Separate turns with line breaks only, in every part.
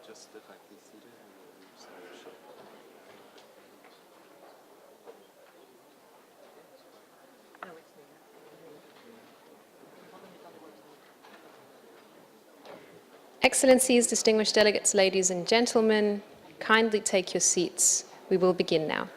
Just the fact that it's seated and show.
Excellencies, distinguished delegates, ladies and gentlemen, kindly take your seats. We will begin now.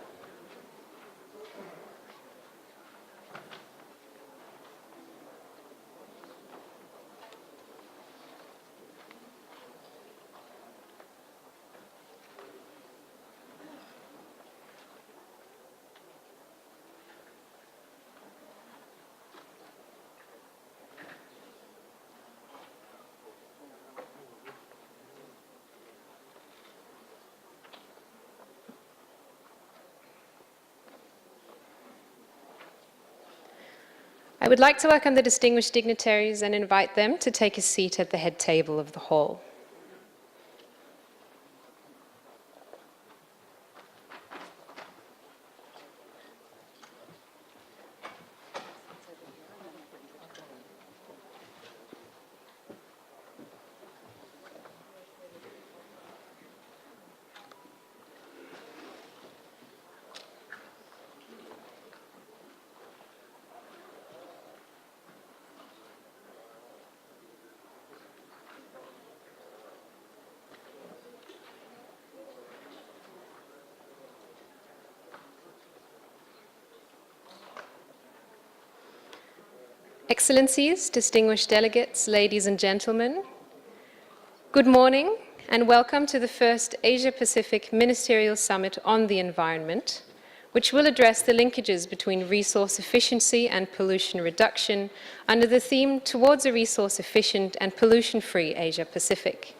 I would like to welcome the distinguished dignitaries and invite them to take a seat at the head table of the hall. Excellencies, distinguished delegates, ladies and gentlemen, good morning and welcome to the first Asia-Pacific Ministerial Summit on the Environment, which will address the linkages between resource efficiency and pollution reduction under the theme Towards a Resource-Efficient and Pollution-Free Asia-Pacific.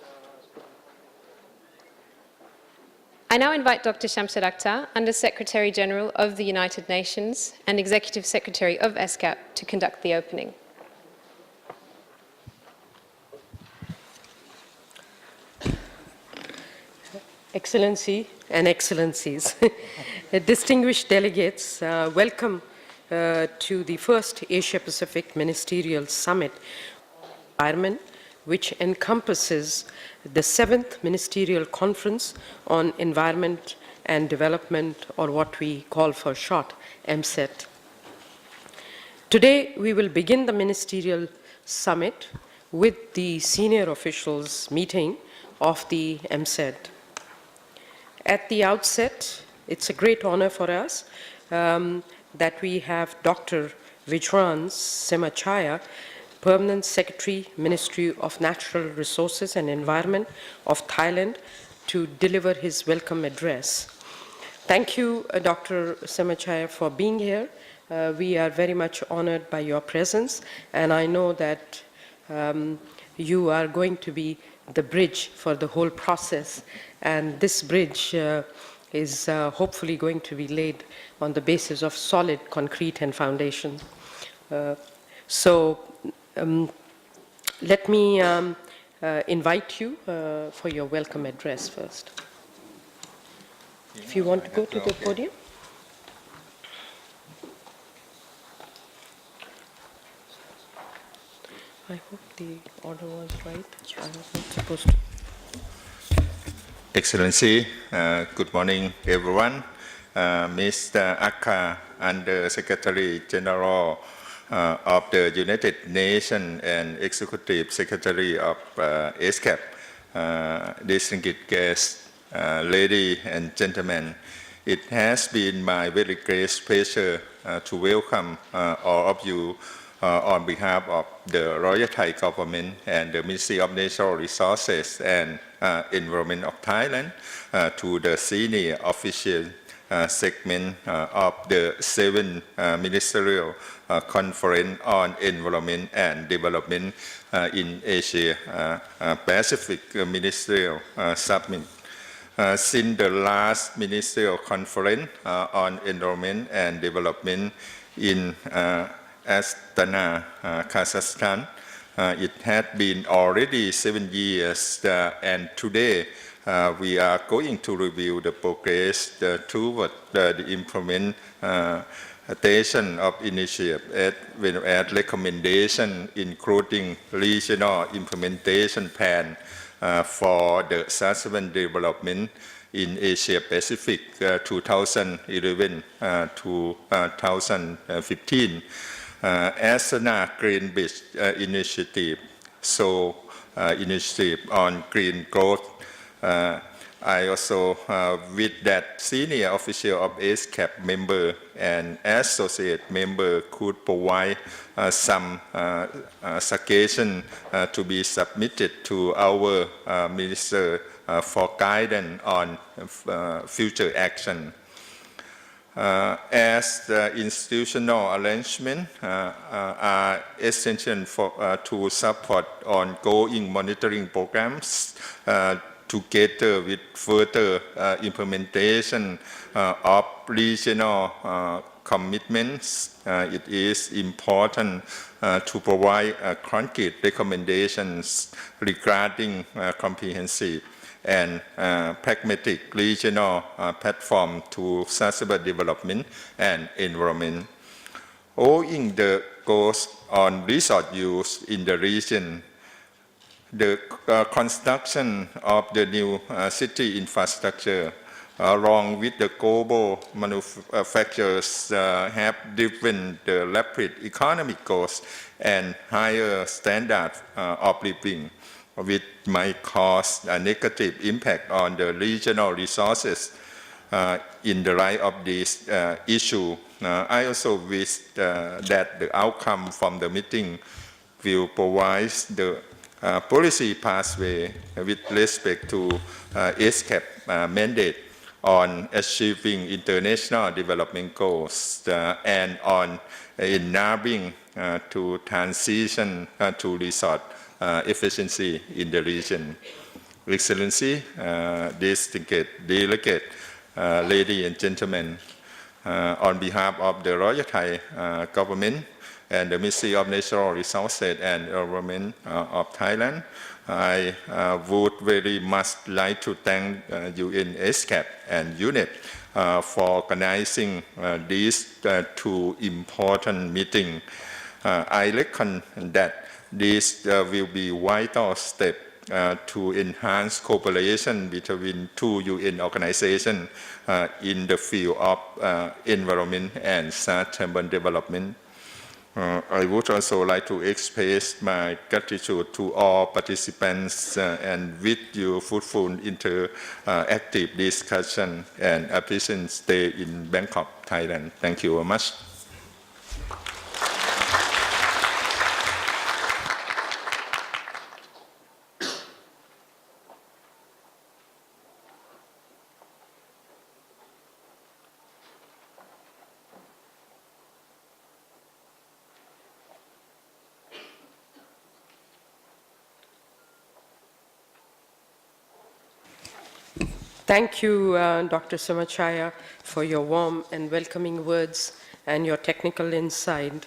I now invite Dr. Shamshed Akhtar, Under-Secretary General of the United Nations and Executive Secretary of ESCAP, to conduct the opening.
Excellency and Excellencies, distinguished delegates, welcome to the first Asia-Pacific Ministerial Summit on Environment, which encompasses the 7th Ministerial Conference on Environment and Development, or what we call for short, EMSET. Today, we will begin the Ministerial Summit with the senior officials meeting of the EMSET. At the outset, it's a great honor for us that we have Dr. Vijran Semachaya, Permanent Secretary, Ministry of Natural Resources and Environment of Thailand, to deliver his welcome address. Thank you, Dr. Semachaya, for being here. We are very much honored by your presence, and I know that you are going to be the bridge for the whole process, and this bridge is hopefully going to be laid on the basis of solid, concrete, and foundation. Let me invite you for your welcome address first. If you want to go to the podium. I hope the order was right. I was not supposed to.
Excellency, good morning, everyone. Mr. Akhtar, Under Secretary General of the United Nations and Executive Secretary of ESCAP, distinguished guests, ladies and gentlemen, it has been my very great pleasure to welcome all of you on behalf of the Royal Thai Government and the Ministry of Natural Resources and Environment of Thailand to the senior official segment of the 7th Ministerial Conference on Environment and Development in Asia Pacific Ministerial Summit. Since the last Ministerial Conference on Environment and Development in Astana, Kazakhstan. It had been already 7 years, and today we are going to review the progress toward the implementation of initiative at recommendation, including regional implementation plan for the sustainable development in Asia Pacific 2011 to 2015. Astana Green Beach Initiative, initiative on green growth. I also, with that senior official of ESCAP member and associate member, could provide some suggestion to be submitted to our minister for guidance on future action. As the institutional arrangement are essential to support ongoing monitoring programs together with further implementation of regional commitments, it is important to provide concrete recommendations regarding comprehensive and pragmatic regional platform to sustainable development and environment. Owing the goals on resource use in the region, the construction of the new city infrastructure, along with the global manufacturers, have driven the rapid economic growth and higher standard of living, which might cause a negative impact on the regional resources. In the light of this issue, I also wish that the outcome from the meeting will provide the policy pathway with respect to ESCAP mandate on achieving international development goals and on enabling to transition to resource efficiency in the region. Excellency, distinguished delegate, ladies and gentlemen, on behalf of the Royal Thai government and the Ministry of Natural Resources and Environment of Thailand, I would very much like to thank UN ESCAP and UNEP for organizing these two important meetings. I reckon that this will be a vital step to enhance cooperation between two UN organizations in the field of environment and sustainable development. I would also like to express my gratitude to all participants and with your fruitful interactive discussion and a pleasant stay in Bangkok, Thailand. Thank you very much.
Thank you, Dr. Samachaya, for your warm and welcoming words and your technical insight.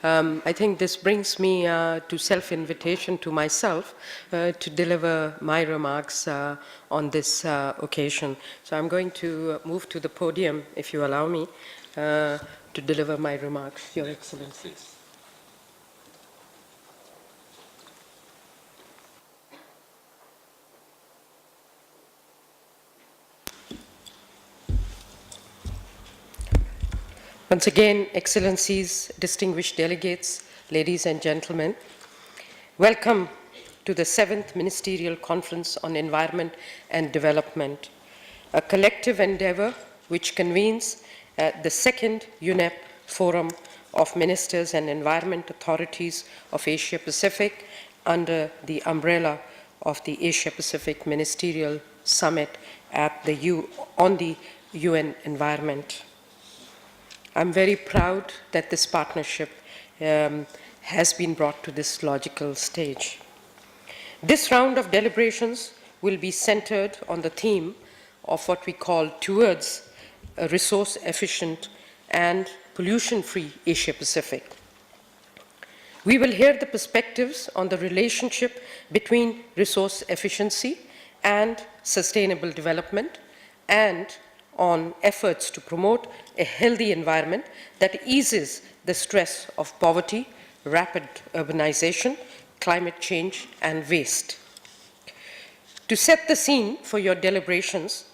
I think this brings me to self-invitation to myself to deliver my remarks on this occasion. So I'm going to move to the podium, if you allow me, to deliver my remarks, Your Excellencies. Once again, Excellencies, distinguished delegates, ladies and gentlemen, welcome to the 7th Ministerial Conference on Environment and Development, a collective endeavor which convenes the 2nd UNEP Forum of Ministers and Environment Authorities of Asia Pacific under the umbrella of the Asia Pacific Ministerial Summit at on the UN Environment. I'm very proud that this partnership has been brought to this logical stage. This round of deliberations will be centered on the theme of what we call towards a resource-efficient and pollution-free Asia-Pacific. We will hear the perspectives on the relationship between resource efficiency and sustainable development, and on efforts to promote a healthy environment that eases the stress of poverty, rapid urbanization, climate change, and waste. To set the scene for your deliberations,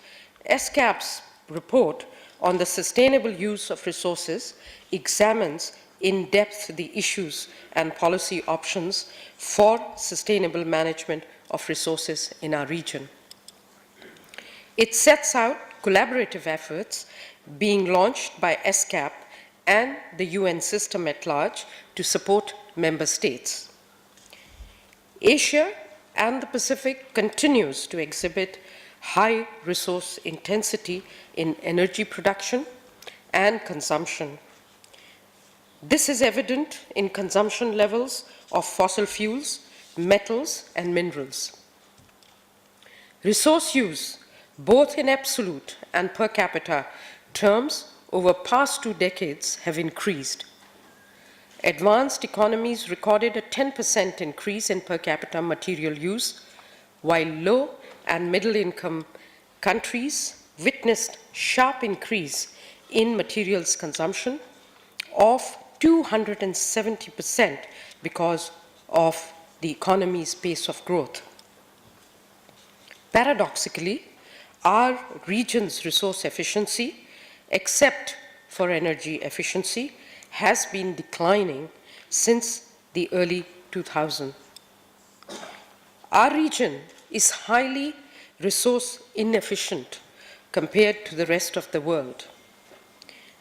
ESCAP's report on the sustainable use of resources examines in depth the issues and policy options for sustainable management of resources in our region. It sets out collaborative efforts being launched by ESCAP and the UN system at large to support member states. Asia and the Pacific continues to exhibit high resource intensity in energy production and consumption. This is evident in consumption levels of fossil fuels, metals, and minerals. Resource use, both in absolute and per capita terms, over past 2 decades have increased. Advanced economies recorded a 10% increase in per capita material use, while low and middle income countries witnessed sharp increase in materials consumption of 270% because of the economy's pace of growth. Paradoxically, our region's resource efficiency, except for energy efficiency, has been declining since the early 2000s. Our region is highly resource inefficient compared to the rest of the world.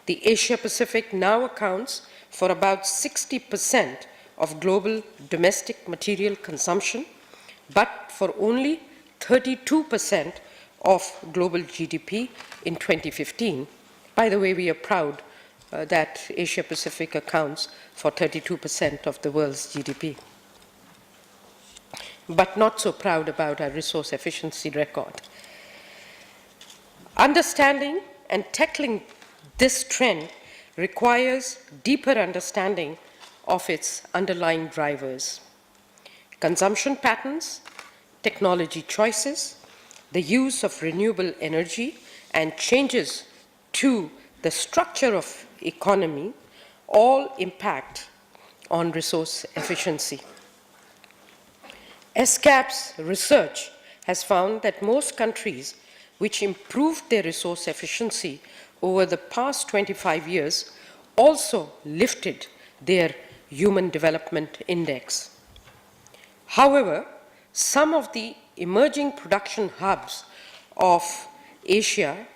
The Asia-Pacific now accounts for about 60% of global domestic material consumption, but for only 32% of global GDP in 2015. By the way, we are proud that Asia-Pacific accounts for 32% of the world's GDP, but not so proud about our resource efficiency record. Understanding and tackling this trend requires deeper understanding of its underlying drivers: consumption patterns, technology choices, the use of renewable energy, and changes to the structure of economy all impact on resource efficiency. ESCAP's research has found that most countries which improved their resource efficiency over the past 25 years also lifted their Human Development Index. However, some of the emerging production hubs of Asia,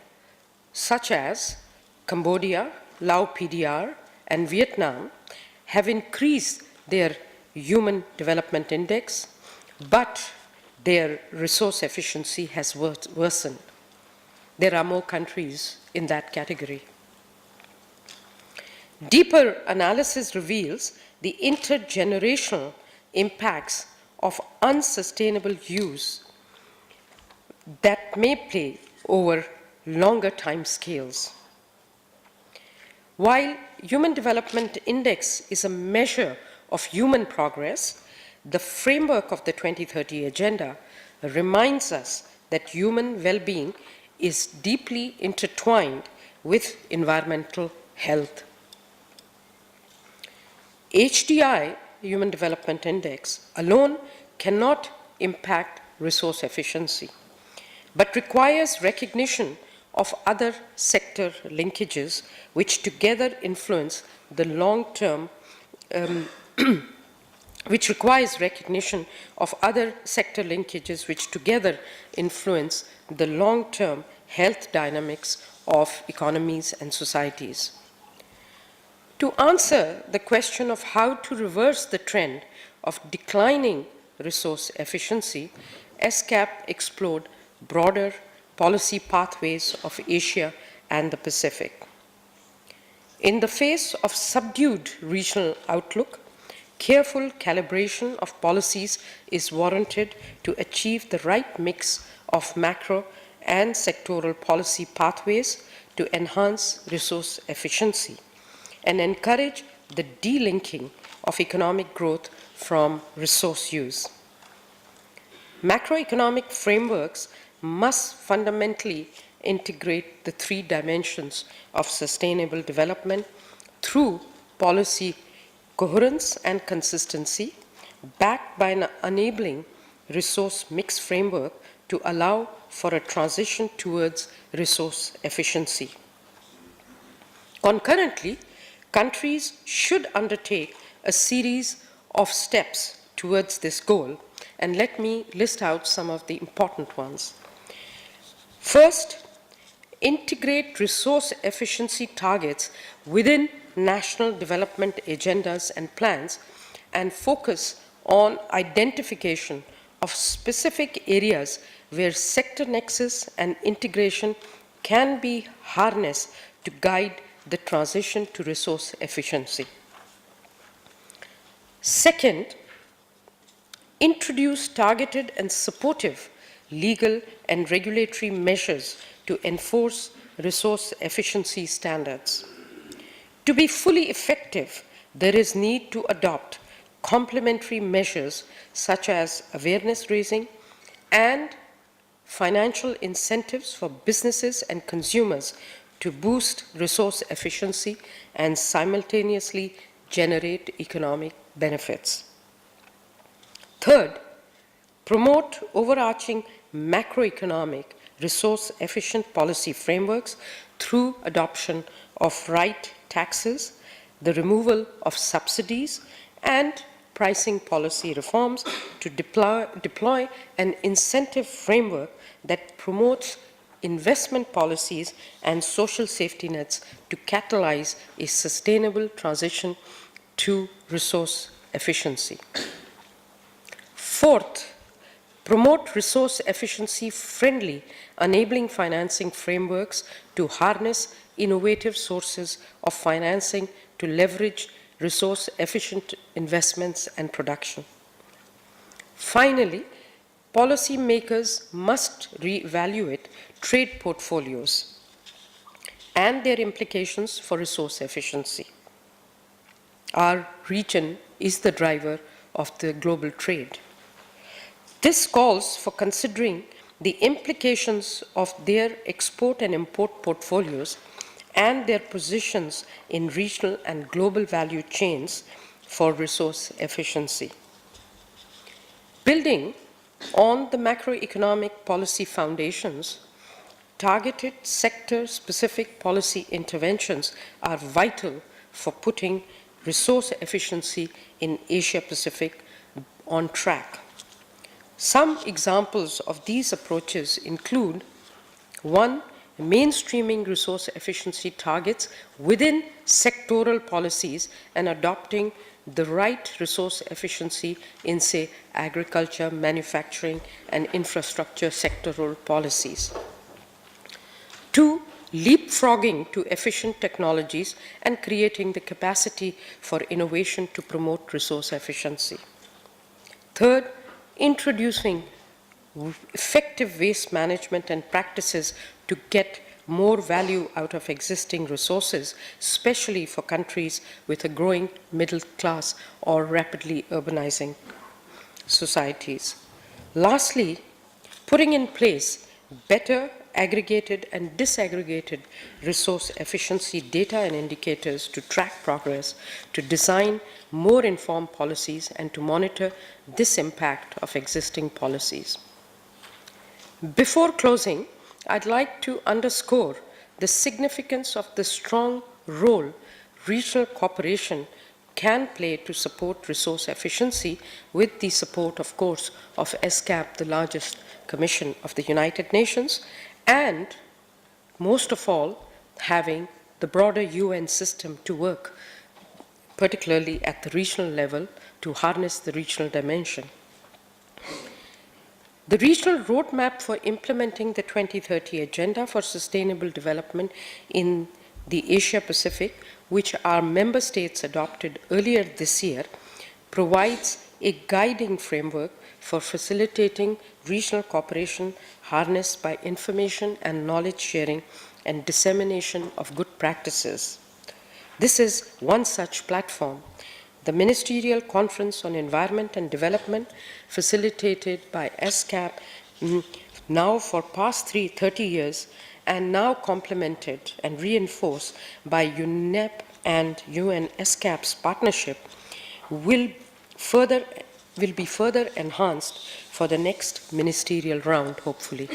such as Cambodia, Laos PDR, and Vietnam, have increased their Human Development Index, but their resource efficiency has worsened. There are more countries in that category. Deeper analysis reveals the intergenerational impacts of unsustainable use that may play over longer time scales. While Human Development Index is a measure of human progress, the framework of the 2030 Agenda reminds us that human well-being is deeply intertwined with environmental health. HDI, Human Development Index, alone cannot impact resource efficiency, but requires recognition of other sector linkages which together influence the long-term which requires recognition of other sector linkages which together influence the long-term health dynamics of economies and societies. To answer the question of how to reverse the trend of declining resource efficiency, ESCAP explored broader policy pathways of Asia and the Pacific. In the face of subdued regional outlook, careful calibration of policies is warranted to achieve the right mix of macro and sectoral policy pathways to enhance resource efficiency and encourage the delinking of economic growth from resource use. Macroeconomic frameworks must fundamentally integrate the three dimensions of sustainable development through policy coherence and consistency, backed by an enabling resource mix framework to allow for a transition towards resource efficiency. Concurrently, countries should undertake a series of steps towards this goal, and let me list out some of the important ones. First, integrate resource efficiency targets within national development agendas and plans and focus on identification of specific areas where sector nexus and integration can be harnessed to guide the transition to resource efficiency. Second, introduce targeted and supportive legal and regulatory measures to enforce resource efficiency standards. To be fully effective, there is need to adopt complementary measures such as awareness raising and financial incentives for businesses and consumers to boost resource efficiency and simultaneously generate economic benefits. Third, promote overarching macroeconomic resource-efficient policy frameworks through adoption of right taxes, the removal of subsidies, and pricing policy reforms to deploy an incentive framework that promotes investment policies and social safety nets to catalyze a sustainable transition to resource efficiency. Fourth, promote resource efficiency friendly enabling financing frameworks to harness innovative sources of financing to leverage resource efficient investments and production. Finally, policymakers must reevaluate trade portfolios and their implications for resource efficiency. Our region is the driver of the global trade. This calls for considering the implications of their export and import portfolios and their positions in regional and global value chains for resource efficiency. Building on the macroeconomic policy foundations, targeted sector-specific policy interventions are vital for putting resource efficiency in Asia-Pacific on track. Some examples of these approaches include: 1. Mainstreaming resource efficiency targets within sectoral policies and adopting the right resource efficiency in, say, agriculture, manufacturing, and infrastructure sectoral policies. 2. Leapfrogging to efficient technologies and creating the capacity for innovation to promote resource efficiency. Third, introducing effective waste management and practices to get more value out of existing resources, especially for countries with a growing middle class or rapidly urbanizing societies. Lastly, putting in place better aggregated and disaggregated resource efficiency data and indicators to track progress, to design more informed policies, and to monitor this impact of existing policies. Before closing, I'd like to underscore the significance of the strong role regional cooperation can play to support resource efficiency with the support, of course, of ESCAP, the largest commission of the United Nations, and most of all, having the broader UN system to work, particularly at the regional level, to harness the regional dimension. The regional roadmap for implementing the 2030 Agenda for Sustainable Development in the Asia-Pacific, which our member states adopted earlier this year, provides a guiding framework for facilitating regional cooperation harnessed by information and knowledge sharing and dissemination of good practices. This is one such platform. The Ministerial Conference on Environment and Development, facilitated by ESCAP, now for past 30 years, and now complemented and reinforced by UNEP and UN ESCAP's partnership, will be further enhanced for the next ministerial round, hopefully.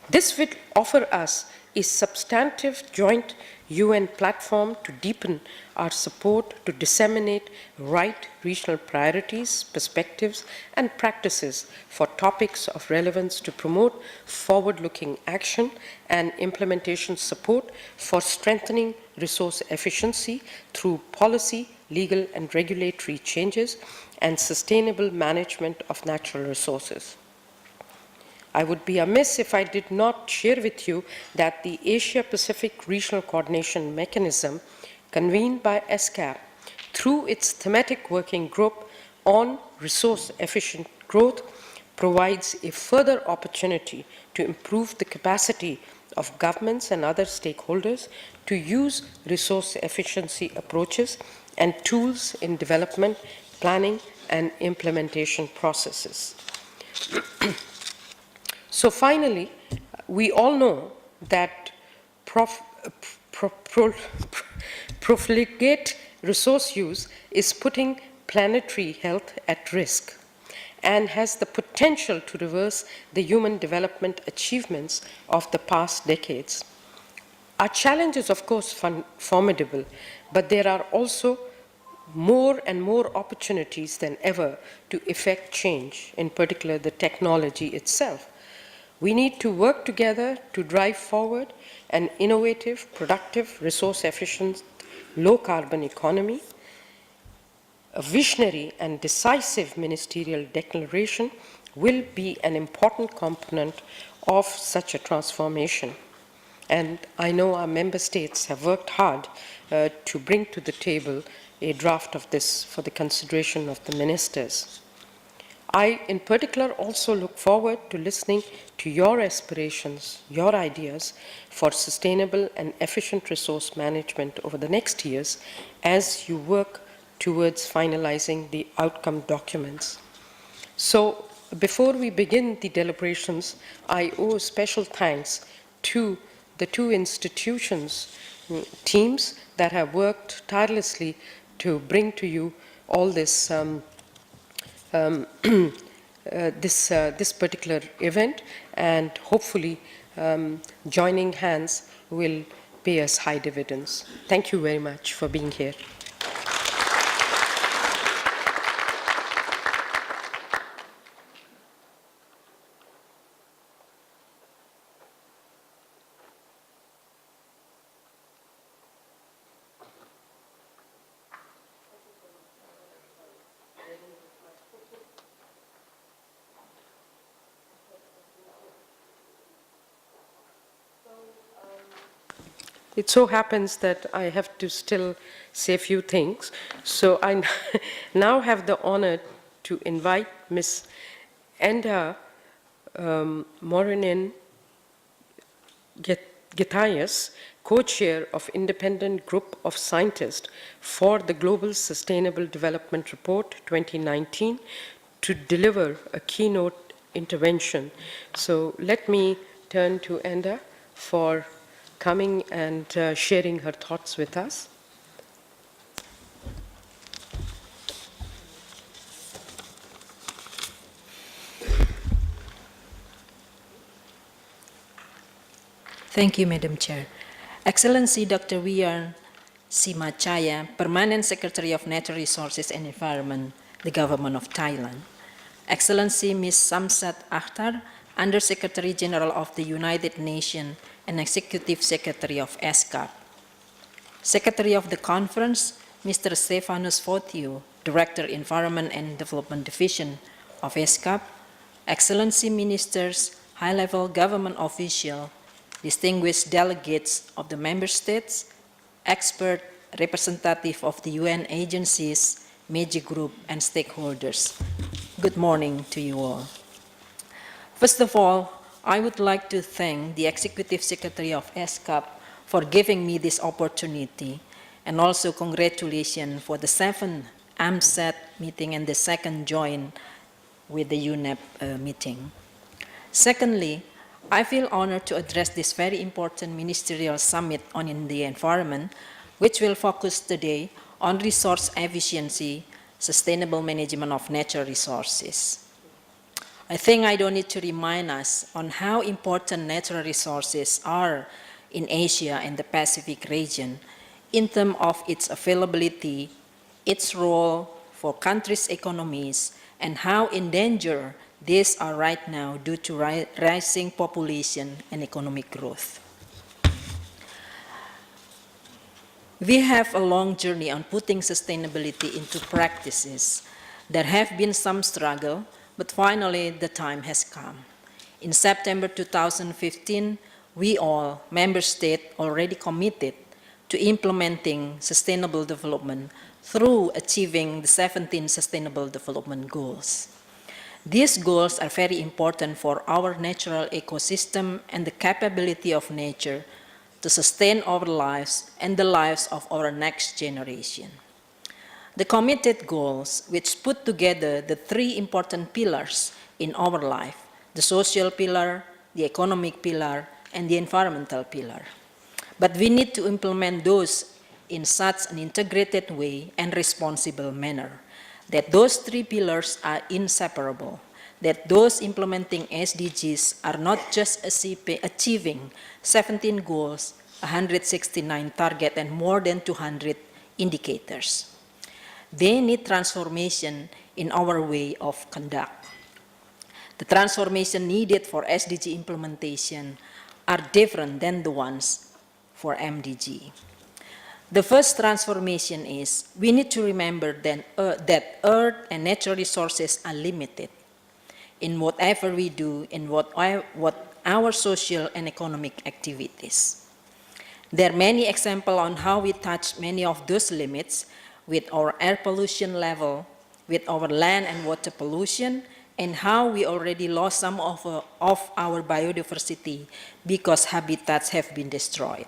This will offer us a substantive joint UN platform to deepen our support to disseminate right regional priorities, perspectives, and practices for topics of relevance to promote forward-looking action and implementation support for strengthening resource efficiency through policy, legal, and regulatory changes and sustainable management of natural resources. I would be amiss if I did not share with you that the Asia-Pacific Regional Coordination Mechanism, convened by ESCAP through its thematic working group on resource-efficient growth, provides a further opportunity to improve the capacity of governments and other stakeholders to use resource efficiency approaches and tools in development, planning, and implementation processes. So finally, we all know that profligate resource use is putting planetary health at risk and has the potential to reverse the human development achievements of the past decades. Our challenge is, of course, formidable, but there are also more and more opportunities than ever to effect change, in particular the technology itself. We need to work together to drive forward an innovative, productive, resource-efficient, low-carbon economy. A visionary and decisive ministerial declaration will be an important component of such a transformation. And I know our member states have worked hard to bring to the table a draft of this for the consideration of the ministers. I, in particular, also look forward to listening to your aspirations, your ideas for sustainable and efficient resource management over the next years as you work towards finalizing the outcome documents. So, before we begin the deliberations, I owe special thanks to the two institutions, teams that have worked tirelessly to bring to you all this this particular event, and hopefully joining hands will pay us high dividends. Thank you very much for being here. It so happens that I have to still say a few things. So I now have the honor to invite Ms. Enda Morinin Gitayas, co-chair of Independent Group of Scientists for the Global Sustainable Development Report 2019, to deliver a keynote intervention. So let me turn to Enda for coming and sharing her thoughts with us.
Thank you, Madam Chair. Excellency Dr. Wiyan Simachaya, Permanent Secretary of Natural Resources and Environment, the Government of Thailand. Excellency Ms. Samsat Akhtar, Under-Secretary General of the United Nations and Executive Secretary of ESCAP. Secretary of the Conference, Mr. Stephanus Fotiu, Director, Environment and Development Division of ESCAP. Excellency Ministers, high-level government officials, distinguished delegates of the member states, expert representative of the UN agencies, media group, and stakeholders. Good morning to you all. First of all, I would like to thank the Executive Secretary of ESCAP for giving me this opportunity, and also congratulations for the 7th AMSAT meeting and the 2nd joint with the UNEP meeting. Secondly, I feel honored to address this very important ministerial summit on the environment, which will focus today on resource efficiency, sustainable management of natural resources. I think I don't need to remind us on how important natural resources are in Asia and the Pacific region in terms of its availability, its role for countries' economies, and how endangered these are right now due to rising population and economic growth. We have a long journey on putting sustainability into practices. There have been some struggle, but finally the time has come. In September 2015, we all, member states, already committed to implementing sustainable development through achieving the 17 Sustainable Development Goals. These goals are very important for our natural ecosystem and the capability of nature to sustain our lives and the lives of our next generation. The committed goals, which put together the 3 important pillars in our life, the social pillar, the economic pillar, and the environmental pillar. But we need to implement those in such an integrated way and responsible manner, that those 3 pillars are inseparable, that those implementing SDGs are not just achieving 17 goals, 169 targets, and more than 200 indicators. They need transformation in our way of conduct. The transformation needed for SDG implementation are different than the ones for MDG. The first transformation is we need to remember that Earth and natural resources are limited in whatever we do, in what our social and economic activities. There are many examples on how we touch many of those limits with our air pollution level, with our land and water pollution, and how we already lost some of our biodiversity because habitats have been destroyed.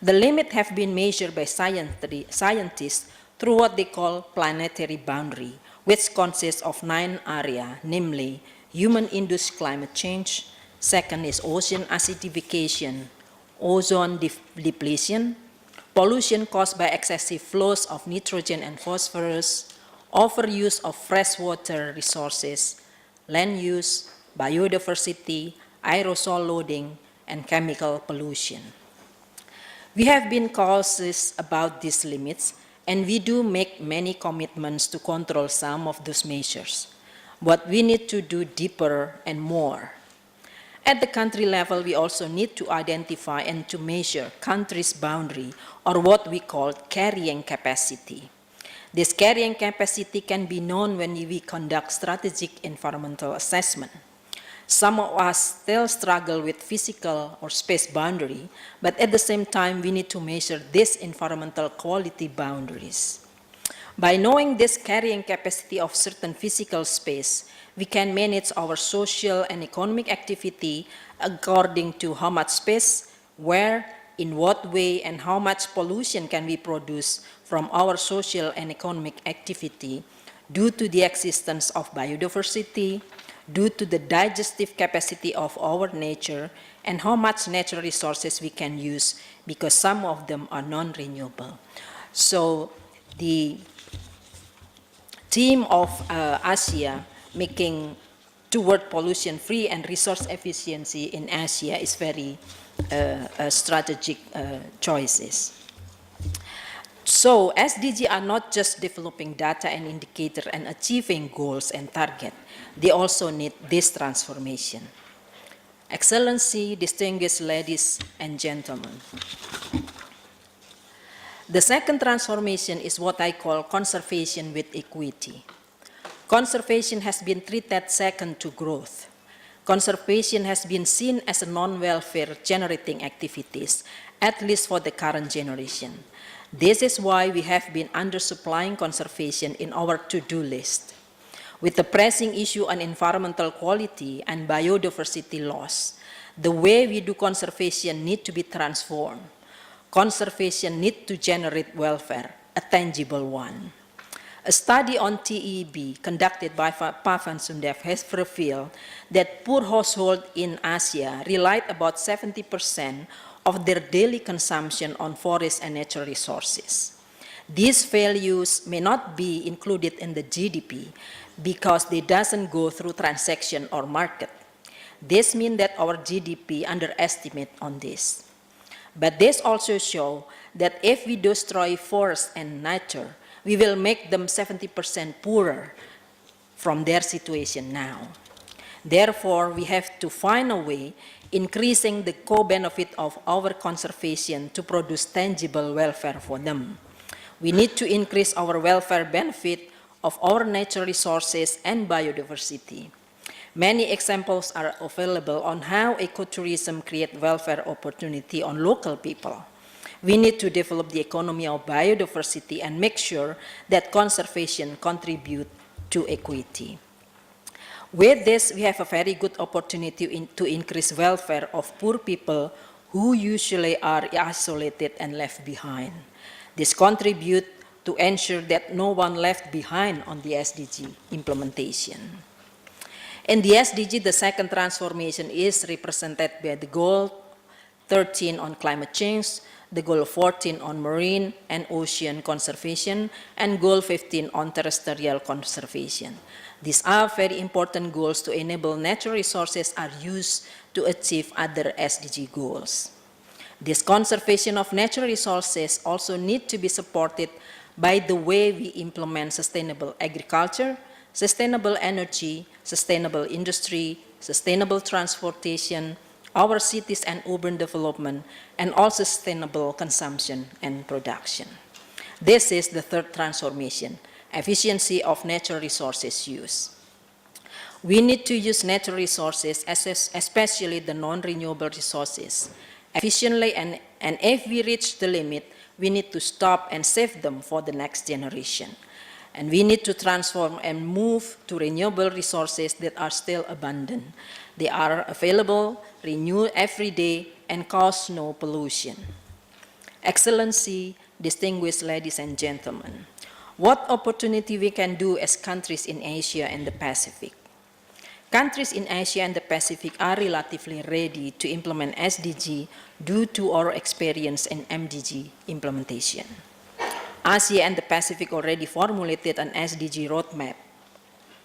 The limits have been measured by scientists through what they call planetary boundary, which consists of 9 areas, namely human-induced climate change, second is ocean acidification, ozone depletion, pollution caused by excessive flows of nitrogen and phosphorus, overuse of freshwater resources, land use, biodiversity, aerosol loading, and chemical pollution. We have been cautious about these limits, and we do make many commitments to control some of those measures. But we need to do deeper and more. At the country level, we also need to identify and to measure countries' boundary, or what we call carrying capacity. This carrying capacity can be known when we conduct strategic environmental assessment. Some of us still struggle with physical or space boundary, but at the same time, we need to measure these environmental quality boundaries. By knowing this carrying capacity of certain physical space, we can manage our social and economic activity according to how much space, where, in what way, and how much pollution can we produce from our social and economic activity due to the existence of biodiversity, due to the digestive capacity of our nature, and how much natural resources we can use because some of them are non-renewable. So the theme of Asia, making toward pollution-free and resource efficiency in Asia, is very strategic choices. So SDG are not just developing data and indicator and achieving goals and target. They also need this transformation. Excellency, distinguished ladies and gentlemen. The second transformation is what I call conservation with equity. Conservation has been treated second to growth. Conservation has been seen as a non-welfare generating activities, at least for the current generation. This is why we have been undersupplying conservation in our to-do list. With the pressing issue on environmental quality and biodiversity loss, The way we do conservation needs to be transformed. Conservation needs to generate welfare, a tangible one. A study on TEB conducted by Pavan Sundev has revealed that poor households in Asia relied about 70% of their daily consumption on forests and natural resources. These values may not be included in the GDP because they doesn't go through transaction or market. This means that our GDP underestimate on this. But this also shows that if we destroy forest and nature, we will make them 70% poorer from their situation now. Therefore, we have to find a way increasing the co-benefit of our conservation to produce tangible welfare for them. We need to increase our welfare benefit of our natural resources and biodiversity. Many examples are available on how ecotourism creates welfare opportunity on local people. We need to develop the economy of biodiversity and make sure that conservation contributes to equity. With this, we have a very good opportunity to increase welfare of poor people who usually are isolated and left behind. This contributes to ensure that no one left behind on the SDG implementation. In the SDG, the second transformation is represented by the goal 13 on climate change, the goal 14 on marine and ocean conservation, and goal 15 on terrestrial conservation. These are very important goals to enable natural resources are used to achieve other SDG goals. This conservation of natural resources also need to be supported by the way we implement sustainable agriculture, sustainable energy, sustainable industry, sustainable transportation, our cities and urban development, and also sustainable consumption and production. This is the third transformation, efficiency of natural resources use. We need to use natural resources, especially the non-renewable resources, efficiently, and if we reach the limit, we need to stop and save them for the next generation. And we need to transform and move to renewable resources that are still abundant. They are available, renewed every day, and cause no pollution. Excellency, distinguished ladies and gentlemen, what opportunity we can do as countries in Asia and the Pacific? Countries in Asia and the Pacific are relatively ready to implement SDG due to our experience in MDG implementation. Asia and the Pacific already formulated an SDG roadmap,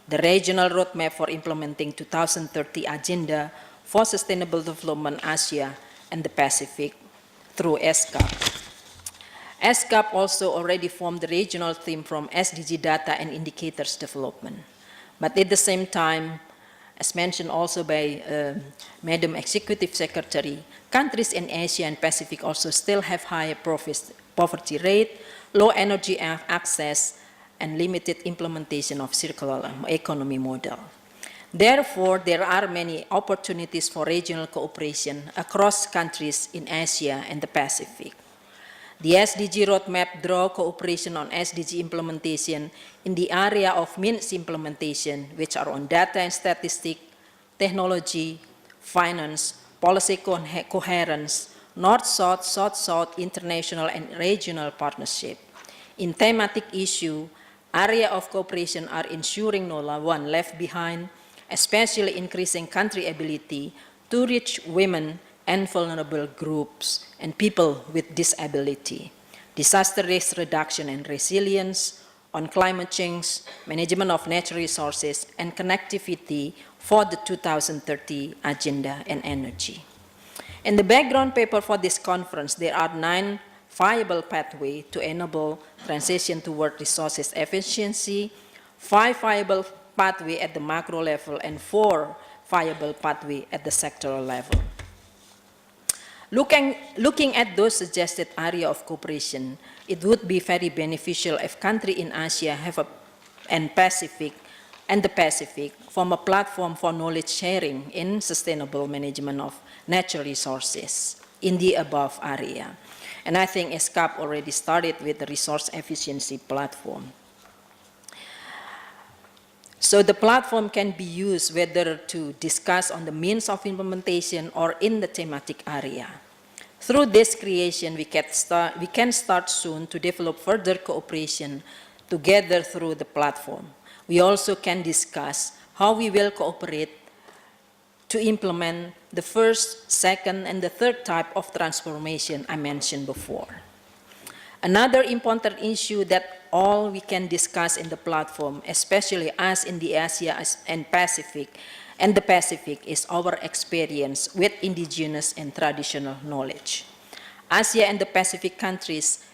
the regional roadmap for implementing 2030 Agenda for Sustainable Development Asia and the Pacific through ESCAP. ESCAP also already formed the regional team from SDG data and indicators development. But at the same time, as mentioned also by Madam Executive Secretary, countries in Asia and Pacific also still have higher poverty rate, low energy access, and limited implementation of circular economy model. Therefore, there are many opportunities for regional cooperation across countries in Asia and the Pacific. The SDG roadmap draws cooperation on SDG implementation in the area of means implementation, which are on data and statistics, technology, finance, policy coherence, North-South, South-South, international and regional partnership. In thematic issue, area of cooperation are ensuring no one left behind, especially increasing country ability to reach women and vulnerable groups and people with disability, disaster risk reduction and resilience, on climate change, management of natural resources, and connectivity for the 2030 Agenda and energy. In the background paper for this conference, there are 9 viable pathways to enable transition toward resources efficiency, 5 viable pathways at the macro level, and 4 viable pathways at the sectoral level. Looking at those suggested areas of cooperation, it would be very beneficial if countries in Asia and the Pacific form a platform for knowledge sharing in sustainable management of natural resources in the above area. And I think ESCAP already started with the resource efficiency platform. So the platform can be used whether to discuss on the means of implementation or in the thematic area. Through this creation, we can start soon to develop further cooperation together through the platform. We also can discuss how we will cooperate to implement the first, second, and the third type of transformation I mentioned before. Another important issue that all we can discuss in the platform, especially us in the Asia and the Pacific, is our experience with indigenous and traditional knowledge. Asia and the Pacific countries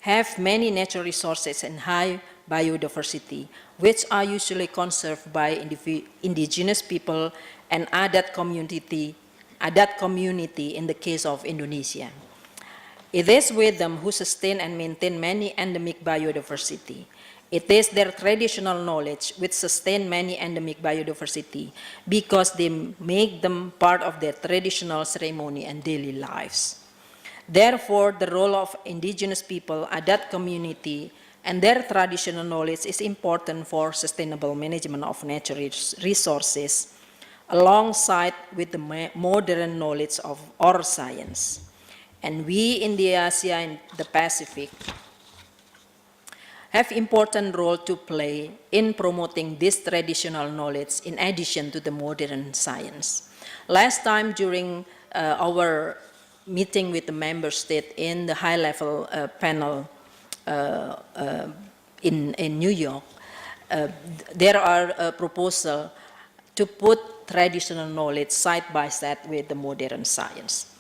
have many natural resources and high biodiversity, which are usually conserved by indigenous people and Adat community in the case of Indonesia. It is with them who sustain and maintain many endemic biodiversity. It is their traditional knowledge which sustain many endemic biodiversity because they make them part of their traditional ceremony and daily lives. Therefore, the role of indigenous people, Adat community, and their traditional knowledge is important for sustainable management of natural resources alongside with the modern knowledge of our science. And we in the Asia and the Pacific have important role to play in promoting this traditional knowledge in addition to the modern science. Last time during our meeting with the member state in the high-level panel in New York, there are a proposal to put traditional knowledge side by side with the modern science.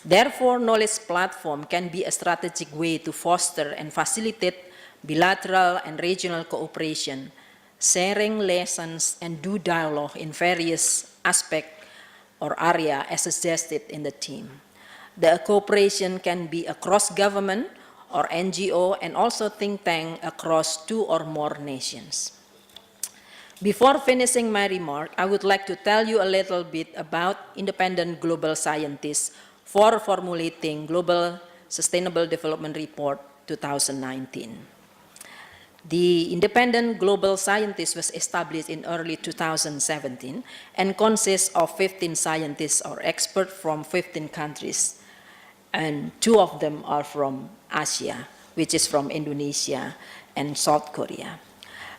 Therefore, knowledge platform can be a strategic way to foster and facilitate bilateral and regional cooperation, sharing lessons and do dialogue in various aspects or area as suggested in the theme. The cooperation can be across government or NGO and also think tank across 2 or more nations. Before finishing my remark, I would like to tell you a little bit about independent global scientists for formulating Global Sustainable Development Report 2019. The Independent Global Scientist was established in early 2017 and consists of 15 scientists or experts from 15 countries, and 2 of them are from Asia, which is from Indonesia and South Korea.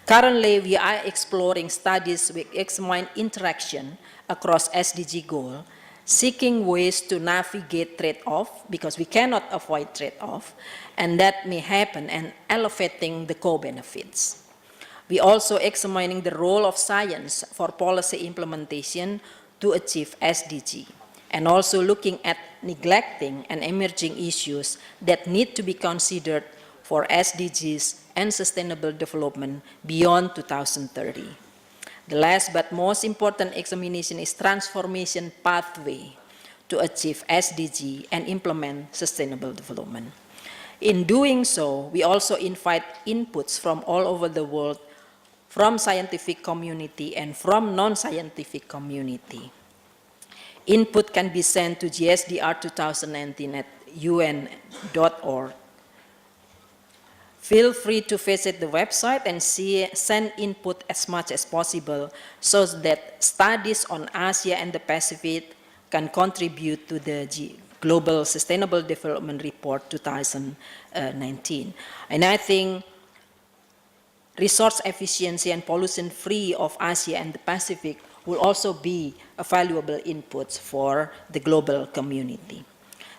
Currently, we are exploring studies which examine interaction across SDG goals, seeking ways to navigate trade-off, because we cannot avoid trade-off, and that may happen, and elevating the co-benefits. We also examining the role of science for policy implementation to achieve SDG, and also looking at neglecting and emerging issues that need to be considered for SDGs and sustainable development beyond 2030. The last but most important examination is transformation pathway to achieve SDG and implement sustainable development. In doing so, we also invite inputs from all over the world, from scientific community and from non-scientific community. Input can be sent to GSDR 2019 at un.org. Feel free to visit the website and send input as much as possible so that studies on Asia and the Pacific can contribute to the Global Sustainable Development Report 2019. And I think resource efficiency and pollution-free of Asia and the Pacific will also be a valuable input for the global community.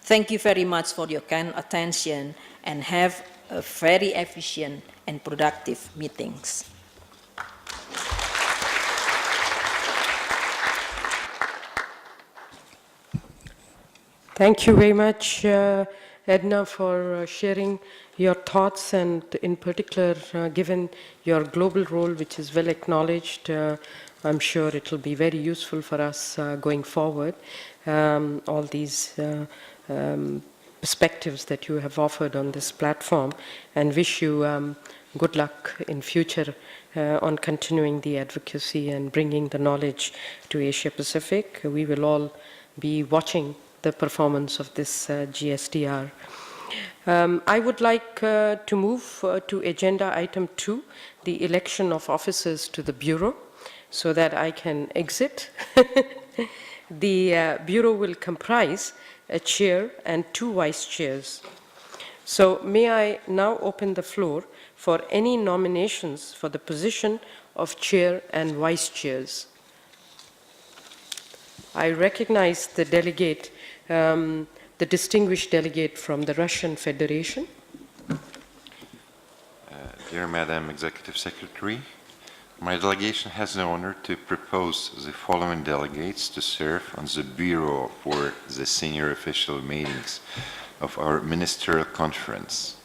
Thank you very much for your kind attention, and have a very efficient and productive meetings.
Thank you very much, Edna, for sharing your thoughts, and in particular, given your global role, which is well acknowledged, I'm sure it will be very useful for us going forward. All these perspectives that you have offered on this platform, and wish you good luck in future on continuing the advocacy and bringing the knowledge to Asia Pacific. We will all be watching the performance of this GSDR. I would like to move to agenda item 2, the election of officers to the Bureau, so that I can exit. The Bureau will comprise a chair and 2 vice chairs. So may I now open the floor for any nominations for the position of chair and vice chairs. I recognize the delegate, the distinguished delegate from the Russian Federation.
Dear Madam Executive Secretary, my delegation has the honor to propose the following delegates to serve on the Bureau for the senior official meetings of our Ministerial Conference.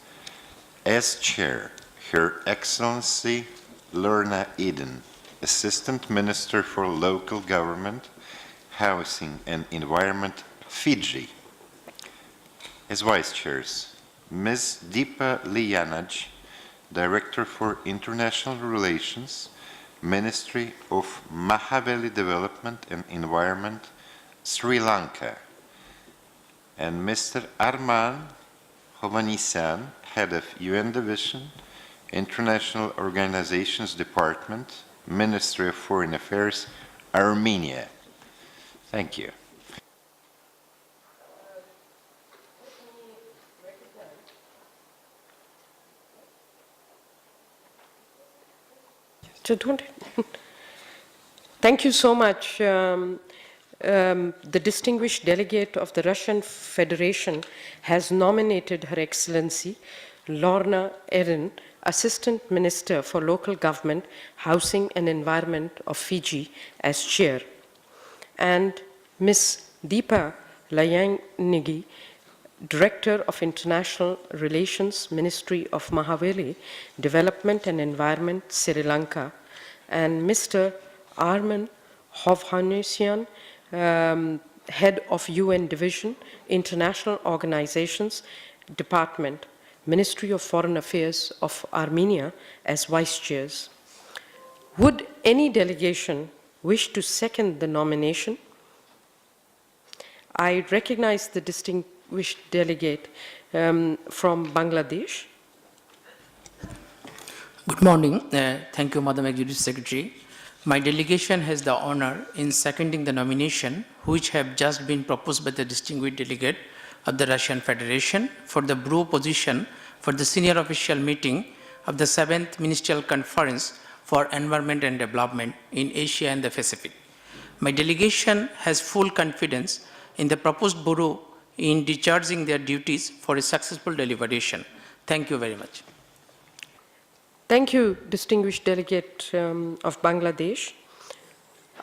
As Chair, Her Excellency Lorna Eden, Assistant Minister for Local Government, Housing and Environment, Fiji. As Vice Chairs, Ms. Deepa Liyanaj, Director for International Relations, Ministry of Mahaveli Development and Environment, Sri Lanka, and Mr. Arman Hovhannisyan, Head of UN Division, International Organizations Department, Ministry of Foreign Affairs, Armenia. Thank you.
Thank you so much. The distinguished delegate of the Russian Federation has nominated Her Excellency Lorna Eden, Assistant Minister for Local Government, Housing and Environment of Fiji, as chair, and Ms. Deepa Liyanaj, Director of International Relations, Ministry of Mahaveli Development and Environment, Sri Lanka, and Mr. Arman Hovhannisyan, Head of UN Division, International Organizations Department, Ministry of Foreign Affairs of Armenia, as vice chairs. Would any delegation wish to second the nomination? I recognize the distinguished delegate from Bangladesh.
Good morning. Thank you, Madam Executive Secretary. My delegation has the honor in seconding the nomination which have just been proposed by the distinguished delegate of the Russian Federation for the Bureau position for the senior official meeting of the 7th Ministerial Conference for Environment and Development in Asia and the Pacific. My delegation has full confidence in the proposed Bureau in discharging their duties for a successful deliberation. Thank you very much.
Thank you, distinguished delegate of Bangladesh.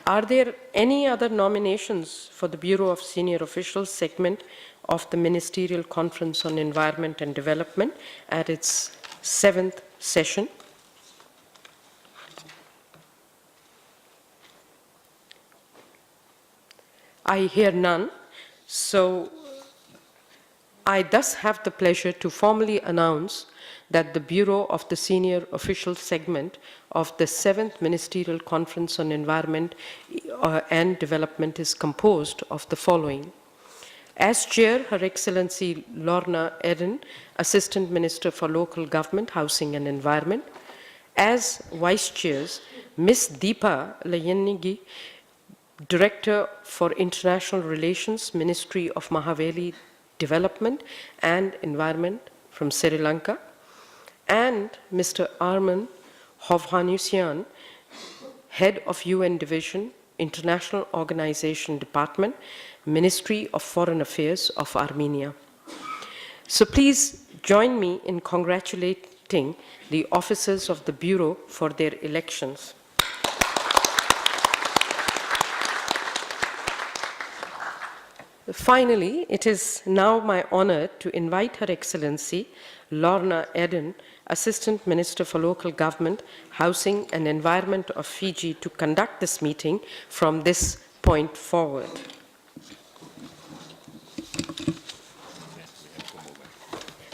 Are there any other nominations for the Bureau of Senior Officials segment of the Ministerial Conference on Environment and Development at its 7th session? I hear none, so I thus have the pleasure to formally announce that the Bureau of the Senior Official segment of the 7th Ministerial Conference on Environment and Development is composed of the following. As Chair, Her Excellency Lorna Eden, Assistant Minister for Local Government, Housing and Environment. As Vice Chairs, Ms. Deepa Liyanaj, Director for International Relations, Ministry of Mahaveli Development and Environment from Sri Lanka, and Mr. Arman Hovhannisyan, Head of UN Division, International Organization Department, Ministry of Foreign Affairs of Armenia. So please join me in congratulating the officers of the Bureau for their elections. Finally, it is now my honor to invite Her Excellency Lorna Eden, Assistant Minister for Local Government, Housing and Environment of Fiji, to conduct this meeting from this point forward.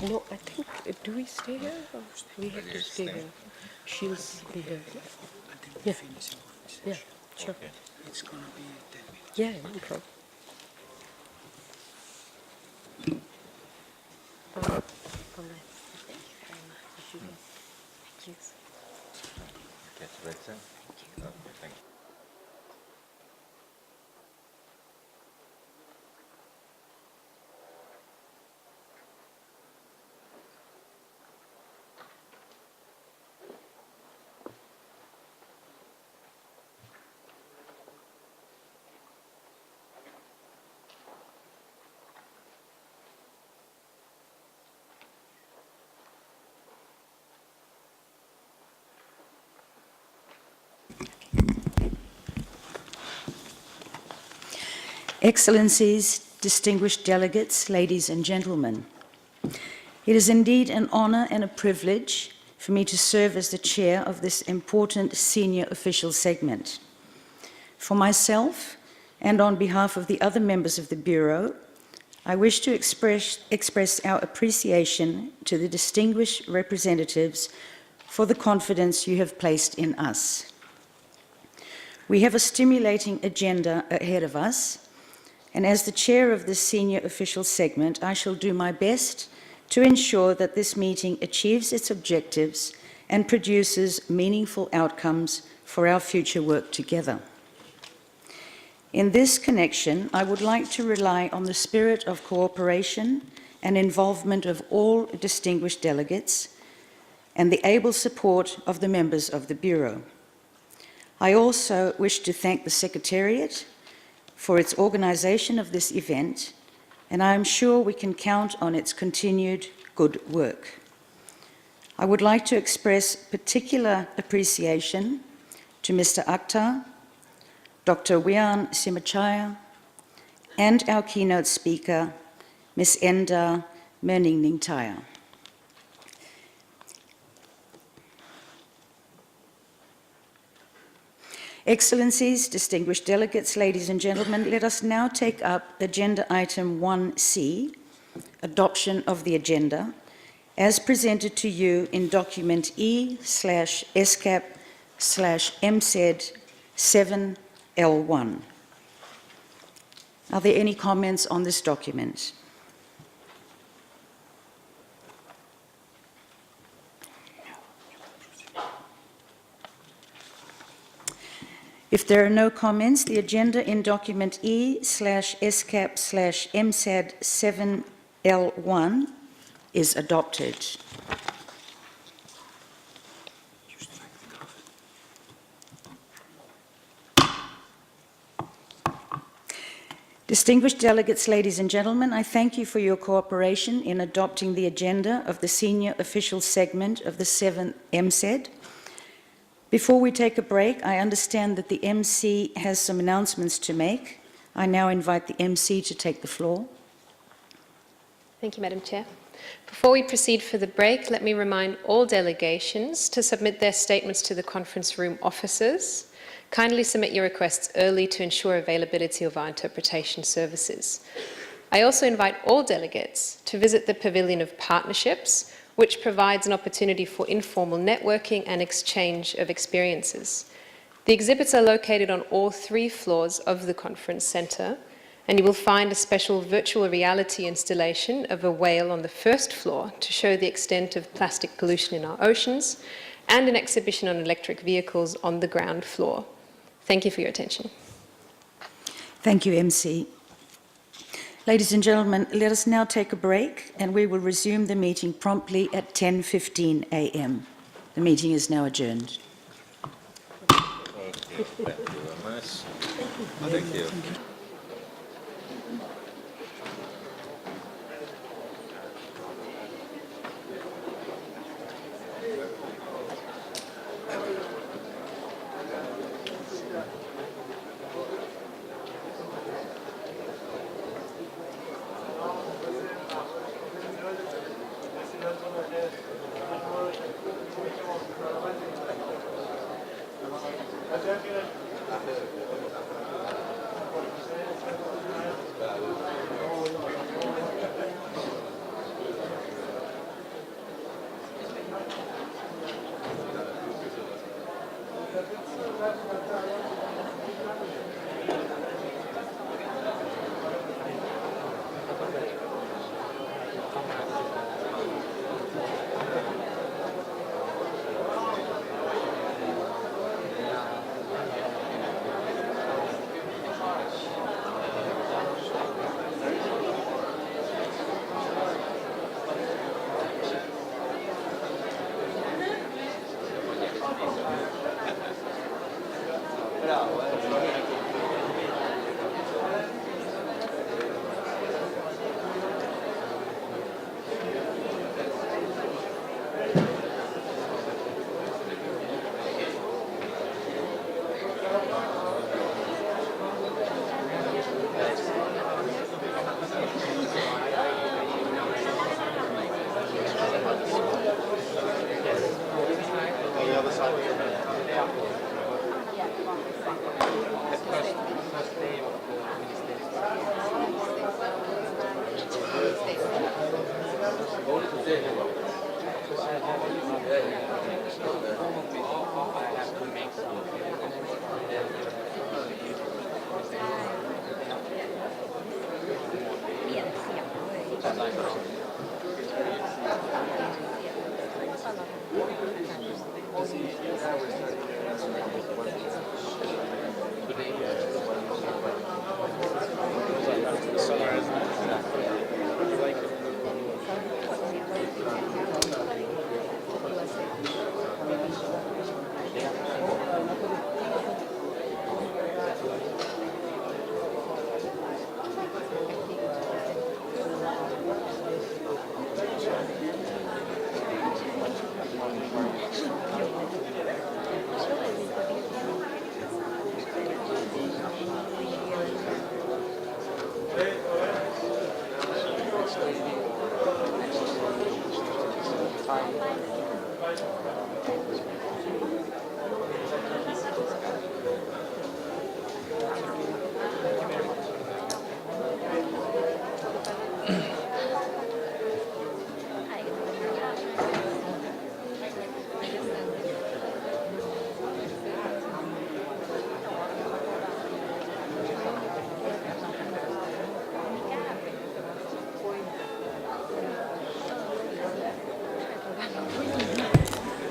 No, I think, do we stay here or we have to stay here? She'll be here. Yeah, yeah, sure.
It's going to be 10 minutes.
Yeah, no problem.
Congratulations. Okay, thank you.
Excellencies, distinguished delegates, ladies and gentlemen, it is indeed an honor and a privilege for me to serve as the chair of this important senior official segment. For myself, and on behalf of the other members of the Bureau, I wish to express our appreciation to the distinguished representatives for the confidence you have placed in us. We have a stimulating agenda ahead of us, and as the chair of this senior official segment, I shall do my best to ensure that this meeting achieves its objectives and produces meaningful outcomes for our future work together. In this connection, I would like to rely on the spirit of cooperation and involvement of all distinguished delegates and the able support of the members of the Bureau. I also wish to thank the Secretariat for its organisation of this event, and I am sure we can count on its continued good work. I would like to express particular appreciation to Mr. Akhtar, Dr. Wian Simachaya, and our keynote speaker, Ms. Enda Merningtaya. Excellencies, distinguished delegates, ladies and gentlemen, let us now take up agenda item 1C, adoption of the agenda, as presented to you in document E/ESCAP/MSED7L1. Are there any comments on this document? If there are no comments, the agenda in document E/ESCAP/MSED7L1 is adopted. Distinguished delegates, ladies and gentlemen, I thank you for your cooperation in adopting the agenda of the senior official segment of the 7th MSED. Before we take a break, I understand that the MC has some announcements to make. I now invite the MC to take the floor.
Thank you, Madam Chair. Before we proceed for the break, let me remind all delegations to submit their statements to the conference room officers. Kindly submit your requests early to ensure availability of our interpretation services. I also invite all delegates to visit the Pavilion of Partnerships, which provides an opportunity for informal networking and exchange of experiences. The exhibits are located on all 3 floors of the conference centre, and you will find a special virtual reality installation of a whale on the 1st floor to show the extent of plastic pollution in our oceans, and an exhibition on electric vehicles on the ground floor. Thank you for your attention.
Thank you, MC. Ladies and gentlemen, let us now take a break, and we will resume the meeting promptly at 10:15 a.m. The meeting is now adjourned.
Okay, thank you very much. Thank you.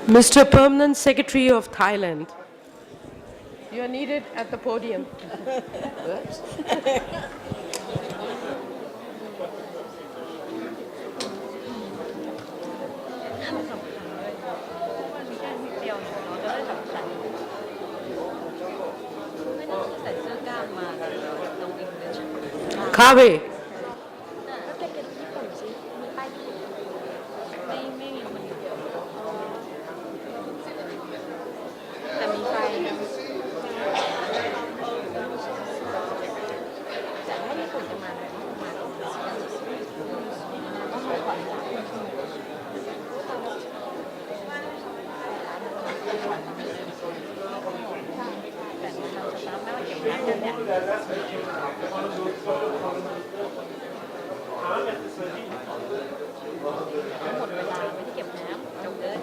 Mr. Permanent Secretary of Thailand, you are needed at the podium. Kaveh.
แต่มีไฟจะให้ญี่ปุ่นจะมาไหมหมดเวลาไม่ได้เก็บน้ำจบเลย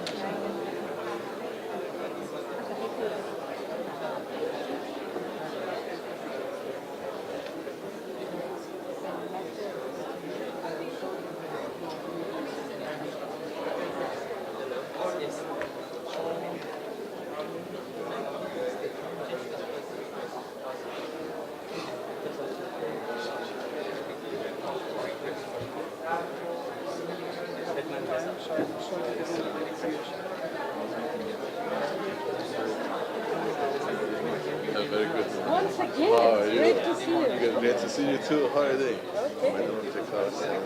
Very good.
Once again,
How are you?
great to see you.
Good, great to see you too. How are you doing? My name is Vikas and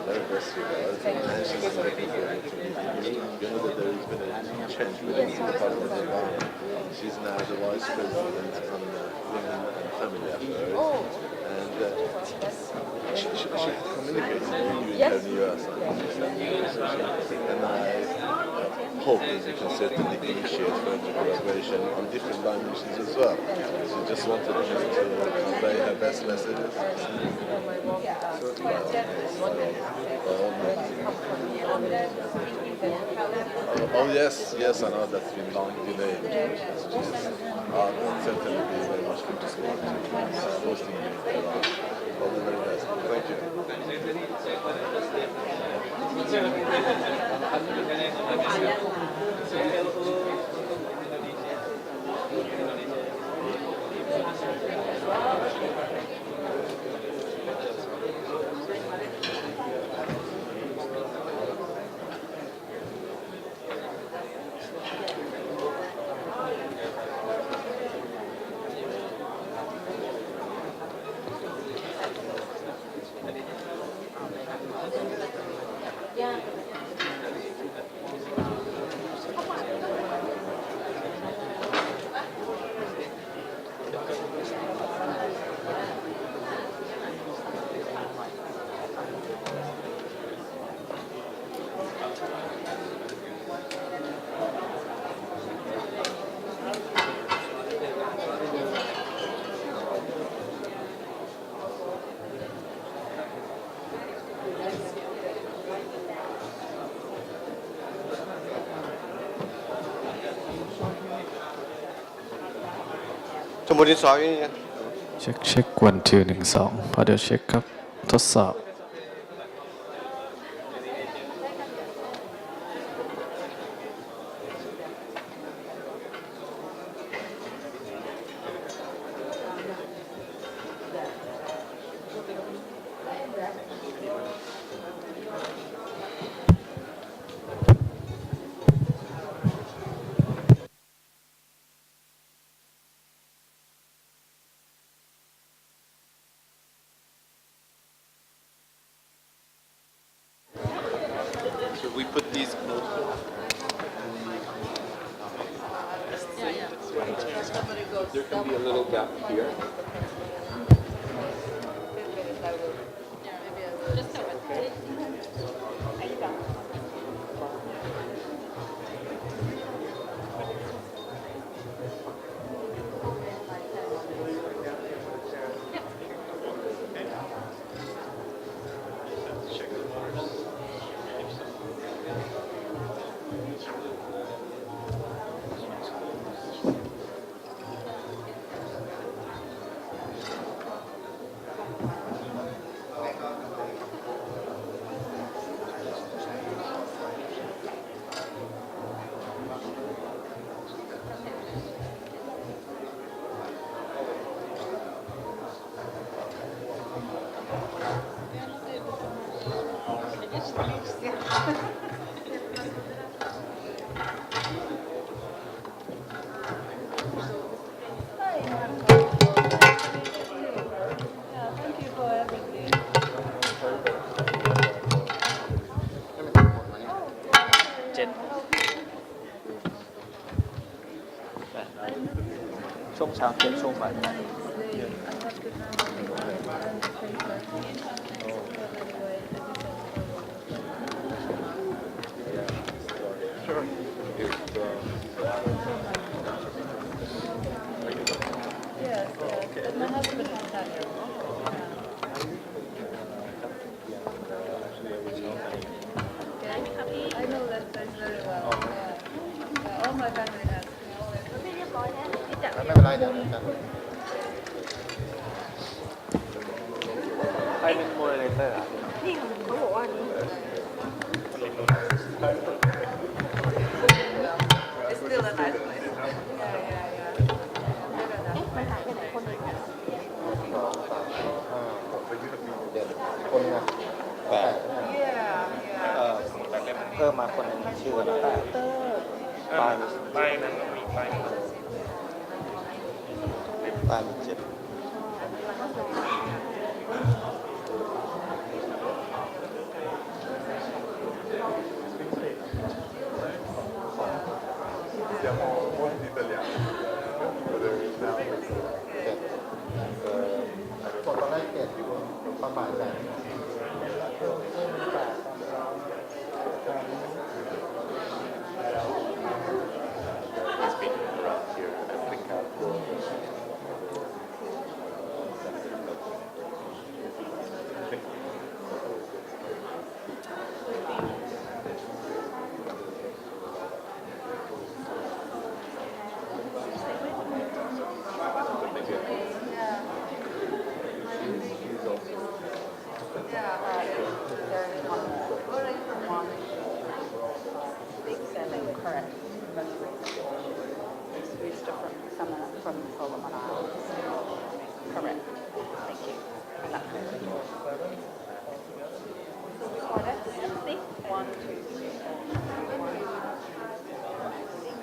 very best regards. And she's looking forward to meeting you. You know that there has been a change within the Department of Environment. She's now the Vice President on Women and Family Affairs. And she communicated with you in her new assignment. And I hope that we can certainly initiate further collaboration on different dimensions as well. She just wanted me to convey her best messages. Oh yes, yes, I know that's been long delayed. I'll certainly be very much looking forward to hosting you. All the very best. Thank you. มุดดินสออยู่นี่นะ
เช็ควัน2 1 2พอเดี๋ยวเช็คครับทดสอบ
Should we put these There can be a little gap here.
ช่วงเช้าเที่ยงช่วงบ่าย
I know that place very well. Yeah. All my family has.
ไม่เป็นไรเดี๋ยวจะ
ใครเป็นโมเดเลเตอร์อ่ะ
It's still a nice place. Yeah.
คนนะแปด
Yeah.
เพิ่มมาคนหนึงชื่ออะไรป้ายนั้นมีป้ายมี7
ตอนแรกเจ็ดอยู่ประมาณไหน
Correct. It's different from Solomon Islands. Correct. Thank you. That's good. So that's 6, 1, 2, 3, 4, 1,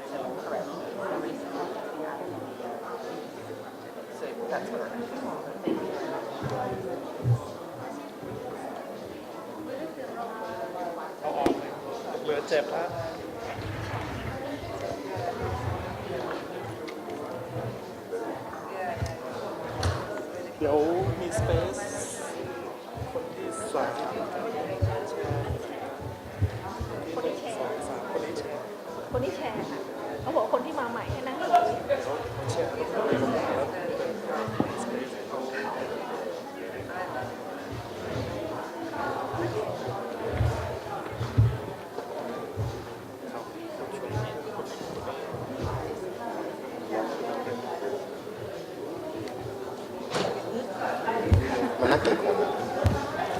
7. Correct. So that's correct. Thank you very much.
เบอร์7ครับเดี๋ยวมีสเปซคนที่3
คนที่แชร์
2 3คนนี้แชร์
คนที่แชร์ค่ะเขาบอกคนที่มาใหม่ให้นั่งอย่างนี้
แชร์ตรงนี้ลงมาแล้วสเปซเขา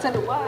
สรุปว่า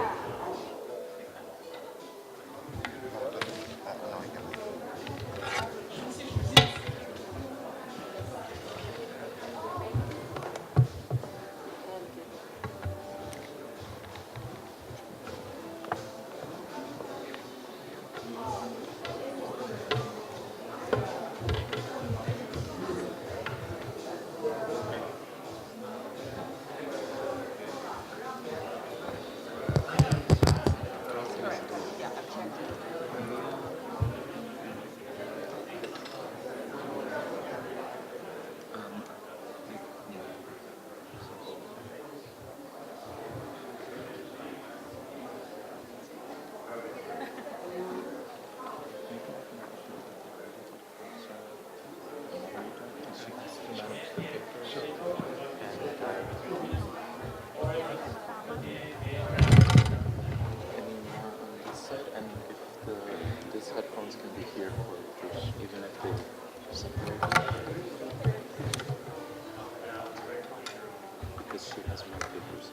These headphones can be here for even if they separate. Because she has more papers.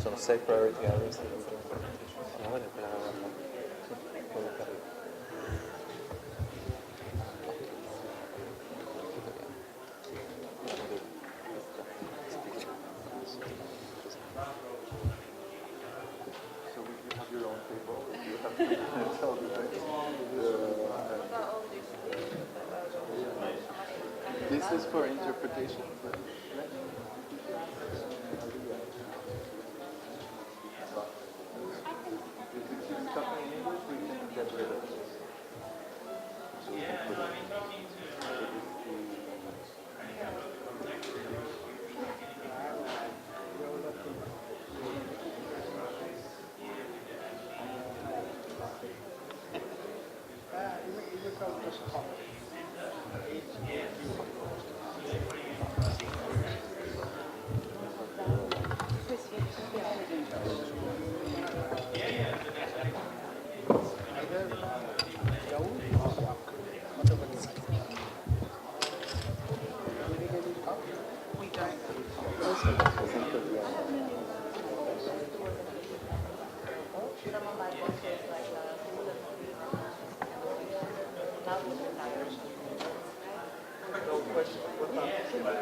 Sono 6 priority areas. This is for interpretation.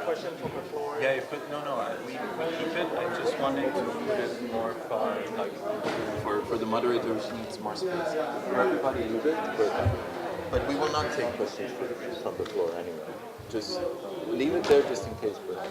Question from the floor. Yeah, we keep it. I just wanted to put it more far, like for the moderators needs more space. For everybody, leave it, but we will not take questions from the floor anyway. Just leave it there just in case. But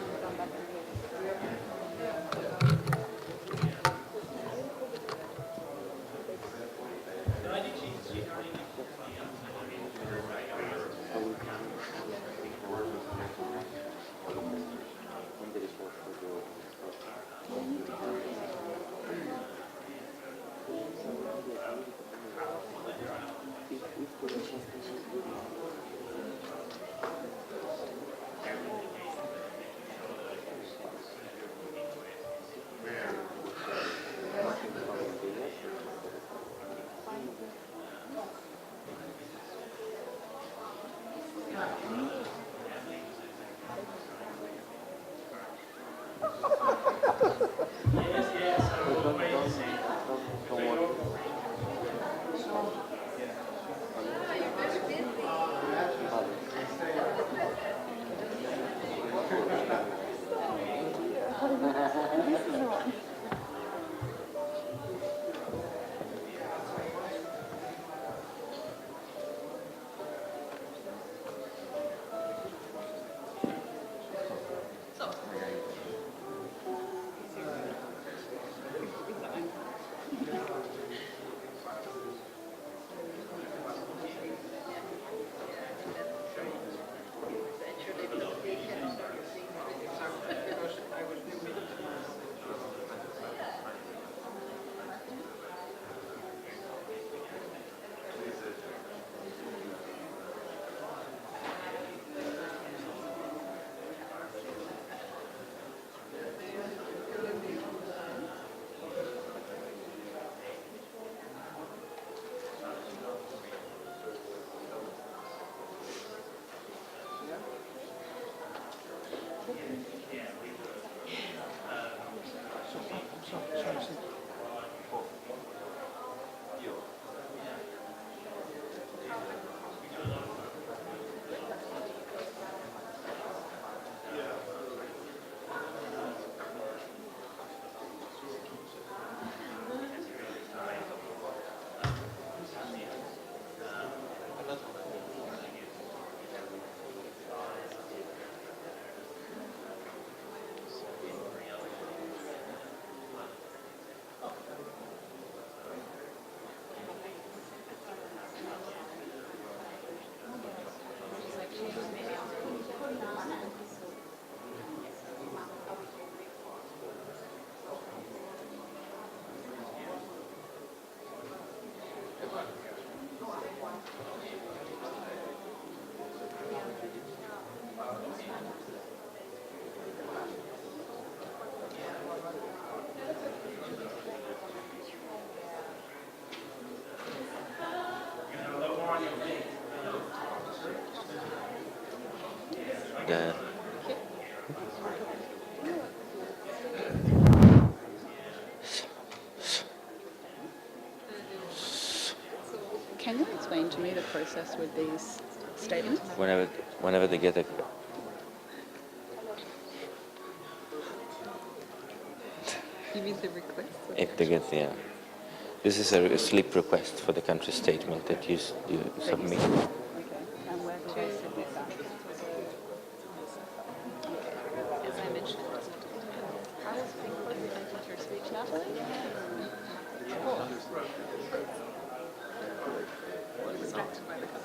Dan.
Can you explain to me the process with these statements?
Whenever they get a
You mean the request?
if they get this is a slip request for the country statement that you submit.
Okay. And where do I submit that?
As I mentioned,
I was being listening to your speech, Natalie.
distracted by the company.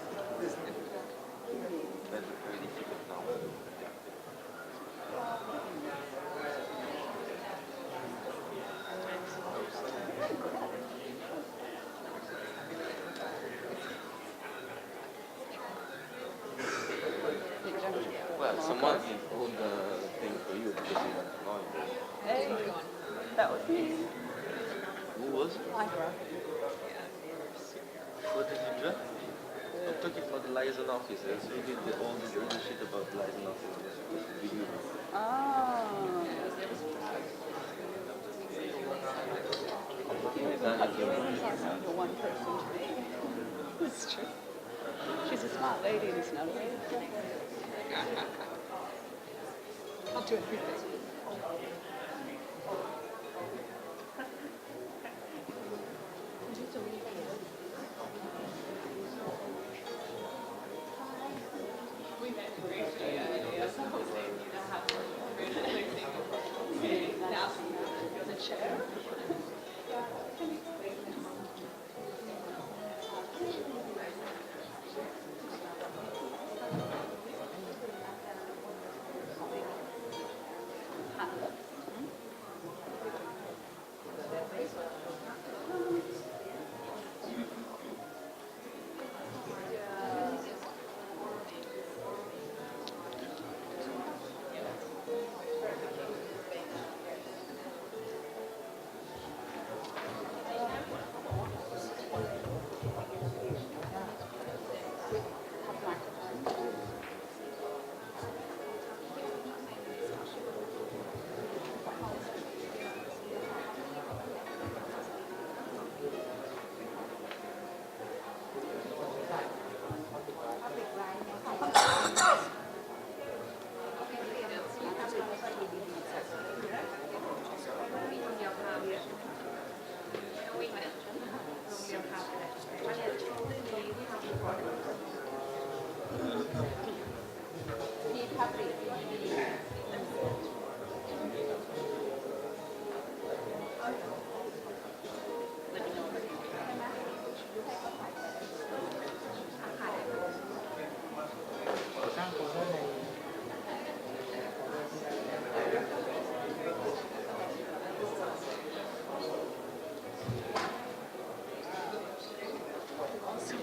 Well, someone hold the thing for you because you want to know.
Hey, that was me.
Who was it?
I draw.
What did you draft? I'm talking about the liaison officers. We did all the dirty shit about liaison officers. Video.
Oh. The one person to me. That's true. She's a smart lady, this Natalie.
I'll do everything.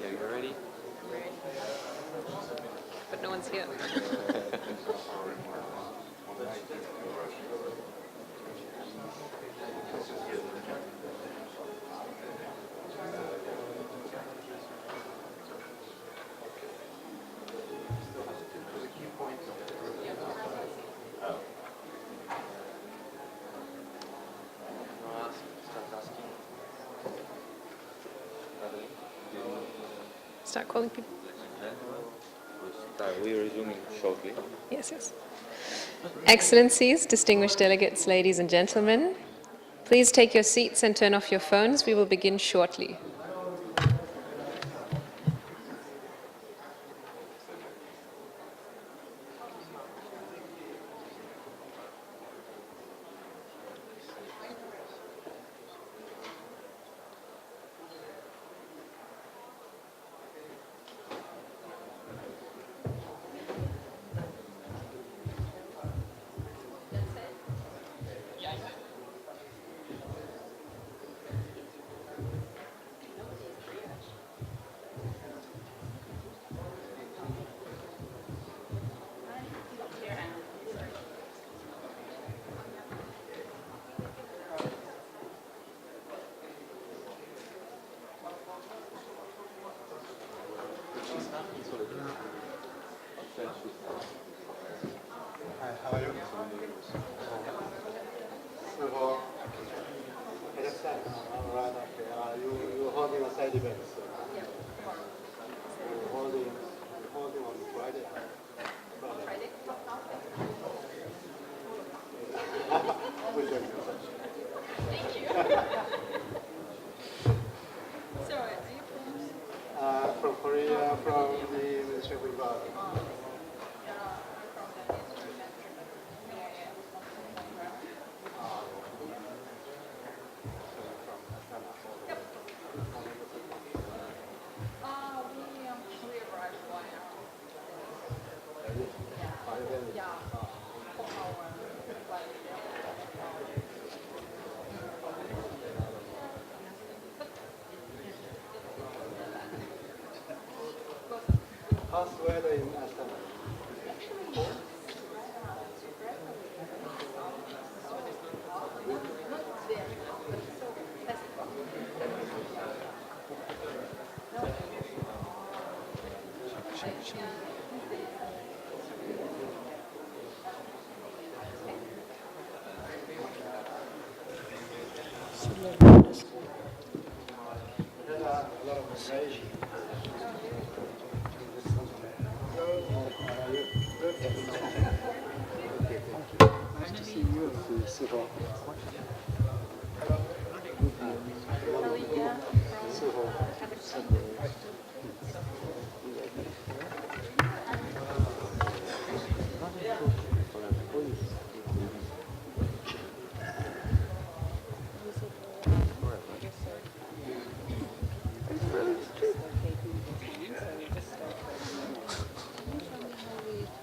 Are you ready?
But no one's here. Start calling people.
We're resuming shortly.
Yes, yes. Excellencies, distinguished delegates, ladies and gentlemen, please take your seats and turn off your phones. We will begin shortly.
How are you? So, all right, okay. You holding a side event? You're holding on Friday. Friday? Thank you. So, are you from Korea, from the Ministry of Environment. How's the weather in Astana?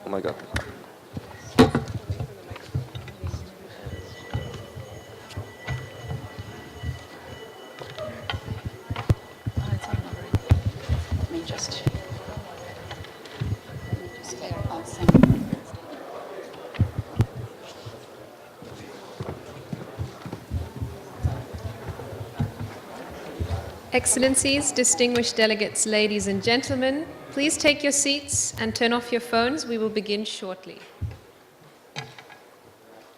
Oh my God.
Let me just take passing.
Excellencies, distinguished delegates, ladies and gentlemen, please take your seats and turn off your phones. We will begin shortly.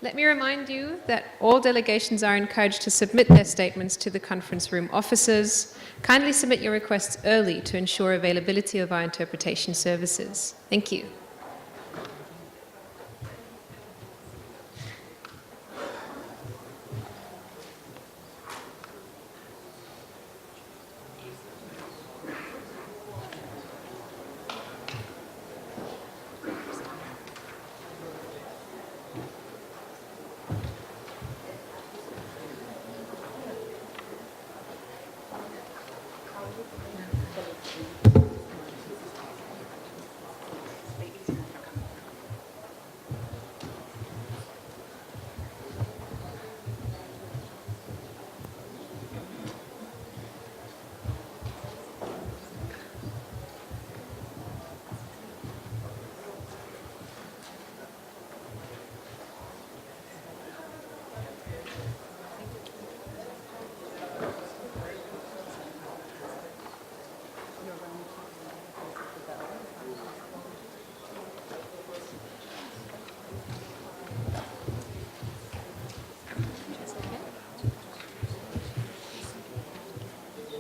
Let me remind you that all delegations are encouraged to submit their statements to the conference room officers. Kindly submit your requests early to ensure availability of our interpretation services. Thank you.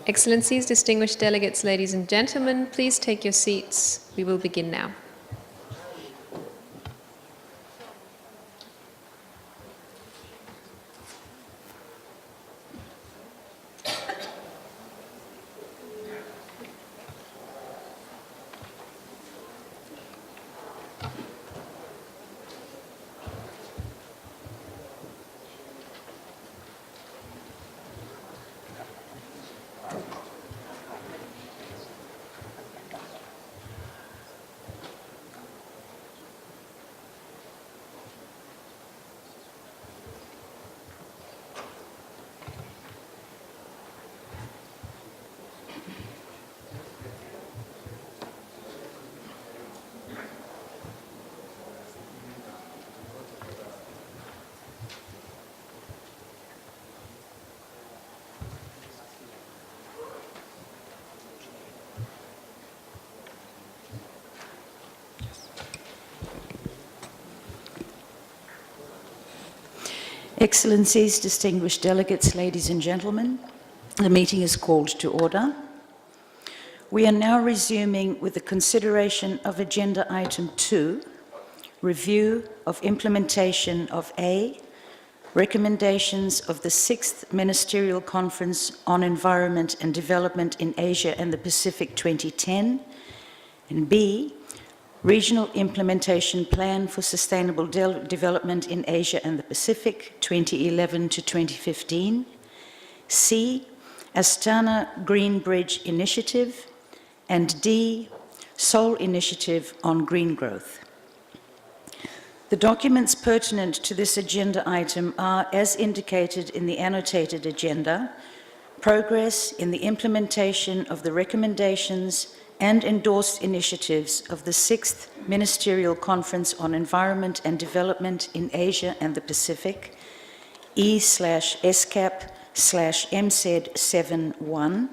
Excellencies, distinguished delegates, ladies and gentlemen, please take your seats. We will begin now.
Excellencies, distinguished delegates, ladies and gentlemen, the meeting is called to order. We are now resuming with the consideration of Agenda Item 2, review of implementation of A, recommendations of the 6th Ministerial Conference on Environment and Development in Asia and the Pacific 2010, and B, Regional Implementation Plan for Sustainable Development in Asia and the Pacific 2011 to 2015, C, Astana Green Bridge Initiative, and D, Seoul Initiative on Green Growth. The documents pertinent to this agenda item are, as indicated in the annotated agenda, progress in the implementation of the recommendations and endorsed initiatives of the 6th Ministerial Conference on Environment and Development in Asia and the Pacific, E/ESCAP/MCED71,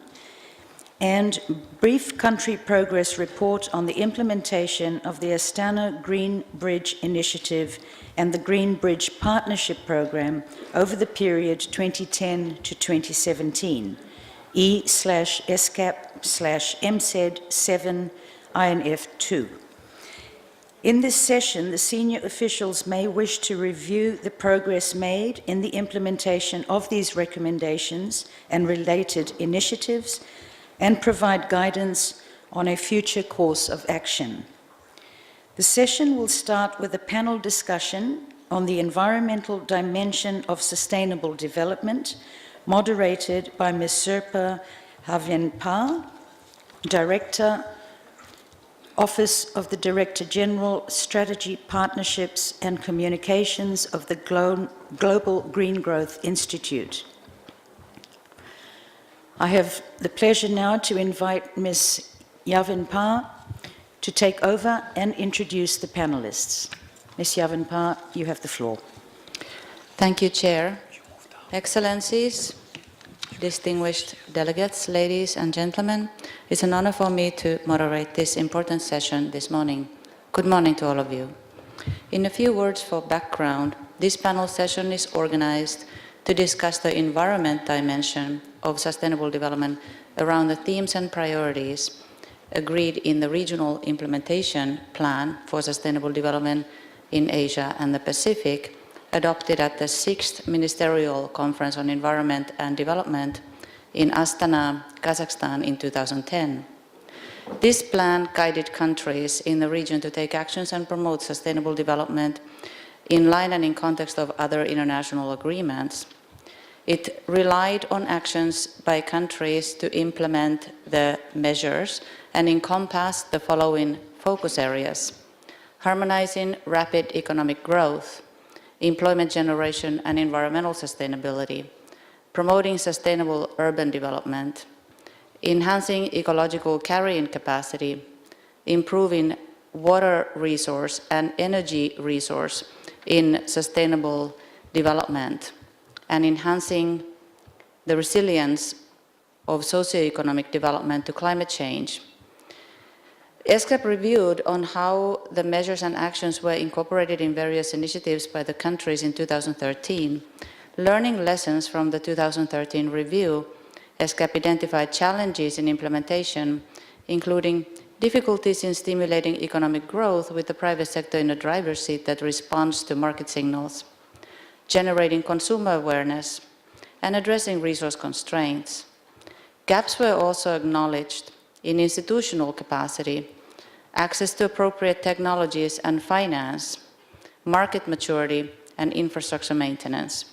and brief country progress report on the implementation of the Astana Green Bridge Initiative and the Green Bridge Partnership Program over the period 2010 to 2017, E/ESCAP/MCED7-INF2. In this session, the senior officials may wish to review the progress made in the implementation of these recommendations and related initiatives and provide guidance on a future course of action. The session will start with a panel discussion on the environmental dimension of sustainable development, moderated by Ms. Sirpa Havenpa, Director, Office of the Director General, Strategy, Partnerships and Communications of the Global Green Growth Institute. I have the pleasure now to invite Ms. Yavenpa to take over and introduce the panelists. Ms. Yavenpa, you have the floor.
Thank you, Chair. Excellencies, distinguished delegates, ladies and gentlemen, it's an honor for me to moderate this important session this morning. Good morning to all of you. In a few words for background, this panel session is organized to discuss the environment dimension of sustainable development around the themes and priorities agreed in the Regional Implementation Plan for Sustainable Development in Asia and the Pacific, adopted at the 6th Ministerial Conference on Environment and Development in Astana, Kazakhstan in 2010. This plan guided countries in the region to take actions and promote sustainable development in line and in context of other international agreements. It relied on actions by countries to implement the measures and encompassed the following focus areas: harmonizing rapid economic growth, employment generation and environmental sustainability, promoting sustainable urban development, enhancing ecological carrying capacity, improving water resource and energy resource in sustainable development, and enhancing the resilience of socioeconomic development to climate change. ESCAP reviewed on how the measures and actions were incorporated in various initiatives by the countries in 2013. Learning lessons from the 2013 review, ESCAP identified challenges in implementation, including difficulties in stimulating economic growth with the private sector in a driver's seat that responds to market signals, generating consumer awareness, and addressing resource constraints. Gaps were also acknowledged in institutional capacity, access to appropriate technologies and finance, market maturity, and infrastructure maintenance.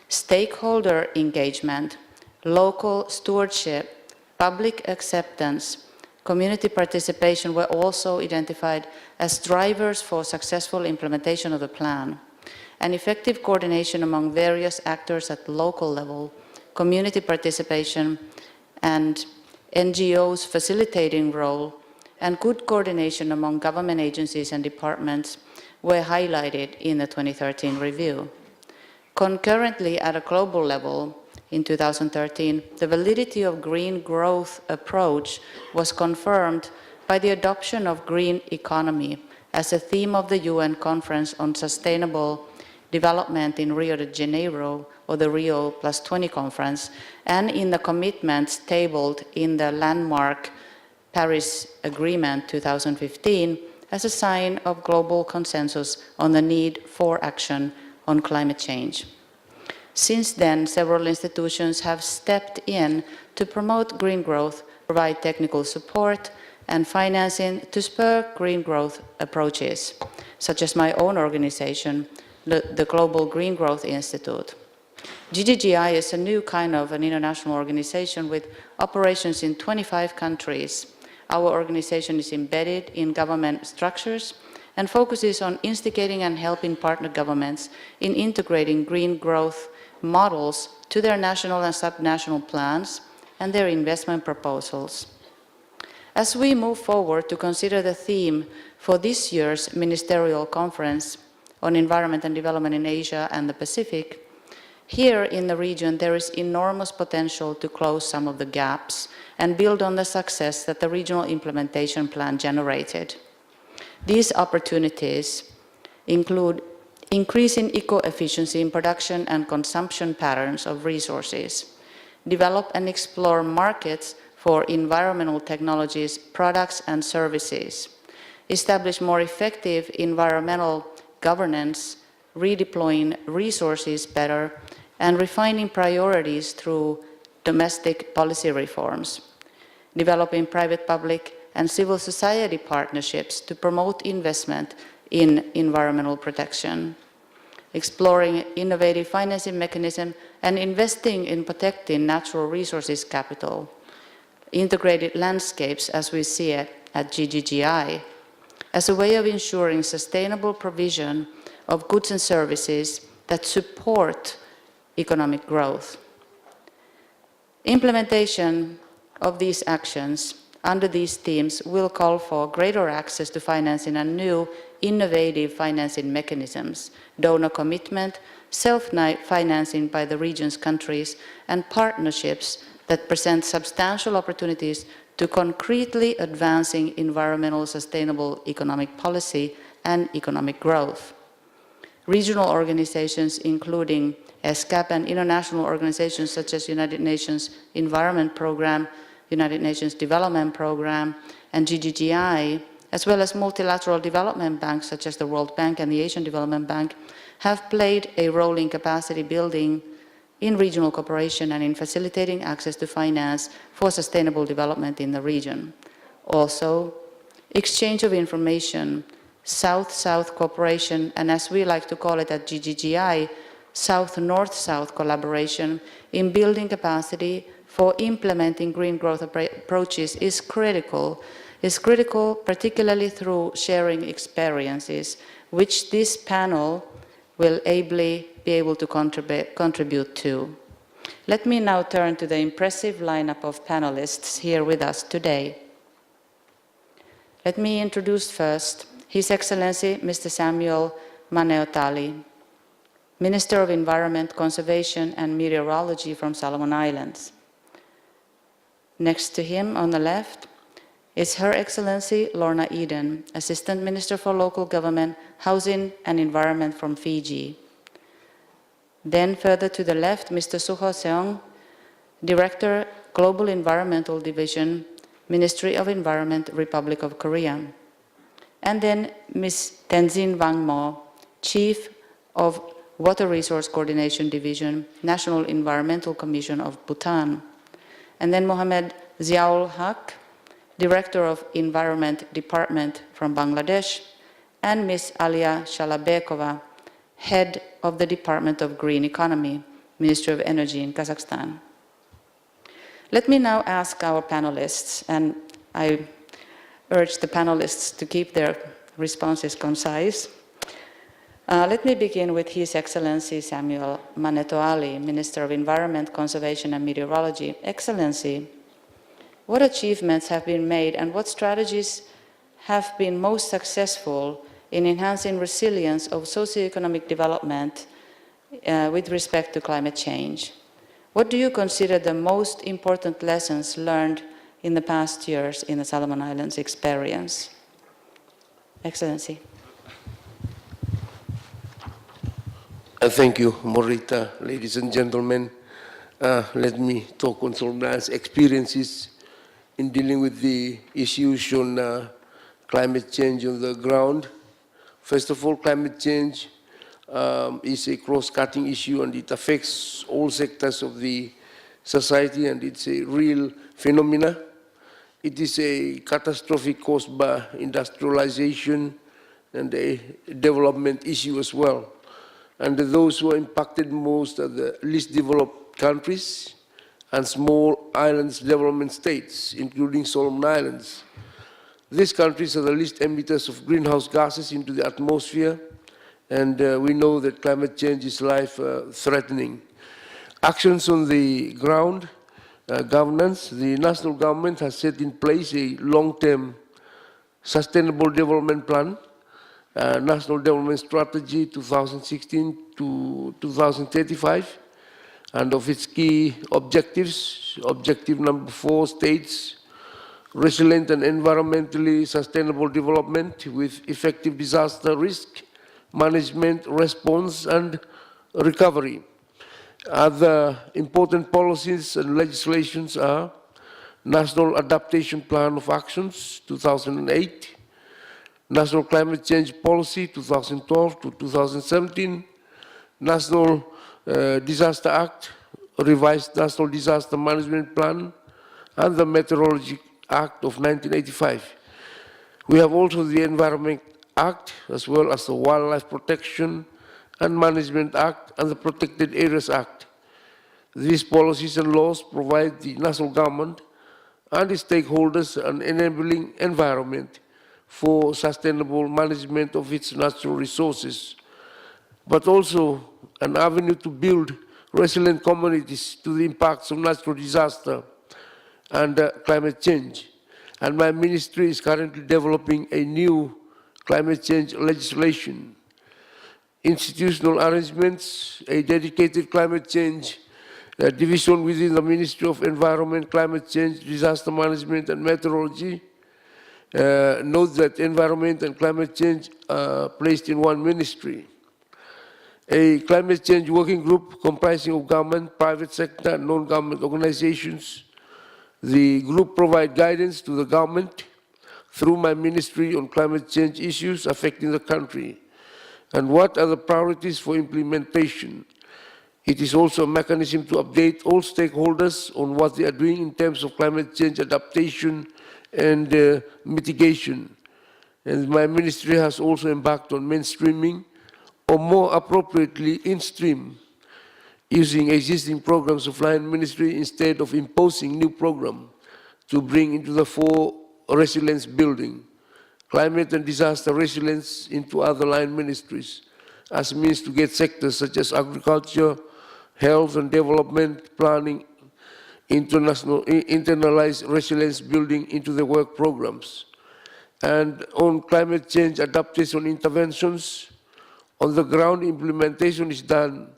Stakeholder engagement, local stewardship, public acceptance, community participation were also identified as drivers for successful implementation of the plan, and effective coordination among various actors at local level, community participation, and NGOs' facilitating role, and good coordination among government agencies and departments were highlighted in the 2013 review. Concurrently, at a global level, in 2013, the validity of green growth approach was confirmed by the adoption of green economy as a theme of the UN Conference on Sustainable development in Rio de Janeiro, or the Rio +20 conference, and in the commitments tabled in the landmark Paris Agreement 2015 as a sign of global consensus on the need for action on climate change. Since then, several institutions have stepped in to promote green growth, provide technical support and financing to spur green growth approaches, such as my own organization, the Global Green Growth Institute. GGGI is a new kind of an international organization with operations in 25 countries. Our organization is embedded in government structures and focuses on instigating and helping partner governments in integrating green growth models to their national and subnational plans and their investment proposals. As we move forward to consider the theme for this year's Ministerial Conference on Environment and Development in Asia and the Pacific, here in the region there is enormous potential to close some of the gaps and build on the success that the regional implementation plan generated. These opportunities include increasing eco-efficiency in production and consumption patterns of resources, develop and explore markets for environmental technologies, products and services, establish more effective environmental governance, redeploying resources better, and refining priorities through domestic policy reforms, developing private, public, and civil society partnerships to promote investment in environmental protection, exploring innovative financing mechanisms and investing in protecting natural resources capital, integrated landscapes as we see it at GGGI, as a way of ensuring sustainable provision of goods and services that support economic growth. Implementation of these actions under these themes will call for greater access to financing and new innovative financing mechanisms, donor commitment, self-financing by the region's countries, and partnerships that present substantial opportunities to concretely advancing environmental sustainable economic policy and economic growth. Regional organizations including ESCAP and international organizations such as United Nations Environment Programme, United Nations Development Programme, and GGGI, as well as multilateral development banks such as the World Bank and the Asian Development Bank, have played a role in capacity building in regional cooperation and in facilitating access to finance for sustainable development in the region. Also, exchange of information, South-South cooperation, and as we like to call it at GGGI, South-North-South collaboration in building capacity for implementing green growth approaches is critical particularly through sharing experiences, which this panel will ably be able to contribute to. Let me now turn to the impressive lineup of panelists here with us today. Let me introduce first His Excellency Mr. Samuel Maneotali, Minister of Environment, Conservation and Meteorology from Solomon Islands. Next to him on the left is Her Excellency Lorna Eden, Assistant Minister for Local Government, Housing and Environment from Fiji. Then further to the left, Mr. Suho Seong, Director, Global Environmental Division, Ministry of Environment, Republic of Korea. And then Ms. Tenzin Wangmo, Chief of Water Resource Coordination Division, National Environmental Commission of Bhutan. And then Mohammed Ziaul Haq, Director of Environment Department from Bangladesh, and Ms. Alia Shalabekova, Head of the Department of Green Economy, Ministry of Energy in Kazakhstan. Let me now ask our panelists, and I urge the panelists to keep their responses concise. Let me begin with His Excellency Samuel Manetoali, Minister of Environment, Conservation and Meteorology. Excellency, what achievements have been made and what strategies have been most successful in enhancing resilience of socioeconomic development with respect to climate change? What do you consider the most important lessons learned in the past years in the Solomon Islands experience? Excellency.
Thank you, Morita. Ladies and gentlemen, let me talk on Solom's experiences in dealing with the issues on climate change on the ground. First of all, climate change is a cross-cutting issue and it affects all sectors of the society and it's a real phenomena. It is a catastrophe caused by industrialization and a development issue as well. And those who are impacted most are the least developed countries and small islands development states, including Solomon Islands. These countries are the least emitters of greenhouse gases into the atmosphere, and we know that climate change is life-threatening. Actions on the ground, governance, the national government has set in place a long-term sustainable development plan, National Development Strategy 2016 to 2035, and of its key objectives, objective number 4 states, resilient and environmentally sustainable development with effective disaster risk management, response, and recovery. Other important policies and legislations are National Adaptation Plan of Actions 2008, National Climate Change Policy 2012 to 2017, National Disaster Act, Revised National Disaster Management Plan, and the Meteorology Act of 1985. We have also the Environment Act, as well as the Wildlife Protection and Management Act and the Protected Areas Act. These policies and laws provide the national government and its stakeholders an enabling environment for sustainable management of its natural resources, but also an avenue to build resilient communities to the impacts of natural disaster and climate change. And my ministry is currently developing a new climate change legislation, institutional arrangements, a dedicated climate change division within the Ministry of Environment, Climate Change, Disaster Management and Meteorology. Note that environment and climate change are placed in one ministry. A climate change working group comprising of government, private sector, and non-government organizations. The group provides guidance to the government through my ministry on climate change issues affecting the country and what are the priorities for implementation. It is also a mechanism to update all stakeholders on what they are doing in terms of climate change adaptation and mitigation. And my ministry has also embarked on mainstreaming, or more appropriately, in-stream, using existing programs of line ministry instead of imposing new program to bring into the fore resilience building, climate and disaster resilience into other line ministries as means to get sectors such as agriculture, health and development planning, internalized resilience building into the work programs. And on climate change adaptation interventions, on the ground implementation is done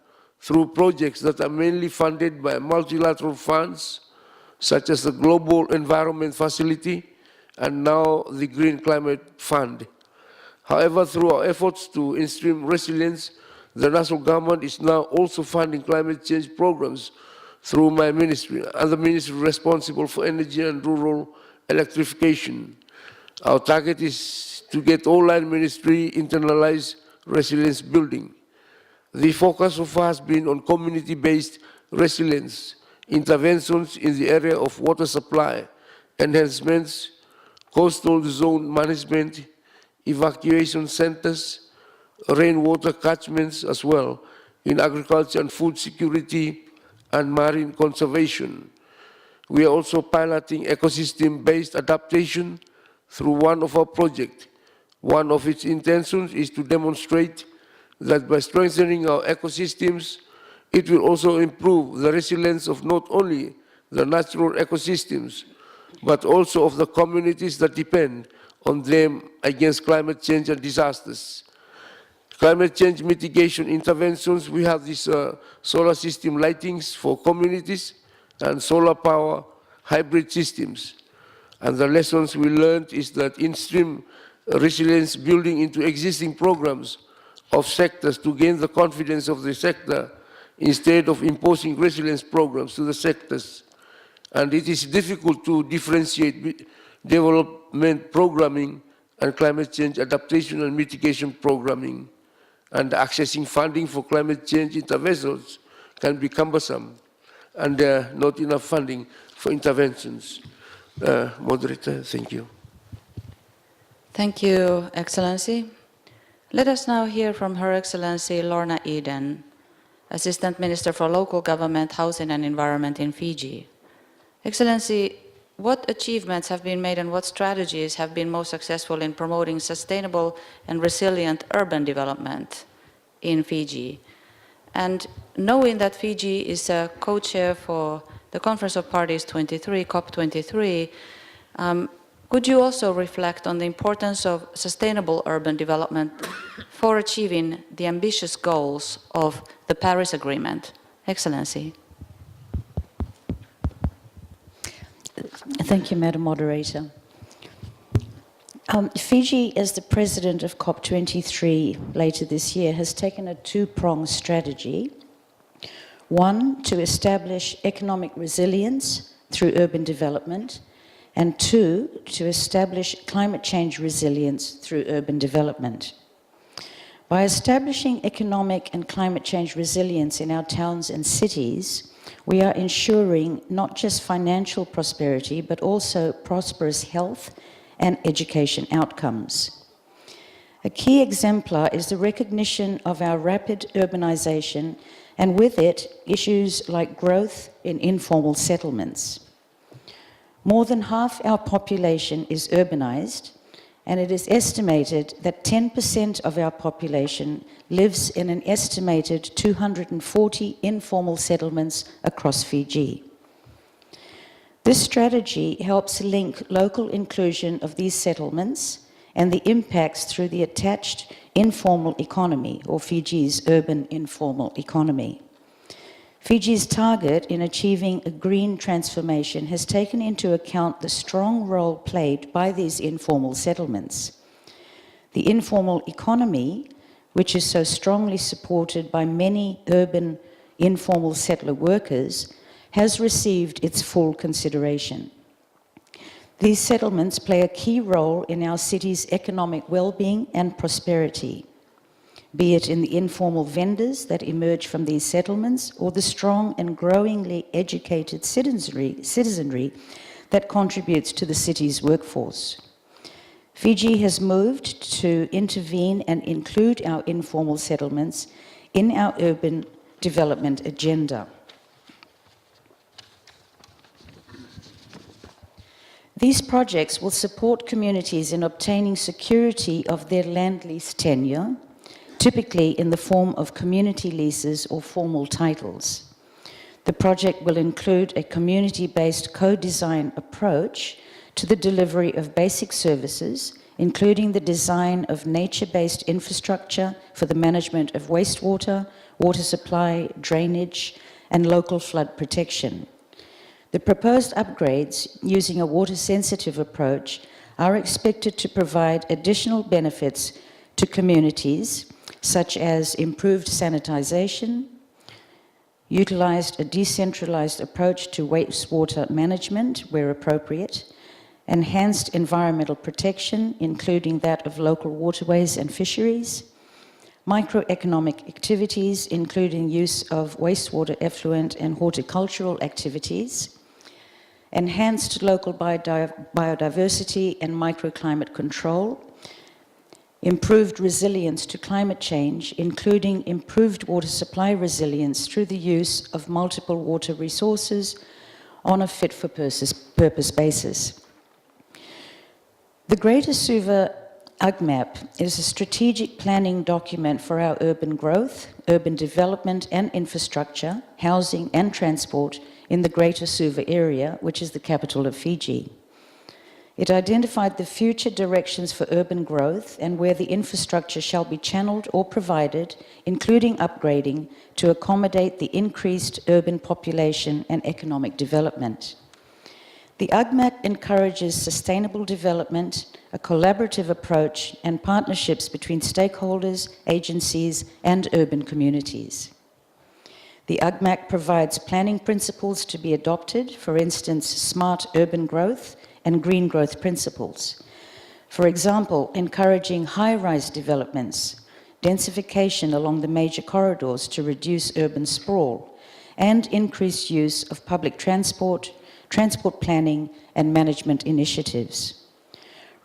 through projects that are mainly funded by multilateral funds, such as the Global Environment Facility and now the Green Climate Fund. However, through our efforts to in-stream resilience, the national government is now also funding climate change programs through my ministry and the ministry responsible for energy and rural electrification. Our target is to get all line ministry internalize resilience building. The focus so far has been on community-based resilience, interventions in the area of water supply, enhancements, coastal zone management, evacuation centers, rainwater catchments as well, in agriculture and food security and marine conservation. We are also piloting ecosystem-based adaptation through one of our projects. One of its intentions is to demonstrate that by strengthening our ecosystems, it will also improve the resilience of not only the natural ecosystems, but also of the communities that depend on them against climate change and disasters. Climate change mitigation interventions, we have these solar system lightings for communities and solar power hybrid systems. And the lessons we learned is that in-stream resilience building into existing programs of sectors to gain the confidence of the sector instead of imposing resilience programs to the sectors. And it is difficult to differentiate development programming and climate change adaptation and mitigation programming. And accessing funding for climate change interventions can be cumbersome, and not enough funding for interventions. Moderator, thank you.
Thank you, Excellency. Let us now hear from Her Excellency Lorna Eden, Assistant Minister for Local Government, Housing and Environment in Fiji. Excellency, what achievements have been made and what strategies have been most successful in promoting sustainable and resilient urban development in Fiji? And knowing that Fiji is a co-chair for the Conference of Parties 23, COP23, could you also reflect on the importance of sustainable urban development for achieving the ambitious goals of the Paris Agreement? Excellency.
Thank you, Madam Moderator. Fiji, as the president of COP23 later this year, has taken a two-pronged strategy. One, to establish economic resilience through urban development, and two, to establish climate change resilience through urban development. By establishing economic and climate change resilience in our towns and cities, we are ensuring not just financial prosperity, but also prosperous health and education outcomes. A key exemplar is the recognition of our rapid urbanization, and with it, issues like growth in informal settlements. More than half our population is urbanized, and it is estimated that 10% of our population lives in an estimated 240 informal settlements across Fiji. This strategy helps link local inclusion of these settlements and the impacts through the attached informal economy, or Fiji's urban informal economy. Fiji's target in achieving a green transformation has taken into account the strong role played by these informal settlements. The informal economy, which is so strongly supported by many urban informal settler workers, has received its full consideration. These settlements play a key role in our city's economic well-being and prosperity, be it in the informal vendors that emerge from these settlements or the strong and growingly educated citizenry that contributes to the city's workforce. Fiji has moved to intervene and include our informal settlements in our urban development agenda. These projects will support communities in obtaining security of their land lease tenure, typically in the form of community leases or formal titles. The project will include a community-based co-design approach to the delivery of basic services, including the design of nature-based infrastructure for the management of wastewater, water supply, drainage, and local flood protection. The proposed upgrades, using a water-sensitive approach, are expected to provide additional benefits to communities, such as improved sanitization, utilized a decentralized approach to wastewater management where appropriate, enhanced environmental protection, including that of local waterways and fisheries, microeconomic activities, including use of wastewater effluent and horticultural activities, enhanced local biodiversity and microclimate control, improved resilience to climate change, including improved water supply resilience through the use of multiple water resources on a fit-for-purpose basis. The Greater Suva UGMAP is a strategic planning document for our urban growth, urban development and infrastructure, housing and transport in the Greater Suva area, which is the capital of Fiji. It identified the future directions for urban growth and where the infrastructure shall be channeled or provided, including upgrading, to accommodate the increased urban population and economic development. The UGMAC encourages sustainable development, a collaborative approach, and partnerships between stakeholders, agencies, and urban communities. The UGMAC provides planning principles to be adopted, for instance, smart urban growth and green growth principles. For example, encouraging high-rise developments, densification along the major corridors to reduce urban sprawl, and increased use of public transport, transport planning, and management initiatives.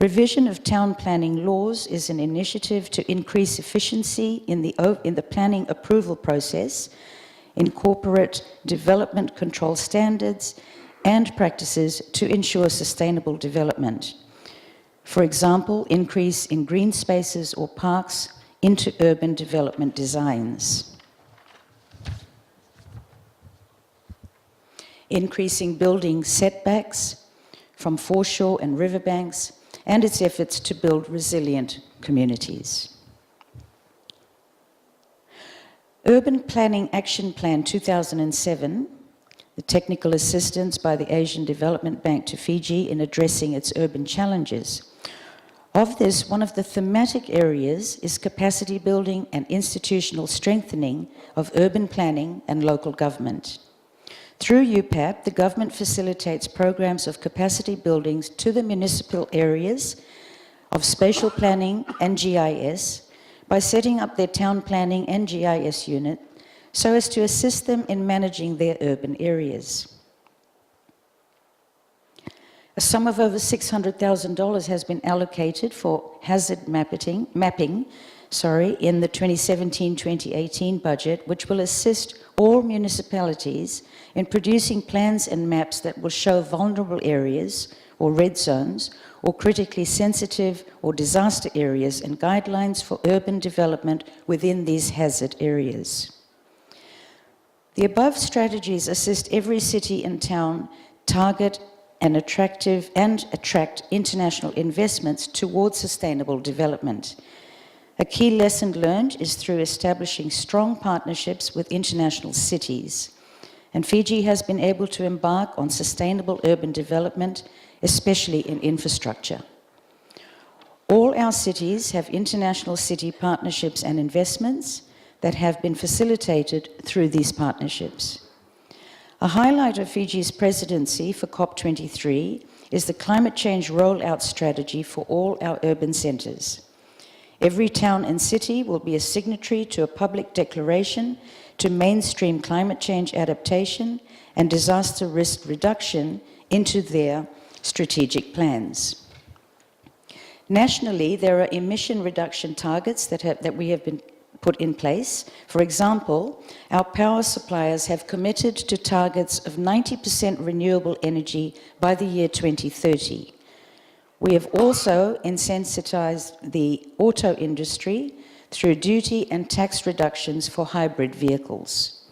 Revision of town planning laws is an initiative to increase efficiency in the planning approval process, incorporate development control standards and practices to ensure sustainable development. For example, increase in green spaces or parks into urban development designs. Increasing building setbacks from foreshore and riverbanks, and its efforts to build resilient communities. Urban Planning Action Plan 2007, the technical assistance by the Asian Development Bank to Fiji in addressing its urban challenges. Of this, one of the thematic areas is capacity building and institutional strengthening of urban planning and local government. Through UPAP, the government facilitates programs of capacity buildings to the municipal areas of spatial planning and GIS by setting up their town planning and GIS unit so as to assist them in managing their urban areas. A sum of over $600,000 has been allocated for hazard mapping in the 2017-2018 budget, which will assist all municipalities in producing plans and maps that will show vulnerable areas or red zones or critically sensitive or disaster areas and guidelines for urban development within these hazard areas. The above strategies assist every city and town target and attract international investments towards sustainable development. A key lesson learned is through establishing strong partnerships with international cities. And Fiji has been able to embark on sustainable urban development, especially in infrastructure. All our cities have international city partnerships and investments that have been facilitated through these partnerships. A highlight of Fiji's presidency for COP23 is the climate change rollout strategy for all our urban centres. Every town and city will be a signatory to a public declaration to mainstream climate change adaptation and disaster risk reduction into their strategic plans. Nationally, there are emission reduction targets that we have been put in place. For example, our power suppliers have committed to targets of 90% renewable energy by the year 2030. We have also incentivized the auto industry through duty and tax reductions for hybrid vehicles.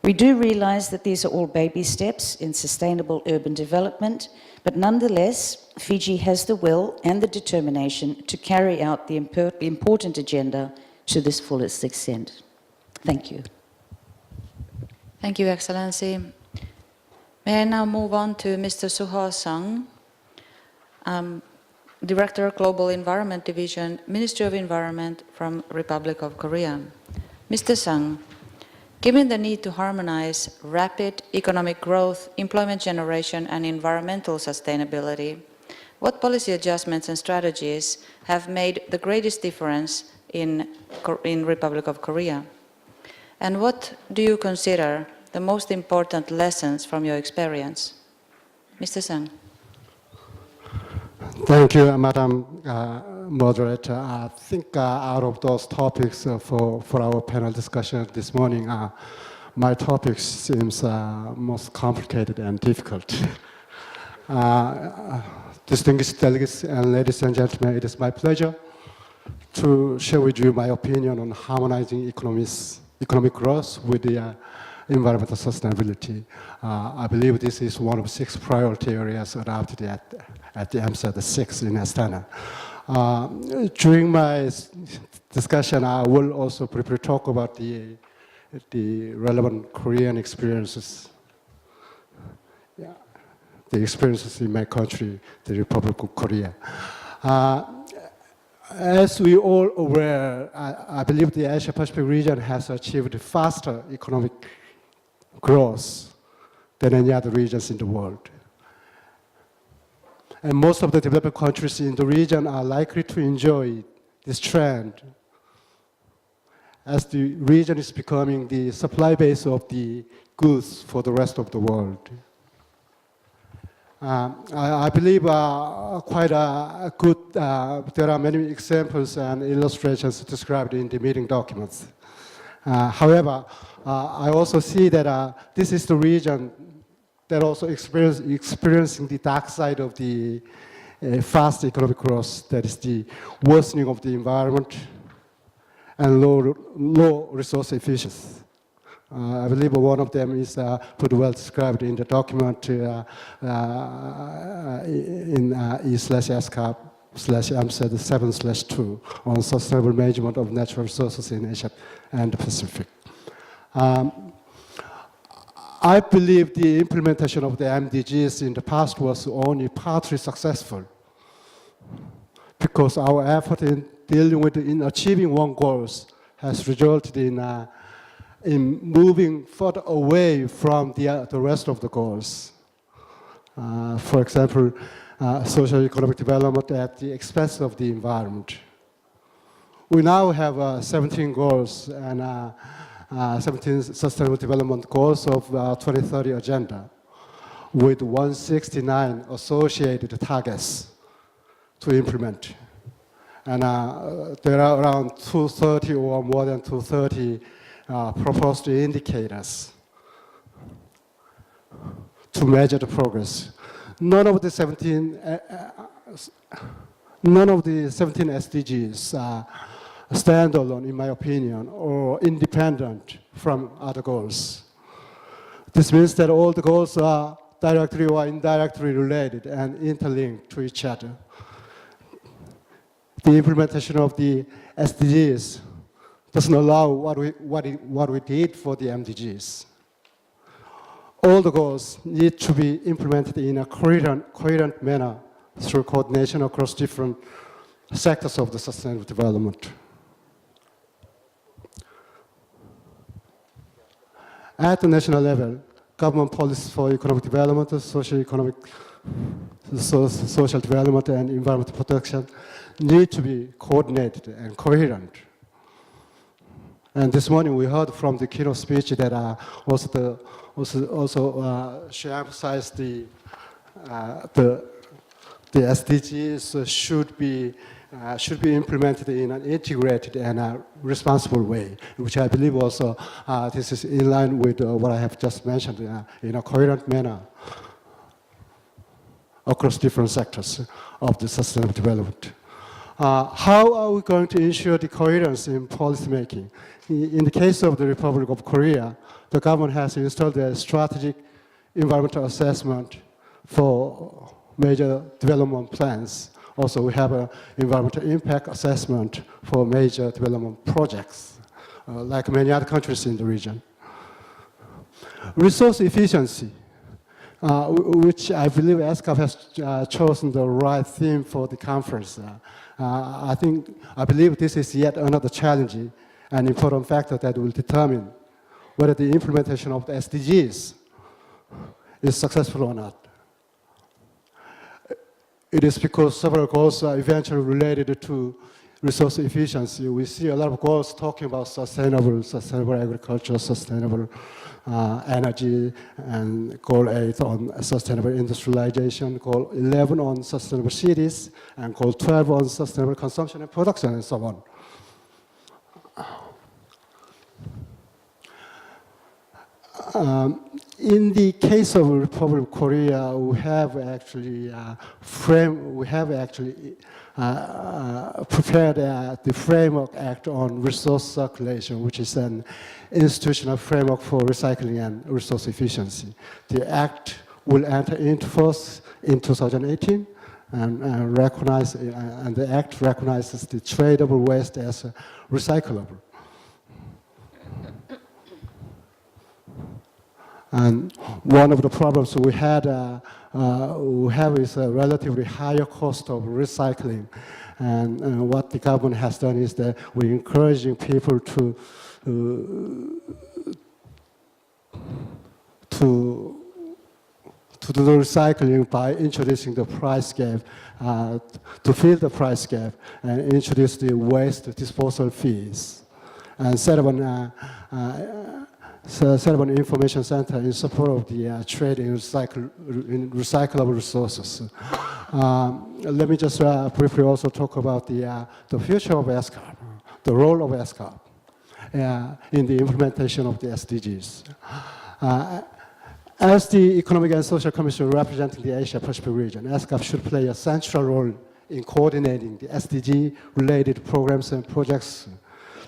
We do realize that these are all baby steps in sustainable urban development, but nonetheless, Fiji has the will and the determination to carry out the important agenda to this fullest extent. Thank you.
Thank you, Excellency. May I now move on to Mr. Suho Sang, Director of Global Environment Division, Ministry of Environment from Republic of Korea. Mr. Sang, given the need to harmonize rapid economic growth, employment generation, and environmental sustainability, what policy adjustments and strategies have made the greatest difference in Republic of Korea? And what do you consider the most important lessons from your experience? Mr. Sang.
Thank you, Madam Moderator. I think out of those topics for our panel discussion this morning, my topic seems most complicated and difficult. Distinguished delegates and ladies and gentlemen, it is my pleasure to share with you my opinion on harmonizing economic growth with the environmental sustainability. I believe this is one of 6 priority areas adopted at the AMSAT 6 in Astana. During my discussion, I will also briefly talk about the relevant Korean experiences. Yeah. the experiences in my country, the Republic of Korea. As we all aware, I believe the Asia-Pacific region has achieved faster economic growth than any other regions in the world. And most of the developed countries in the region are likely to enjoy this trend as the region is becoming the supply base of the goods for the rest of the world. I believe quite a good, there are many examples and illustrations described in the meeting documents. However, I also see that this is the region that also experiencing the dark side of the fast economic growth, that is the worsening of the environment and low resource efficiency. I believe one of them is pretty well described in the document in E/ESCAP/MSED 7/2 on sustainable management of natural resources in Asia and the Pacific. I believe the implementation of the MDGs in the past was only partly successful because our effort in achieving one goals has resulted in moving further away from the rest of the goals. For example, social economic development at the expense of the environment. We now have 17 goals and 17 sustainable development goals of 2030 agenda with 169 associated targets to implement. And there are around 230 or more than 230 proposed indicators to measure the progress. None of the 17 SDGs are standalone, in my opinion, or independent from other goals. This means that all the goals are directly or indirectly related and interlinked to each other. The implementation of the SDGs doesn't allow what we did for the MDGs. All the goals need to be implemented in a coherent manner through coordination across different sectors of the sustainable development. At the national level, government policies for economic development, social development, and environmental protection need to be coordinated and coherent. And this morning we heard from the keynote speech that she emphasized the SDGs should be implemented in an integrated and responsible way, which I believe also this is in line with what I have just mentioned in a coherent manner across different sectors of the sustainable development. How are we going to ensure the coherence in policy making? In the case of the Republic of Korea, the government has installed a strategic environmental assessment for major development plans. Also, we have an environmental impact assessment for major development projects, like many other countries in the region. Resource efficiency, which I believe ESCAP has chosen the right theme for the conference. I believe this is yet another challenge, an important factor that will determine whether the implementation of the SDGs is successful or not. It is because several goals are eventually related to resource efficiency. We see a lot of goals talking about sustainable agriculture, sustainable energy, and goal 8 on sustainable industrialization, goal 11 on sustainable cities, and goal 12 on sustainable consumption and production, and so on. In the case of the Republic of Korea, we have actually prepared the Framework Act on Resource Circulation, which is an institutional framework for recycling and resource efficiency. The Act will enter into force in 2018, and the Act recognizes the tradable waste as recyclable. And one of the problems we have is a relatively higher cost of recycling. And what the government has done is that we're encouraging people to do the recycling by introducing the price gap, to fill the price gap and introduce the waste disposal fees. And set up an information center in support of the trade in recyclable resources. Let me just briefly also talk about the future of ESCAP, the role of ESCAP in the implementation of the SDGs. As the Economic and Social Commission representing the Asia-Pacific region, ESCAP should play a central role in coordinating the SDG-related programs and projects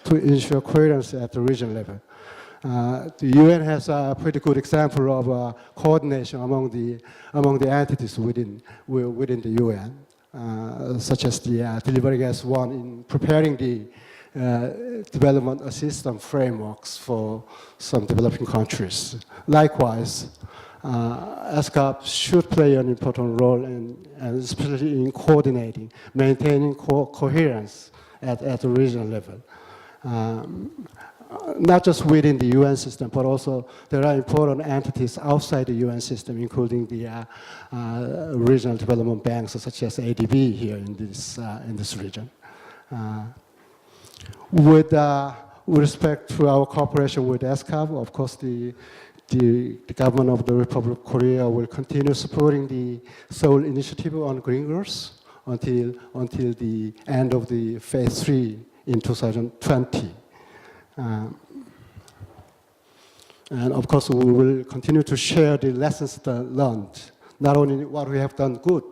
to ensure coherence at the regional level. The UN has a pretty good example of coordination among the entities within the UN, such as the delivering as one in preparing the development assistance frameworks for some developing countries. Likewise, ESCAP should play an important role and especially in coordinating, maintaining coherence at the regional level. Not just within the UN system, but also there are important entities outside the UN system, including the regional development banks, such as ADB here in this region. With respect to our cooperation with ESCAP, of course, the government of the Republic of Korea will continue supporting the Seoul Initiative on Green Growth until the end of the phase 3 in 2020. And of course, we will continue to share the lessons learned, not only what we have done good,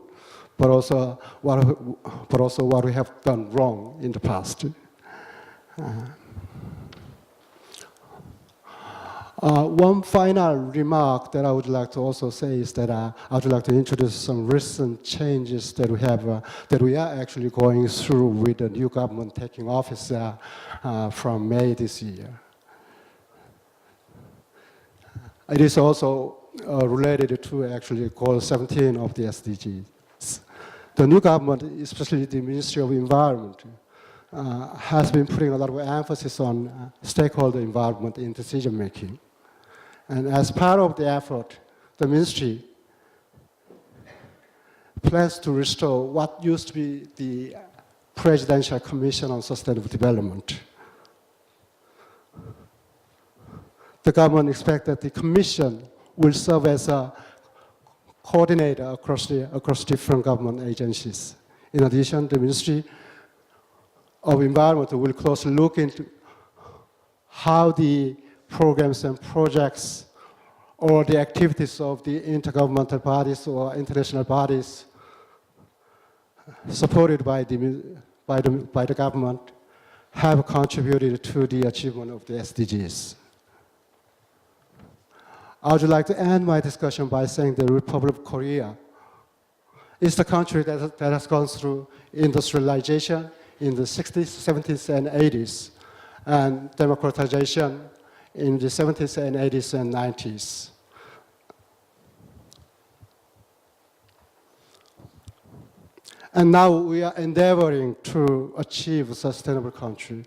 but also what we have done wrong in the past. One final remark that I would like to also say is that I would like to introduce some recent changes that we are actually going through with the new government taking office from May this year. It is also related to actually goal 17 of the SDGs. The new government, especially the Ministry of Environment, has been putting a lot of emphasis on stakeholder involvement in decision making. And as part of the effort, the ministry plans to restore what used to be the Presidential Commission on Sustainable Development. The government expects that the commission will serve as a coordinator across different government agencies. In addition, the Ministry of Environment will closely look into how the programs and projects or the activities of the intergovernmental bodies or international bodies supported by the government have contributed to the achievement of the SDGs. I would like to end my discussion by saying the Republic of Korea is the country that has gone through industrialization in the 60s, 70s, and 80s, and democratization in the 70s and 80s and 90s. And now we are endeavoring to achieve a sustainable country.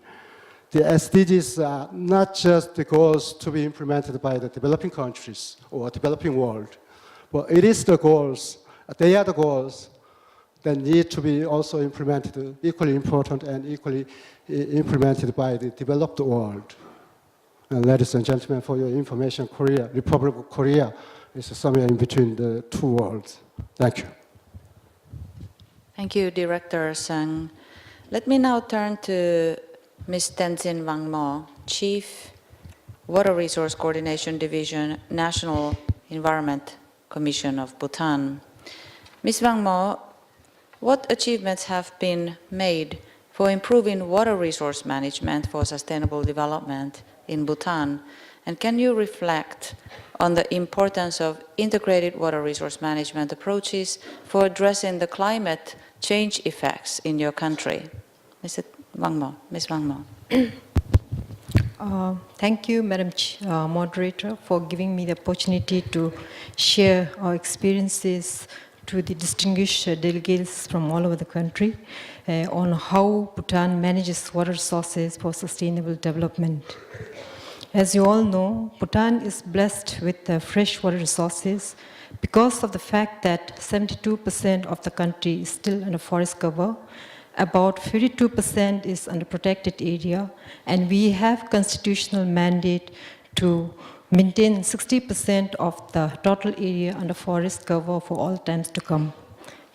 The SDGs are not just the goals to be implemented by the developing countries or developing world, but it is the goals, they are the goals that need to be also implemented, equally important and equally implemented by the developed world. And ladies and gentlemen, for your information, Republic of Korea is somewhere in between the two worlds. Thank you.
Thank you, Director Sang. Let me now turn to Ms. Tenzin Wangmo, Chief Water Resource Coordination Division, National Environment Commission of Bhutan. Ms. Wangmo, what achievements have been made for improving water resource management for sustainable development in Bhutan? And can you reflect on the importance of integrated water resource management approaches for addressing the climate change effects in your country? Ms. Wangmo.
Thank you, Madam Moderator, for giving me the opportunity to share our experiences to the distinguished delegates from all over the country on how Bhutan manages water resources for sustainable development. As you all know, Bhutan is blessed with fresh water resources because of the fact that 72% of the country is still under forest cover. About 52% is under protected area, and we have constitutional mandate to maintain 60% of the total area under forest cover for all times to come.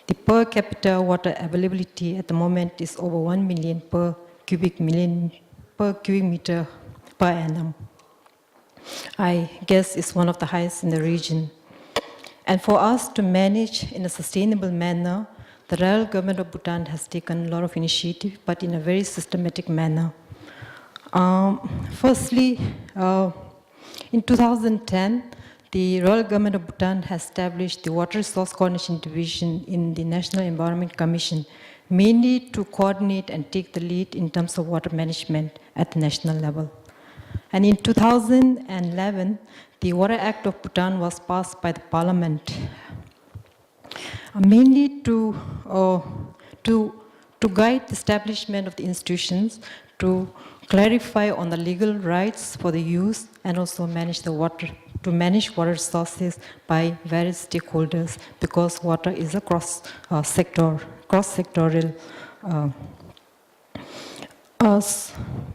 The per capita water availability at the moment is over 1 million per cubic meter per annum. I guess it's one of the highest in the region. And for us to manage in a sustainable manner, the Royal Government of Bhutan has taken a lot of initiative, but in a very systematic manner. Firstly, in 2010, the Royal Government of Bhutan has established the Water Resource Coordination Division in the National Environment Commission, mainly to coordinate and take the lead in terms of water management at the national level. And in 2011, the Water Act of Bhutan was passed by the Parliament, mainly to guide the establishment of the institutions, to clarify on the legal rights for the use and also manage the water, to manage water resources by various stakeholders, because water is a cross-sectorial.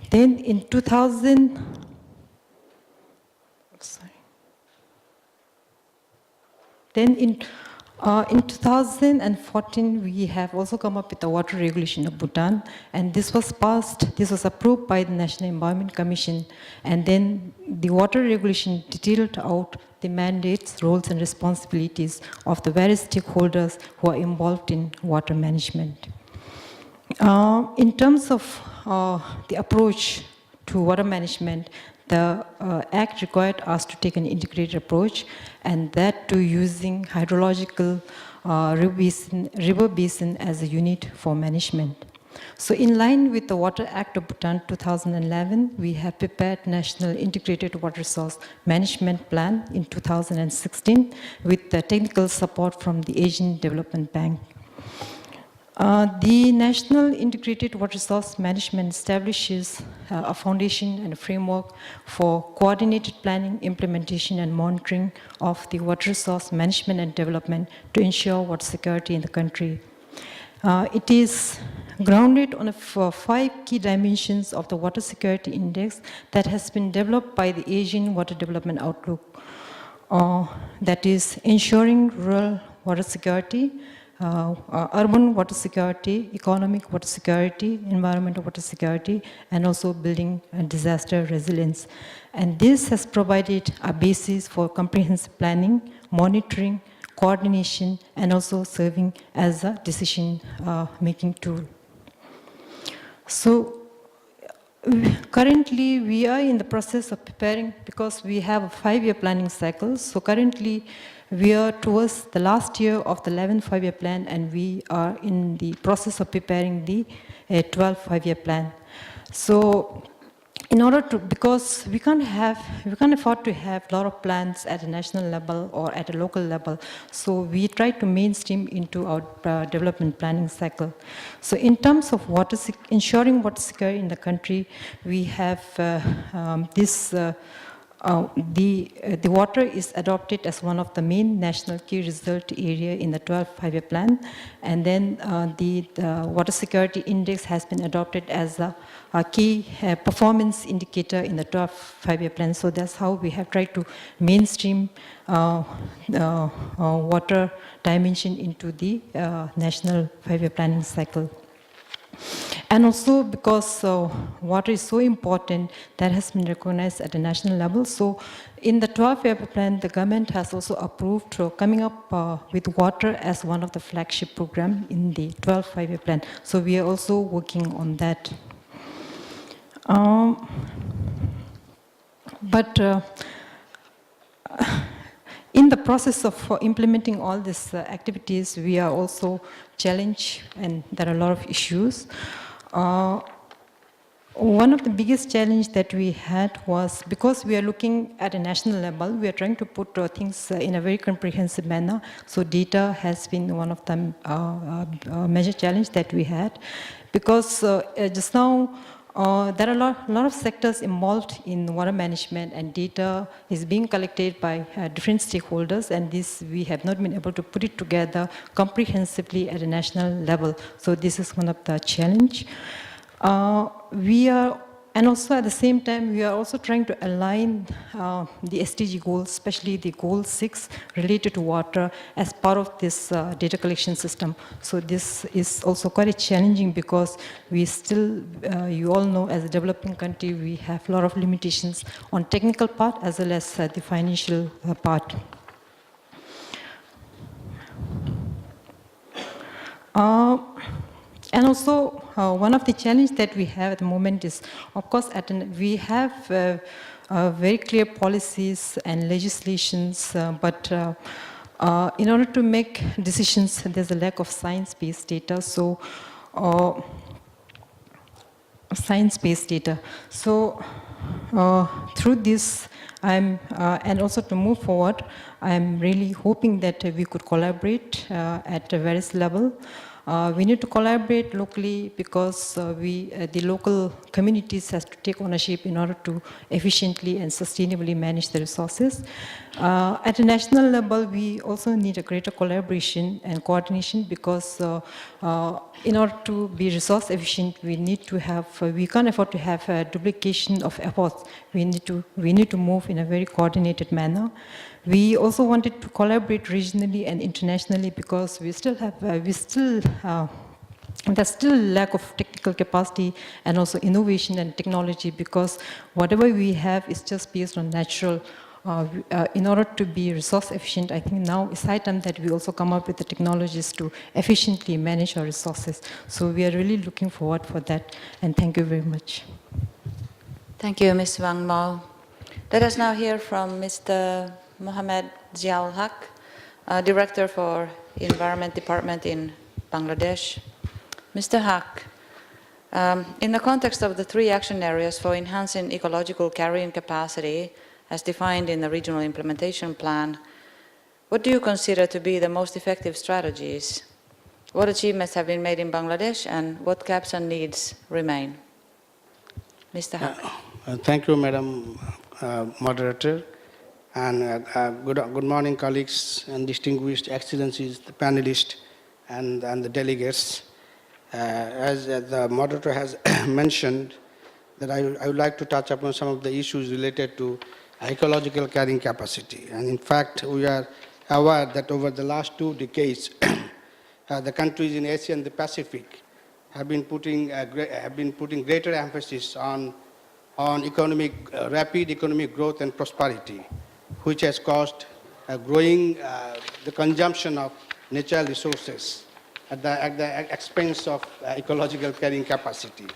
Then in 2000, Then in 2014, we have also come up with the water regulation of Bhutan, and this was approved by the National Environment Commission, and then the water regulation detailed out the mandates, roles and responsibilities of the various stakeholders who are involved in water management. In terms of the approach to water management, the Act required us to take an integrated approach, and that to using hydrological river basin as a unit for management. So in line with the Water Act of Bhutan 2011, we have prepared National Integrated Water Resource Management Plan in 2016 with the technical support from the Asian Development Bank. The National Integrated Water Resource Management establishes a foundation and a framework for coordinated planning, implementation, and monitoring of the water resource management and development to ensure water security in the country. It is grounded on 5 key dimensions of the Water Security Index that has been developed by the Asian Water Development Outlook. That is ensuring rural water security, urban water security, economic water security, environmental water security, and also building disaster resilience. And this has provided a basis for comprehensive planning, monitoring, coordination, and also serving as a decision-making tool. So currently, we are in the process of preparing, because we have a 5-year planning cycle. So currently, we are towards the last year of the 11th 5-year plan, and we are in the process of preparing the 12th 5-year plan. So in order to, because we can't afford to have a lot of plans at a national level or at a local level, so we try to mainstream into our development planning cycle. So in terms of ensuring water security in the country, we have the water is adopted as one of the main national key result area in the 12th 5-year plan, and then the water security index has been adopted as a key performance indicator in the 12th 5-year plan. So that's how we have tried to mainstream water dimension into the national 5-year planning cycle. And also because water is so important, that has been recognized at the national level. So in the 12th 5-year plan, the government has also approved coming up with water as one of the flagship program in the 12th 5-year plan. So we are also working on that. In the process of implementing all these activities, we are also challenged, and there are a lot of issues.
One of the biggest challenge that we had was because we are looking at a national level, we are trying to put things in a very comprehensive manner. So data has been one of the major challenge that we had, because just now there are a lot of sectors involved in water management, and data is being collected by different stakeholders, and this we have not been able to put it together comprehensively at a national level. So this is one of the challenge. And also at the same time, we are also trying to align the SDG goals, especially the goal 6 related to water, as part of this data collection system. So this is also quite challenging, because we still, you all know, as a developing country, we have a lot of limitations on technical part as well as the financial part. And also, one of the challenges that we have at the moment is, of course, we have very clear policies and legislations, but in order to make decisions, there's a lack of science-based data. So, through this, and also to move forward, I'm really hoping that we could collaborate at various levels. We need to collaborate locally, because the local communities has to take ownership in order to efficiently and sustainably manage the resources. At a national level, we also need a greater collaboration and coordination, because in order to be resource efficient, we need to have, we can't afford to have a duplication of efforts. We need to move in a very coordinated manner. We also wanted to collaborate regionally and internationally, because we still have, there's still lack of technical capacity and also innovation and technology, because whatever we have is just based on natural. In order to be resource efficient, I think now it's high time that we also come up with the technologies to efficiently manage our resources. So we are really looking forward for that, and thank you very much.
Thank you, Ms. Wang Mo. Let us now hear from Mr. Mohammed Ziaul Haq, Director for Environment Department in Bangladesh. Mr. Haq, in the context of the 3 action areas for enhancing ecological carrying capacity as defined in the Regional Implementation Plan, what do you consider to be the most effective strategies? What achievements have been made in Bangladesh, and what gaps and needs remain? Mr. Haq.
Thank you, Madam Moderator. And good morning, colleagues and distinguished excellencies, the panelists and the delegates. As the moderator has mentioned, that I would like to touch upon some of the issues related to ecological carrying capacity. And in fact, we are aware that over the last 2 decades, the countries in Asia and the Pacific have been putting greater emphasis on rapid economic growth and prosperity, which has caused growing the consumption of natural resources at the expense of ecological carrying capacity.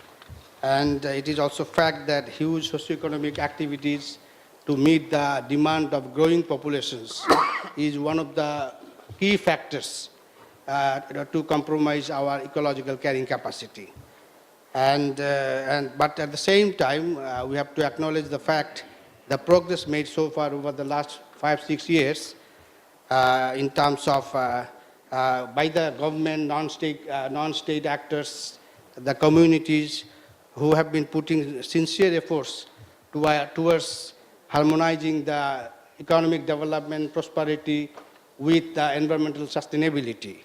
And it is also a fact that huge socioeconomic activities to meet the demand of growing populations is one of the key factors to compromise our ecological carrying capacity. But at the same time, we have to acknowledge the fact the progress made so far over the last 5-6 years in terms of by the government, non-state actors, the communities who have been putting sincere efforts towards harmonizing the economic development, prosperity with environmental sustainability.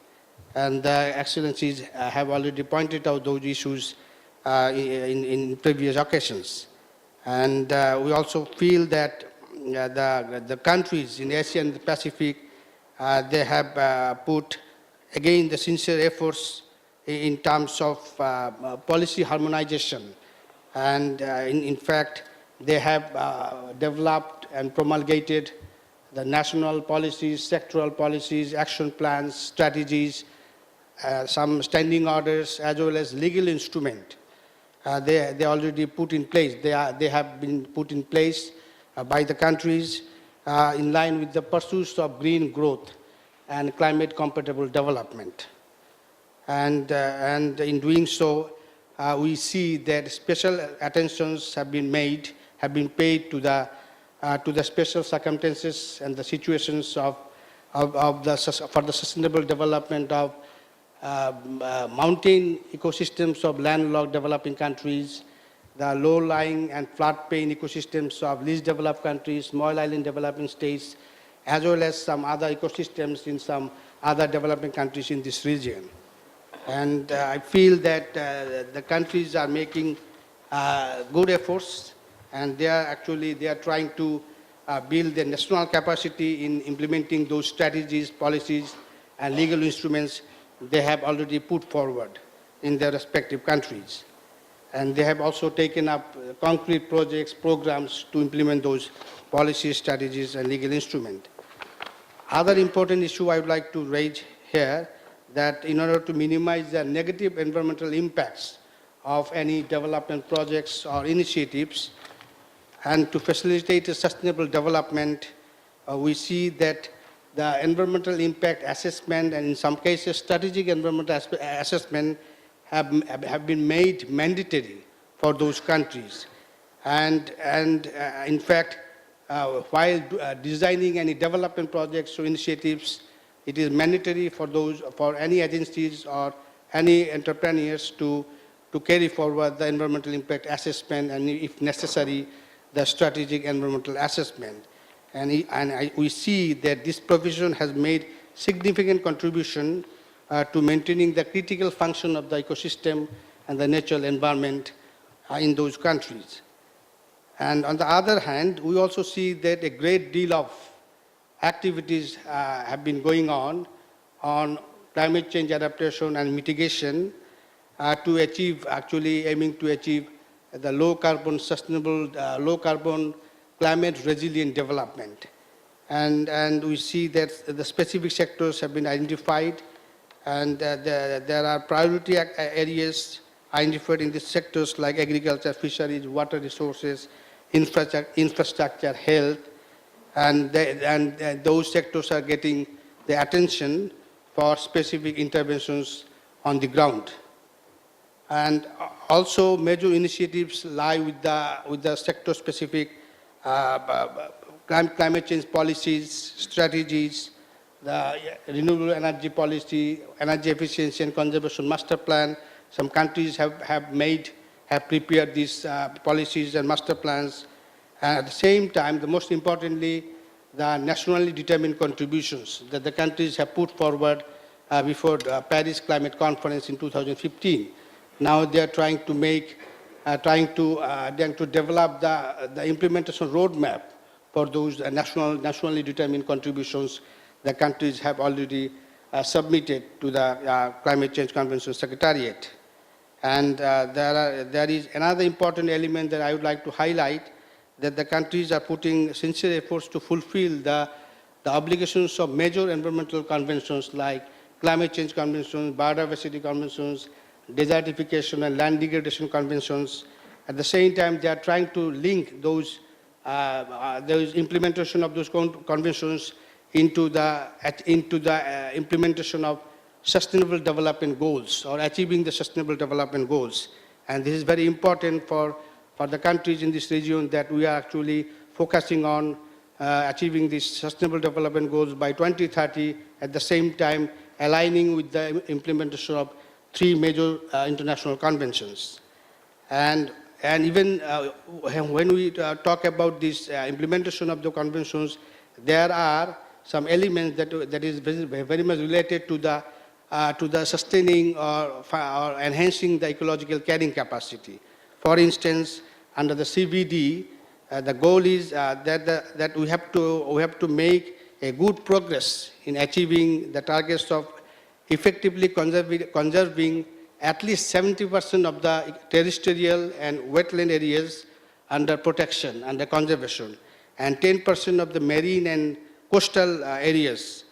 And the excellencies have already pointed out those issues in previous occasions. And we also feel that the countries in Asia and the Pacific, they have put, again, the sincere efforts in terms of policy harmonization. And in fact, they have developed and promulgated the national policies, sectoral policies, action plans, strategies, some standing orders, as well as legal instrument. They already put in place. They have been put in place by the countries in line with the pursuits of green growth and climate compatible development. And in doing so, we see that special attentions have been paid to the special circumstances and the situations for the sustainable development of mountain ecosystems of landlocked developing countries, the low-lying and flood-plain ecosystems of least developed countries, small island developing states, as well as some other ecosystems in some other developing countries in this region. And I feel that the countries are making good efforts, and they are trying to build the national capacity in implementing those strategies, policies, and legal instruments they have already put forward in their respective countries. And they have also taken up concrete projects, programs to implement those policies, strategies, and legal instruments. Other important issue I would like to raise here, that in order to minimize the negative environmental impacts of any development projects or initiatives, and to facilitate a sustainable development, we see that the environmental impact assessment and in some cases strategic environmental assessment have been made mandatory for those countries. And in fact, while designing any development projects or initiatives, it is mandatory for any agencies or any entrepreneurs to carry forward the environmental impact assessment and, if necessary, the strategic environmental assessment. And we see that this provision has made significant contribution to maintaining the critical function of the ecosystem and the natural environment in those countries. And on the other hand, we also see that a great deal of activities have been going on climate change adaptation and mitigation to achieve, actually aiming to achieve the low carbon sustainable, low carbon climate resilient development. And we see that the specific sectors have been identified, and there are priority areas identified in these sectors like agriculture, fisheries, water resources, infrastructure, health, and those sectors are getting the attention for specific interventions on the ground. And also major initiatives lie with the sector-specific climate change policies, strategies, the renewable energy policy, energy efficiency and conservation master plan. Some countries have prepared these policies and master plans. And at the same time, the most importantly, the nationally determined contributions that the countries have put forward before the Paris Climate Conference in 2015. Now they are trying to develop the implementation roadmap for those nationally determined contributions the countries have already submitted to the Climate Change Convention Secretariat. And there is another important element that I would like to highlight, that the countries are putting sincere efforts to fulfill the obligations of major environmental conventions like climate change conventions, biodiversity conventions, desertification and land degradation conventions. At the same time, they are trying to link those implementation of those conventions into the implementation of sustainable development goals or achieving the sustainable development goals. And this is very important for the countries in this region, that we are actually focusing on achieving these sustainable development goals by 2030, at the same time aligning with the implementation of 3 major international conventions. And even when we talk about this implementation of the conventions, there are some elements that is very much related to the sustaining or enhancing the ecological carrying capacity. For instance, under the CVD, the goal is that we have to make a good progress in achieving the targets of effectively conserving at least 70% of the terrestrial and wetland areas under protection, under conservation, and 10% of the marine and coastal areas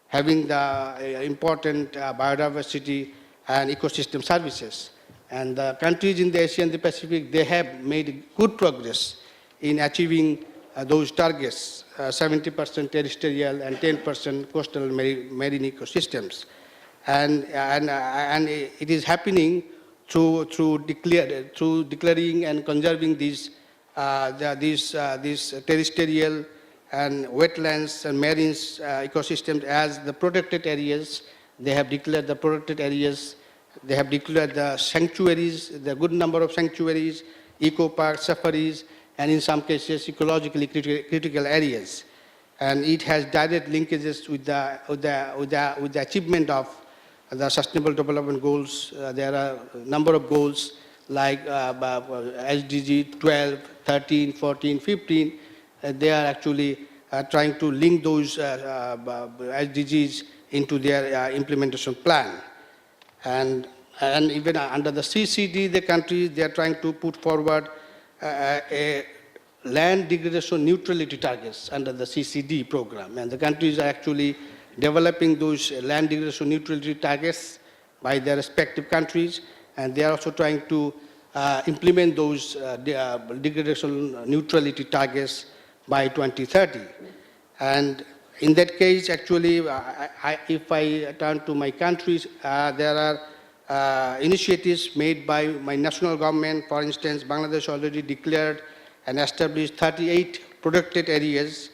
having the important biodiversity and ecosystem services. And the countries in the Asia and the Pacific, they have made good progress in achieving those targets, 70% terrestrial and 10% coastal marine ecosystems. And it is happening through declaring and conserving these terrestrial and wetlands and marine ecosystems as the protected areas. They have declared the protected areas. They have declared the sanctuaries, the good number of sanctuaries, eco parks, safaris, and in some cases ecologically critical areas. And it has direct linkages with the achievement of the Sustainable Development Goals. There are a number of goals like SDG 12, 13, 14, 15. They are actually trying to link those SDGs into their implementation plan. And even under the CCD, the countries, they are trying to put forward a land degradation neutrality targets under the CCD program. And the countries are actually developing those land degradation neutrality targets by their respective countries. And they are also trying to implement those degradation neutrality targets by 2030. And in that case, actually, if I turn to my countries, there are initiatives made by my national government. For instance, Bangladesh already declared and established 38 protected areas,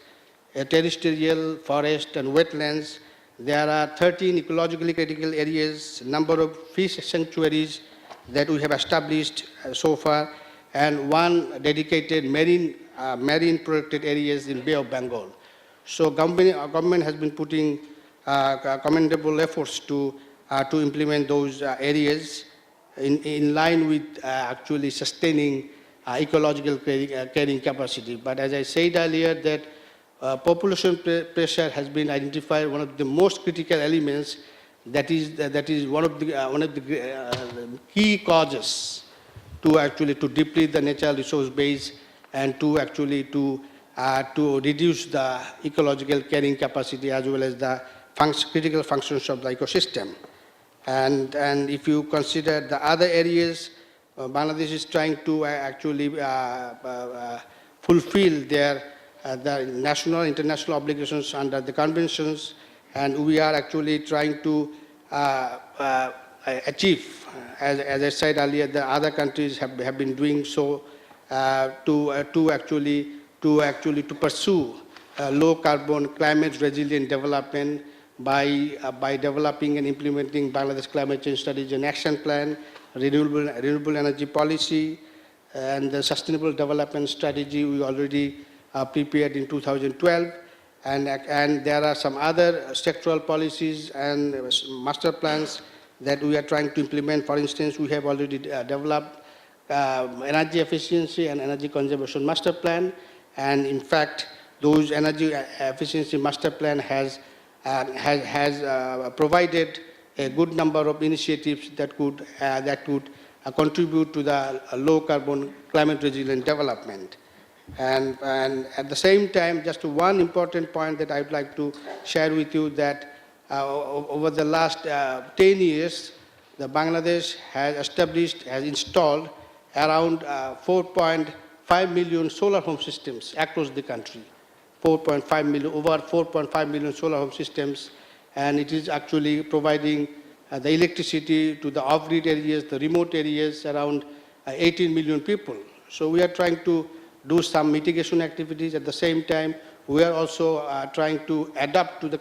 terrestrial, forest, and wetlands. There are 13 ecologically critical areas, number of fish sanctuaries that we have established so far, and one dedicated marine protected areas in Bay of Bengal. So government has been putting commendable efforts to implement those areas in line with actually sustaining ecological carrying capacity. But as I said earlier, that population pressure has been identified one of the most critical elements. That is one of the key causes to deplete the natural resource base and to reduce the ecological carrying capacity as well as the critical functions of the ecosystem. And if you consider the other areas, Bangladesh is trying to actually fulfill their the national, international obligations under the conventions, and we are actually trying to achieve, as I said earlier, the other countries have been doing so to pursue low carbon, climate resilient development by developing and implementing Bangladesh Climate Change Strategy and Action Plan, renewable energy policy, and the Sustainable Development Strategy we already prepared in 2012. And there are some other sectoral policies and master plans that we are trying to implement. For instance, we have already developed energy efficiency and energy conservation master plan. And in fact, those energy efficiency master plan has provided a good number of initiatives that could contribute to the low carbon climate resilient development. And at the same time, just one important point that I would like to share with you, that over the last 10 years, the Bangladesh has installed around 4.5 million solar home systems across the country. Over 4.5 million solar home systems, and it is actually providing the electricity to the off-grid areas, the remote areas, around 18 million people. So we are trying to do some mitigation activities. At the same time, we are also trying to adapt to the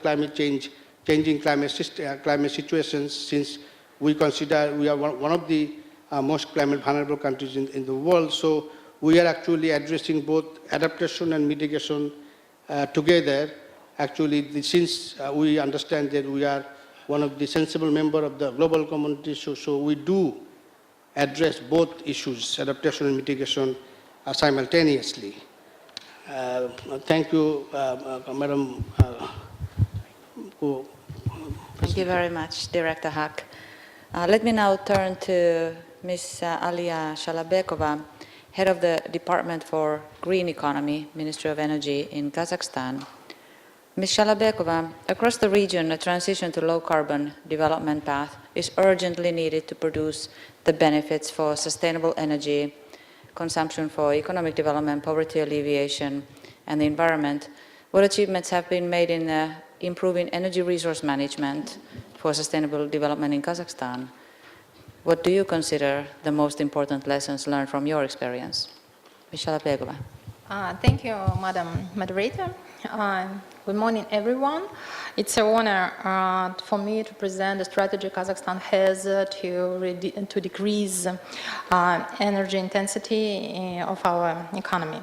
changing climate situations, since we consider we are one of the most climate vulnerable countries in the world. So we are actually addressing both adaptation and mitigation together. Actually, since we understand that we are one of the sensible members of the global community, so we do address both issues, adaptation and mitigation, simultaneously. Thank you, Madam.
Thank you very much, Director Haq. Let me now turn to Ms. Alia Shalabekova, Head of the Department for Green Economy, Ministry of Energy in Kazakhstan. Ms. Shalabekova, across the region, a transition to low-carbon development path is urgently needed to produce the benefits for sustainable energy consumption, for economic development, poverty alleviation, and the environment. What achievements have been made in improving energy resource management for sustainable development in Kazakhstan? What do you consider the most important lessons learned from your experience? Michela Begova.
Thank you, Madam Moderator. Good morning, everyone. It's an honor for me to present the strategy Kazakhstan has to decrease energy intensity of our economy.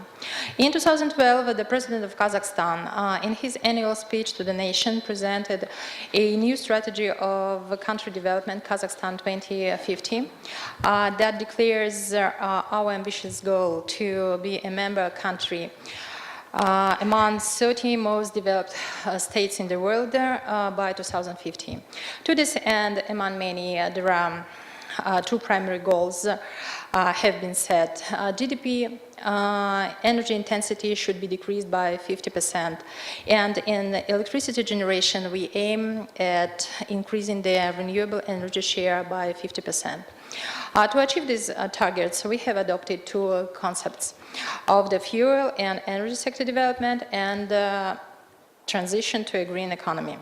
In 2012, the President of Kazakhstan, in his annual speech to the nation, presented a new strategy of country development, Kazakhstan 2050, that declares our ambitious goal to be a member country among 30 most developed states in the world by 2050. To this end, among many, there are two primary goals have been set. GDP energy intensity should be decreased by 50%. And in electricity generation, we aim at increasing the renewable energy share by 50%. To achieve these targets, we have adopted two concepts of the fuel and energy sector development and transition to a green economy.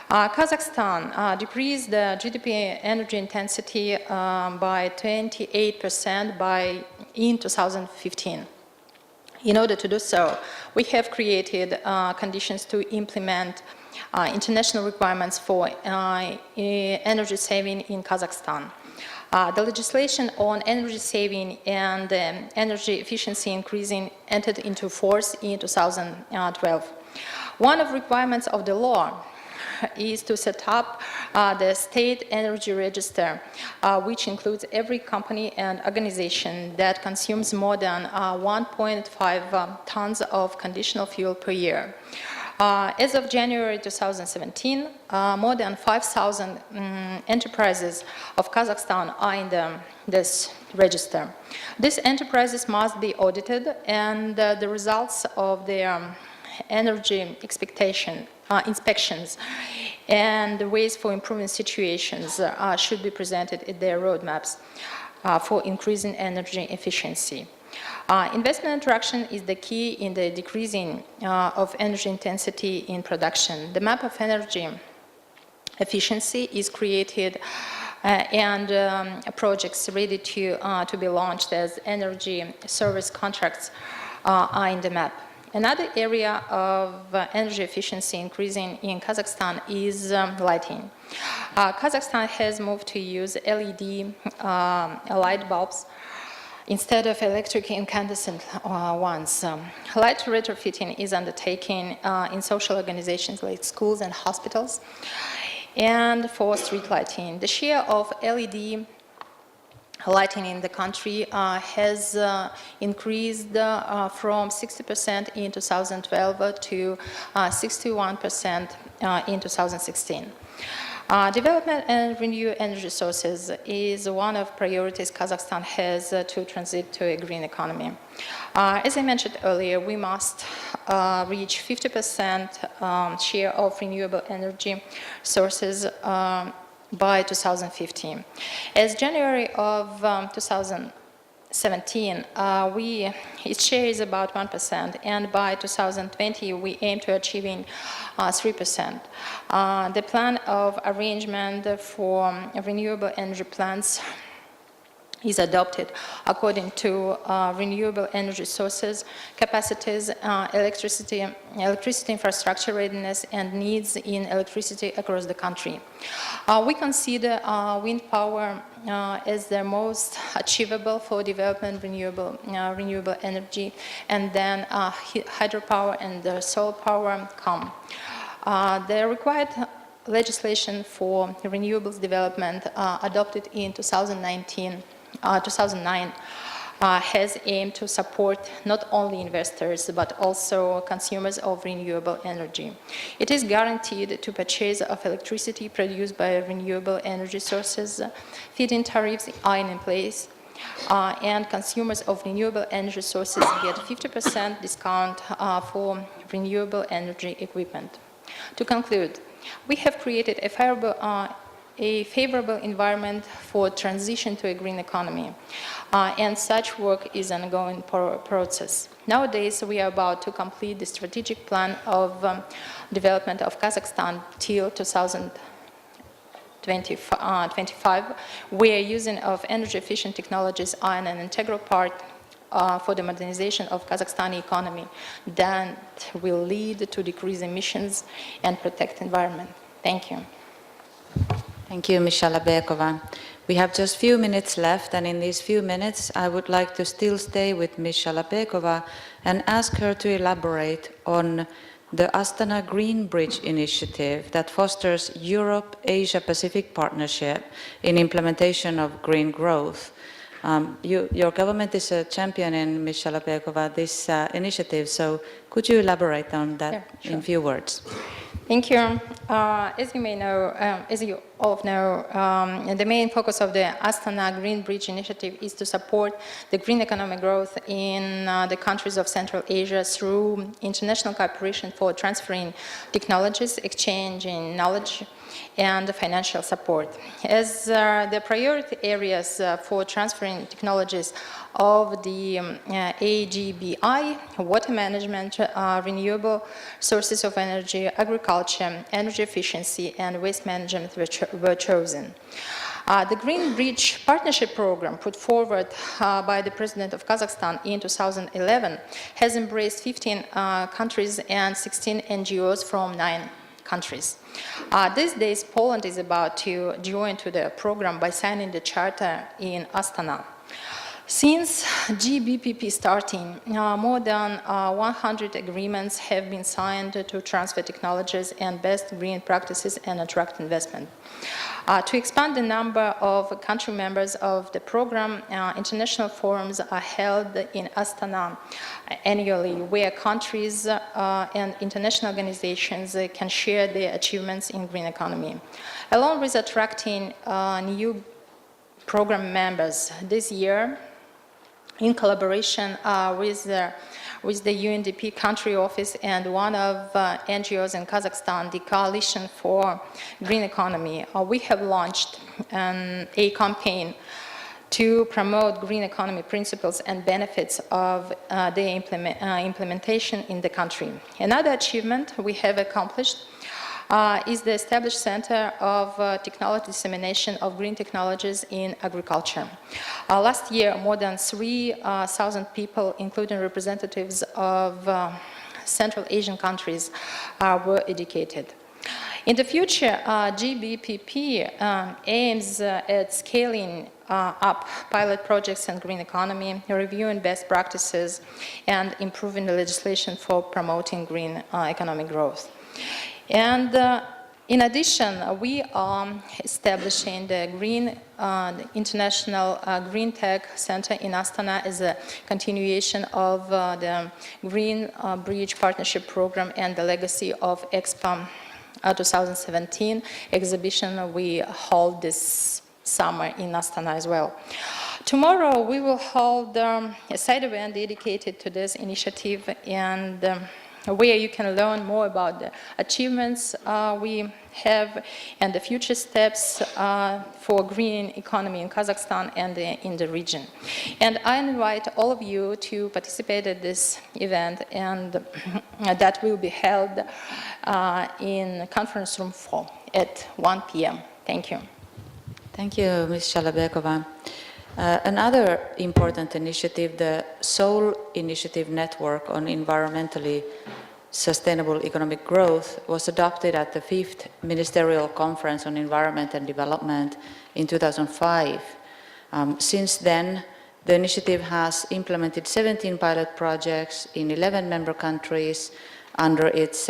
Kazakhstan decreased the GDP energy intensity by 28% in 2015. In order to do so, we have created conditions to implement international requirements for energy saving in Kazakhstan. The legislation on energy saving and energy efficiency increasing entered into force in 2012. One of the requirements of the law is to set up the state energy register, which includes every company and organization that consumes more than 1.5 tons of conditional fuel per year. As of January 2017, more than 5,000 enterprises of Kazakhstan are in this register. These enterprises must be audited, and the results of their energy inspections and the ways for improving situations should be presented in their roadmaps for increasing energy efficiency. Investment attraction is the key in the decreasing of energy intensity in production. The map of energy efficiency is created and projects ready to be launched as energy service contracts are in the map. Another area of energy efficiency increasing in Kazakhstan is lighting. Kazakhstan has moved to use LED light bulbs instead of electric incandescent ones. Light retrofitting is undertaken in social organizations like schools and hospitals, and for street lighting. The share of LED lighting in the country has increased from 60% in 2012 to 61% in 2016. Development and renewable energy sources is one of priorities Kazakhstan has to transit to a green economy. As I mentioned earlier, we must reach 50% share of renewable energy sources by 2015. As January of 2017, its share is about 1%, and by 2020 we aim to achieving 3%. The plan of arrangement for renewable energy plants is adopted according to renewable energy sources, capacities, electricity infrastructure readiness, and needs in electricity across the country. We consider wind power as the most achievable for development renewable energy, and then hydropower and solar power come. The required legislation for renewables development adopted in 2009 has aimed to support not only investors but also consumers of renewable energy. It is guaranteed to purchase of electricity produced by renewable energy sources. Feed-in tariffs are in place, and consumers of renewable energy sources get 50% discount for renewable energy equipment. To conclude, we have created a favorable environment for transition to a green economy, and such work is an ongoing process. Nowadays, we are about to complete the strategic plan of development of Kazakhstan till 2020. 2025, where using of energy-efficient technologies are an integral part for the modernization of Kazakhstani economy that will lead to decrease emissions and protect environment. Thank you.
Thank you, Ms. Shalabekova. We have just few minutes left, and in these few minutes, I would like to still stay with Ms. Shalabekova and ask her to elaborate on the Astana Green Bridge initiative that fosters Europe-Asia-Pacific partnership in implementation of green growth. Your government is a champion in, Ms. Shalabekova, this initiative, so could you elaborate on that in few words?
Thank you. As you may know, as you all know, the main focus of the Astana Green Bridge initiative is to support the green economic growth in the countries of Central Asia through international cooperation for transferring technologies, exchanging knowledge, and financial support. As the priority areas for transferring technologies of the AGBI, water management, renewable sources of energy, agriculture, energy efficiency, and waste management were chosen. The Green Bridge Partnership Program, put forward by the President of Kazakhstan in 2011, has embraced 15 countries and 16 NGOs from 9 countries. These days, Poland is about to join to the program by signing the charter in Astana. Since GBPP starting, more than 100 agreements have been signed to transfer technologies and best green practices and attract investment. To expand the number of country members of the program, international forums are held in Astana annually, where countries and international organizations can share their achievements in green economy. Along with attracting new program members this year, in collaboration with the UNDP country office and one of NGOs in Kazakhstan, the Coalition for Green Economy, we have launched a campaign to promote green economy principles and benefits of their implementation in the country. Another achievement we have accomplished is the established Center of Technology Dissemination of Green Technologies in Agriculture. Last year, more than 3,000 people, including representatives of Central Asian countries, were educated. In the future, GBPP aims at scaling up pilot projects in green economy, reviewing best practices, and improving the legislation for promoting green economic growth. And in addition, we are establishing the International Green Tech Center in Astana as a continuation of the Green Bridge Partnership Program and the legacy of EXPO 2017 exhibition we hold this summer in Astana as well. Tomorrow, we will hold a side event dedicated to this initiative and where you can learn more about the achievements we have and the future steps for green economy in Kazakhstan and in the region. And I invite all of you to participate at this event, and that will be held in conference room 4 at 1 p.m. Thank you.
Thank you, Ms. Shalabekova. Another important initiative, the Seoul Initiative Network on Environmentally Sustainable Economic Growth, was adopted at the 5th Ministerial Conference on Environment and Development in 2005. Since then, the initiative has implemented 17 pilot projects in 11 member countries under its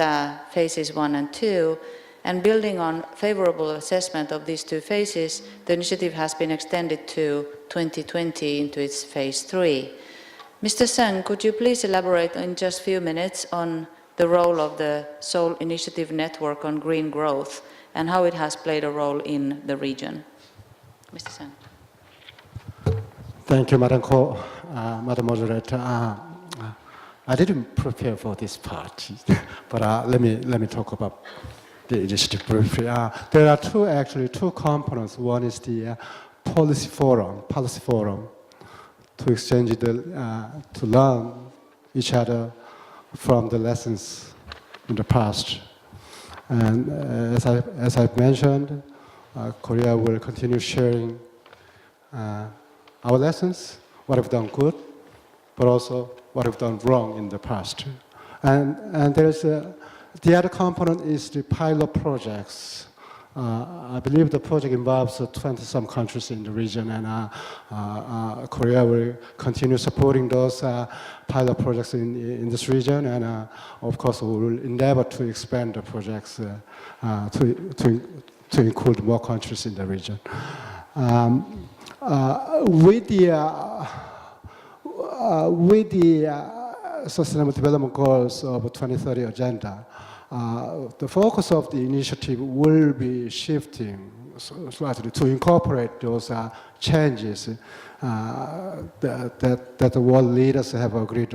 phases 1 and 2, and building on favorable assessment of these 2 phases, the initiative has been extended to 2020 into its phase 3. Mr. Sung, could you please elaborate in just a few minutes on the role of the Seoul Initiative Network on green growth and how it has played a role in the region? Mr. Sung.
Thank you, Madam Madam Moderator. I didn't prepare for this part, but let me talk about the initiative briefly. There are two components. One is the policy forum, to exchange to learn each other from the lessons in the past. And as I've mentioned, Korea will continue sharing our lessons, what we've done good, but also what we've done wrong in the past. And there's the other component is the pilot projects. I believe the project involves 20-some countries in the region, and Korea will continue supporting those pilot projects in this region, and of course we will endeavor to expand the projects to include more countries in the region. With the Sustainable Development Goals of 2030 Agenda, the focus of the initiative will be shifting slightly to incorporate those changes that the world leaders have agreed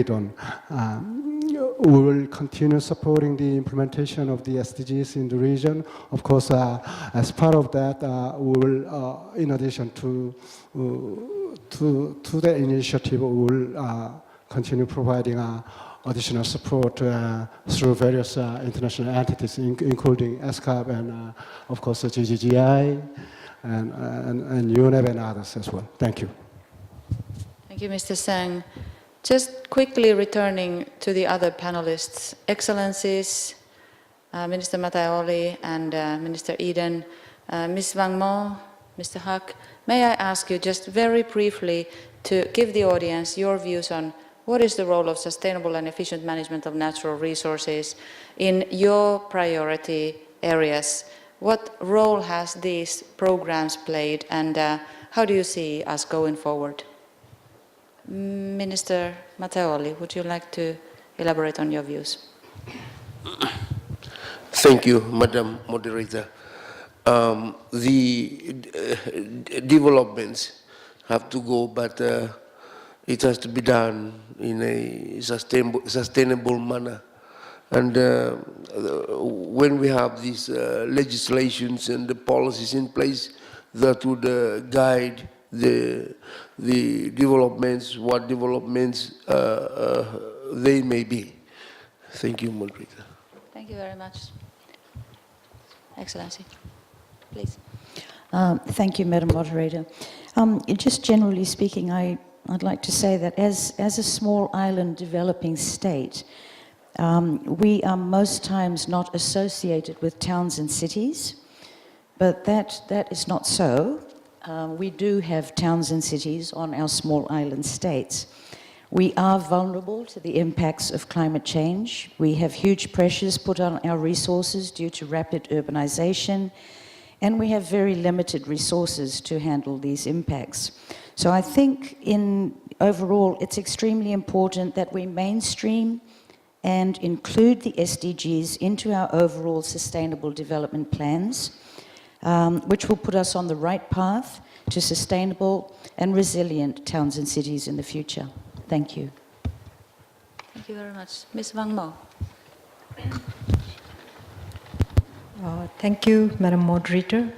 on. We will continue supporting the implementation of the SDGs in the region. Of course, as part of that, we will, in addition to the initiative, we will continue providing additional support through various international entities, including ESCAP and, of course, the GGGI and UNEP and others as well. Thank you.
Thank you, Mr. Sang. Just quickly returning to the other panelists, Excellencies, Minister Mataioli and Minister Eden, Ms. Wang Mo, Mr. Hak, may I ask you just very briefly to give the audience your views on what is the role of sustainable and efficient management of natural resources in your priority areas? What role has these programs played, and how do you see us going forward? Minister Mataioli, would you like to elaborate on your views?
Thank you, Madam Moderator. The developments have to go, but it has to be done in a sustainable manner. And when we have these legislations and the policies in place that would guide the developments, what developments they may be. Thank you, Moderator.
Thank you very much. Excellency, please.
Thank you, Madam Moderator. Just generally speaking, I'd like to say that as a small island developing state, we are most times not associated with towns and cities, but that is not so. We do have towns and cities on our small island states. We are vulnerable to the impacts of climate change. We have huge pressures put on our resources due to rapid urbanization, and we have very limited resources to handle these impacts. So I think overall it's extremely important that we mainstream and include the SDGs into our overall sustainable development plans, which will put us on the right path to sustainable and resilient towns and cities in the future. Thank you.
Thank you very much. Ms. Wang Mo.
Thank you, Madam Moderator.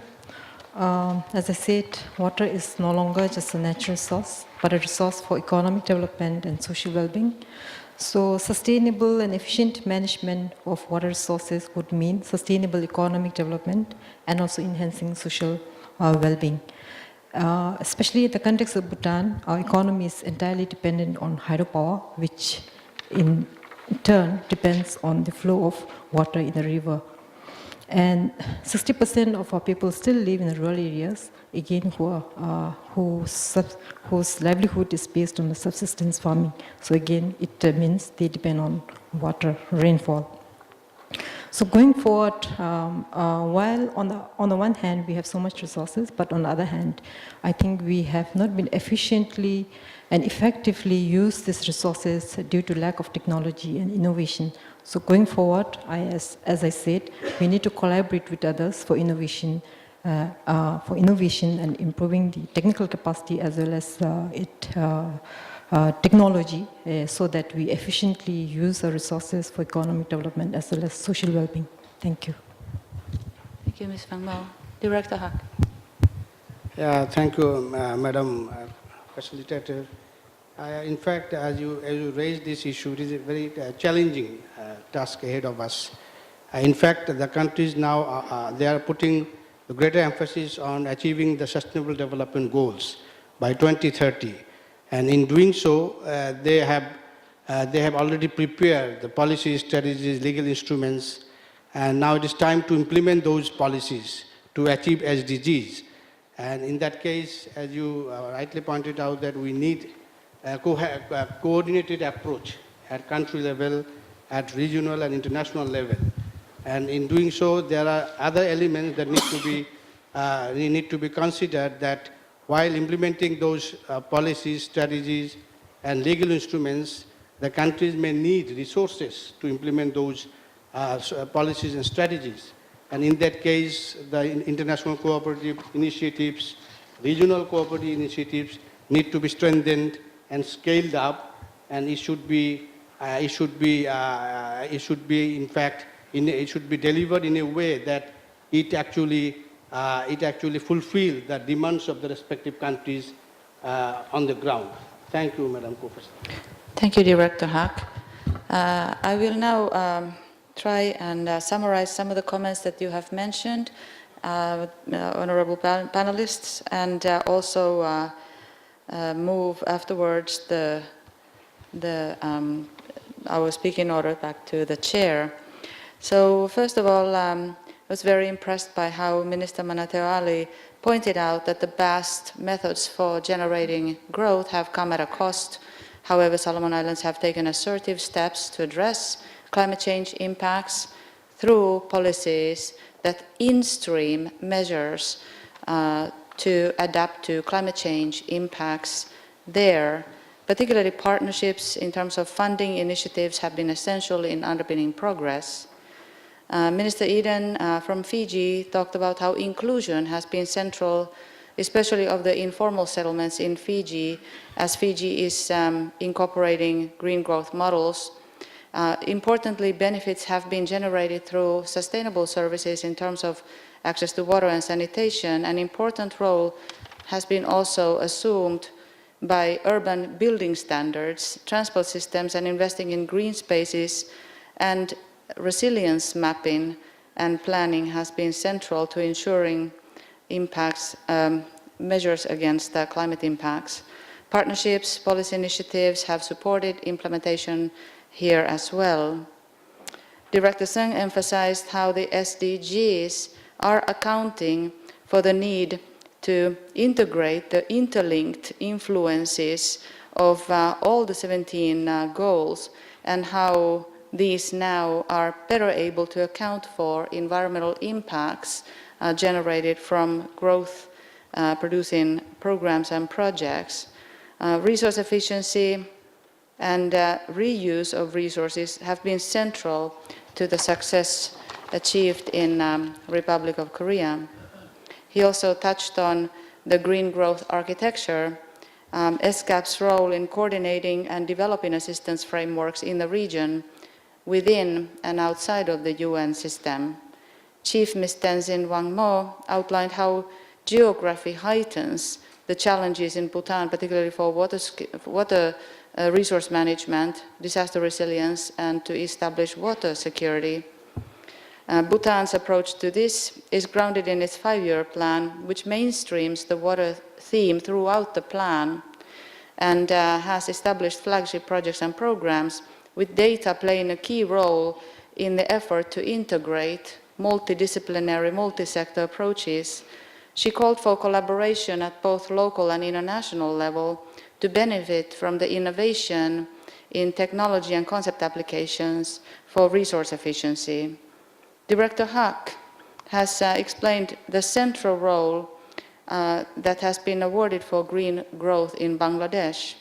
As I said, water is no longer just a natural resource, but a resource for economic development and social well-being. So sustainable and efficient management of water resources would mean sustainable economic development and also enhancing social well-being. Especially in the context of Bhutan, our economy is entirely dependent on hydropower, which in turn depends on the flow of water in the river. And 60% of our people still live in rural areas, again, whose livelihood is based on the subsistence farming. So again, it means they depend on water, rainfall. So going forward, while on the one hand we have so much resources, but on the other hand, I think we have not been efficiently and effectively used these resources due to lack of technology and innovation. So going forward, as I said, we need to collaborate with others for innovation and improving the technical capacity as well as technology, so that we efficiently use the resources for economic development as well as social well-being. Thank you.
Thank you, Ms. Wang Mo. Director Hak.
Yeah, thank you, Madam Facilitator. In fact, as you raised this issue, it is a very challenging task ahead of us. In fact, the countries now, they are putting the greater emphasis on achieving the Sustainable Development Goals by 2030. And in doing so, they have already prepared the policies, strategies, legal instruments, and now it is time to implement those policies to achieve SDGs. And in that case, as you rightly pointed out, that we need a coordinated approach at country level, at regional and international level. And in doing so, there are other elements that need to be considered, that while implementing those policies, strategies, and legal instruments, the countries may need resources to implement those policies and strategies. And in that case, the international cooperative initiatives, regional cooperative initiatives need to be strengthened and scaled up, and it should be delivered in a way that it actually fulfills the demands of the respective countries on the ground. Thank you, Madam Co-President.
Thank you, Director Hack. I will now try and summarize some of the comments that you have mentioned, honorable panelists, and also move afterwards our speaking order back to the chair. So first of all, I was very impressed by how Minister Manateo Ali pointed out that the best methods for generating growth have come at a cost. However, Solomon Islands have taken assertive steps to address climate change impacts through policies that in-stream measures to adapt to climate change impacts there. Particularly partnerships in terms of funding initiatives have been essential in underpinning progress. Minister Eden from Fiji talked about how inclusion has been central, especially of the informal settlements in Fiji, as Fiji is incorporating green growth models. Importantly, benefits have been generated through sustainable services in terms of access to water and sanitation. An important role has been also assumed by urban building standards, transport systems, and investing in green spaces, and resilience mapping and planning has been central to ensuring impacts, measures against climate impacts. Partnerships, policy initiatives have supported implementation here as well. Director Sung emphasized how the SDGs are accounting for the need to integrate the interlinked influences of all the 17 goals, and how these now are better able to account for environmental impacts generated from growth producing programs and projects. Resource efficiency and reuse of resources have been central to the success achieved in Republic of Korea. He also touched on the green growth architecture, ESCAP's role in coordinating and developing assistance frameworks in the region, within and outside of the UN system. Chief Ms. Tenzin Wangmo outlined how geography heightens the challenges in Bhutan, particularly for water resource management, disaster resilience, and to establish water security. Bhutan's approach to this is grounded in its 5-year plan, which mainstreams the water theme throughout the plan, and has established flagship projects and programs, with data playing a key role in the effort to integrate multidisciplinary, multi-sector approaches. She called for collaboration at both local and international level to benefit from the innovation in technology and concept applications for resource efficiency. Director Hack has explained the central role that has been awarded for green growth in Bangladesh,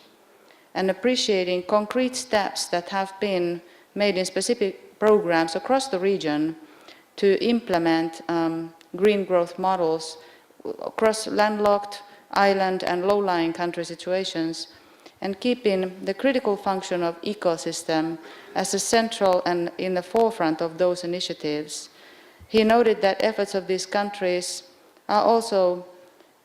and appreciating concrete steps that have been made in specific programs across the region to implement green growth models across landlocked, island, and low-lying country situations, and keeping the critical function of ecosystem as a central and in the forefront of those initiatives. He noted that efforts of these countries are also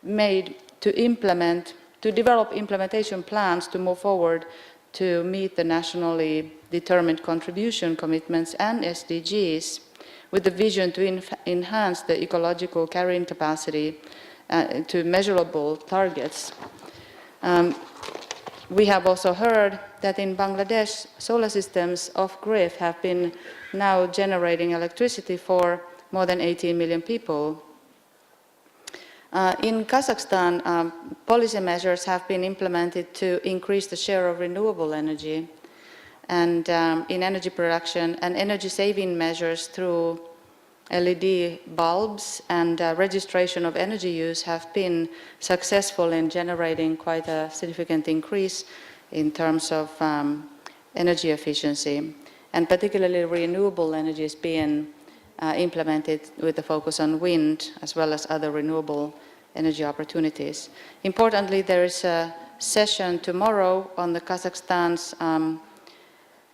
made to develop implementation plans to move forward to meet the nationally determined contribution commitments and SDGs, with the vision to enhance the ecological carrying capacity to measurable targets. We have also heard that in Bangladesh, solar systems off-grid have been now generating electricity for more than 18 million people. In Kazakhstan, policy measures have been implemented to increase the share of renewable energy and in energy production, and energy-saving measures through LED bulbs and registration of energy use have been successful in generating quite a significant increase in terms of energy efficiency. And particularly renewable energy is being implemented with a focus on wind as well as other renewable energy opportunities. Importantly, there is a session tomorrow on the Kazakhstan's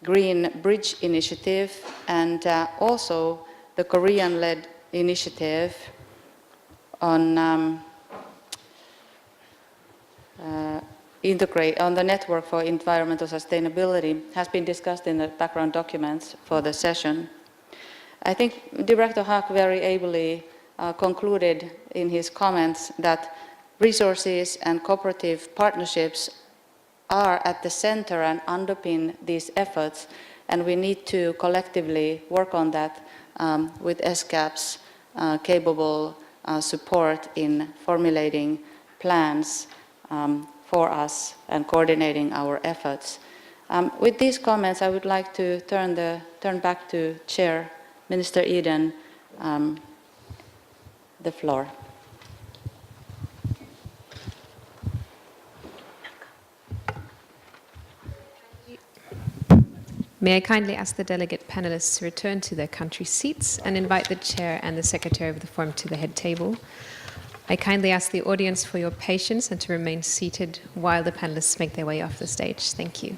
Green Bridge Initiative and also the Korean-led initiative on on the network for environmental sustainability has been discussed in the background documents for the session. I think Director Haag very ably concluded in his comments that resources and cooperative partnerships are at the center and underpin these efforts, and we need to collectively work on that with ESCAP's capable support in formulating plans for us and coordinating our efforts. With these comments, I would like to turn back to Chair Minister Eden the floor.
May I kindly ask the delegate panelists to return to their country seats and invite the chair and the secretary of the forum to the head table. I kindly ask the audience for your patience and to remain seated while the panelists make their way off the stage. Thank you.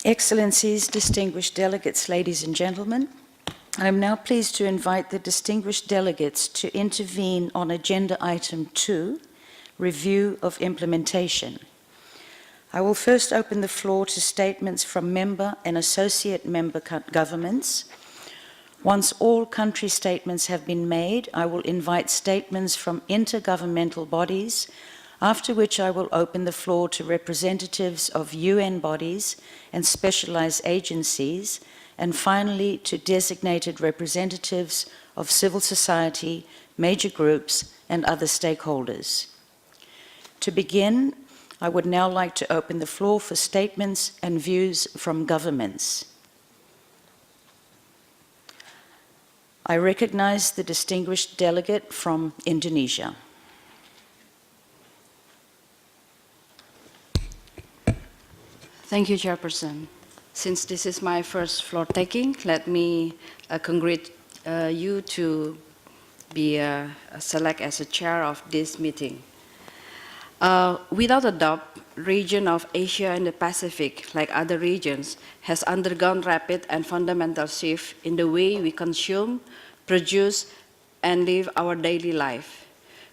Excellencies, distinguished delegates, ladies and gentlemen, I am now pleased to invite the distinguished delegates to intervene on Agenda Item 2, Review of Implementation. I will first open the floor to statements from member and associate member governments. Once all country statements have been made, I will invite statements from intergovernmental bodies, after which I will open the floor to representatives of UN bodies and specialized agencies, and finally to designated representatives of civil society, major groups, and other stakeholders. To begin, I would now like to open the floor for statements and views from governments. I recognize the distinguished delegate from Indonesia.
Thank you, Chairperson. Since this is my first floor taking, let me congratulate you to be selected as a chair of this meeting. Without a doubt, region of Asia and the Pacific, like other regions, has undergone rapid and fundamental shift in the way we consume, produce, and live our daily life.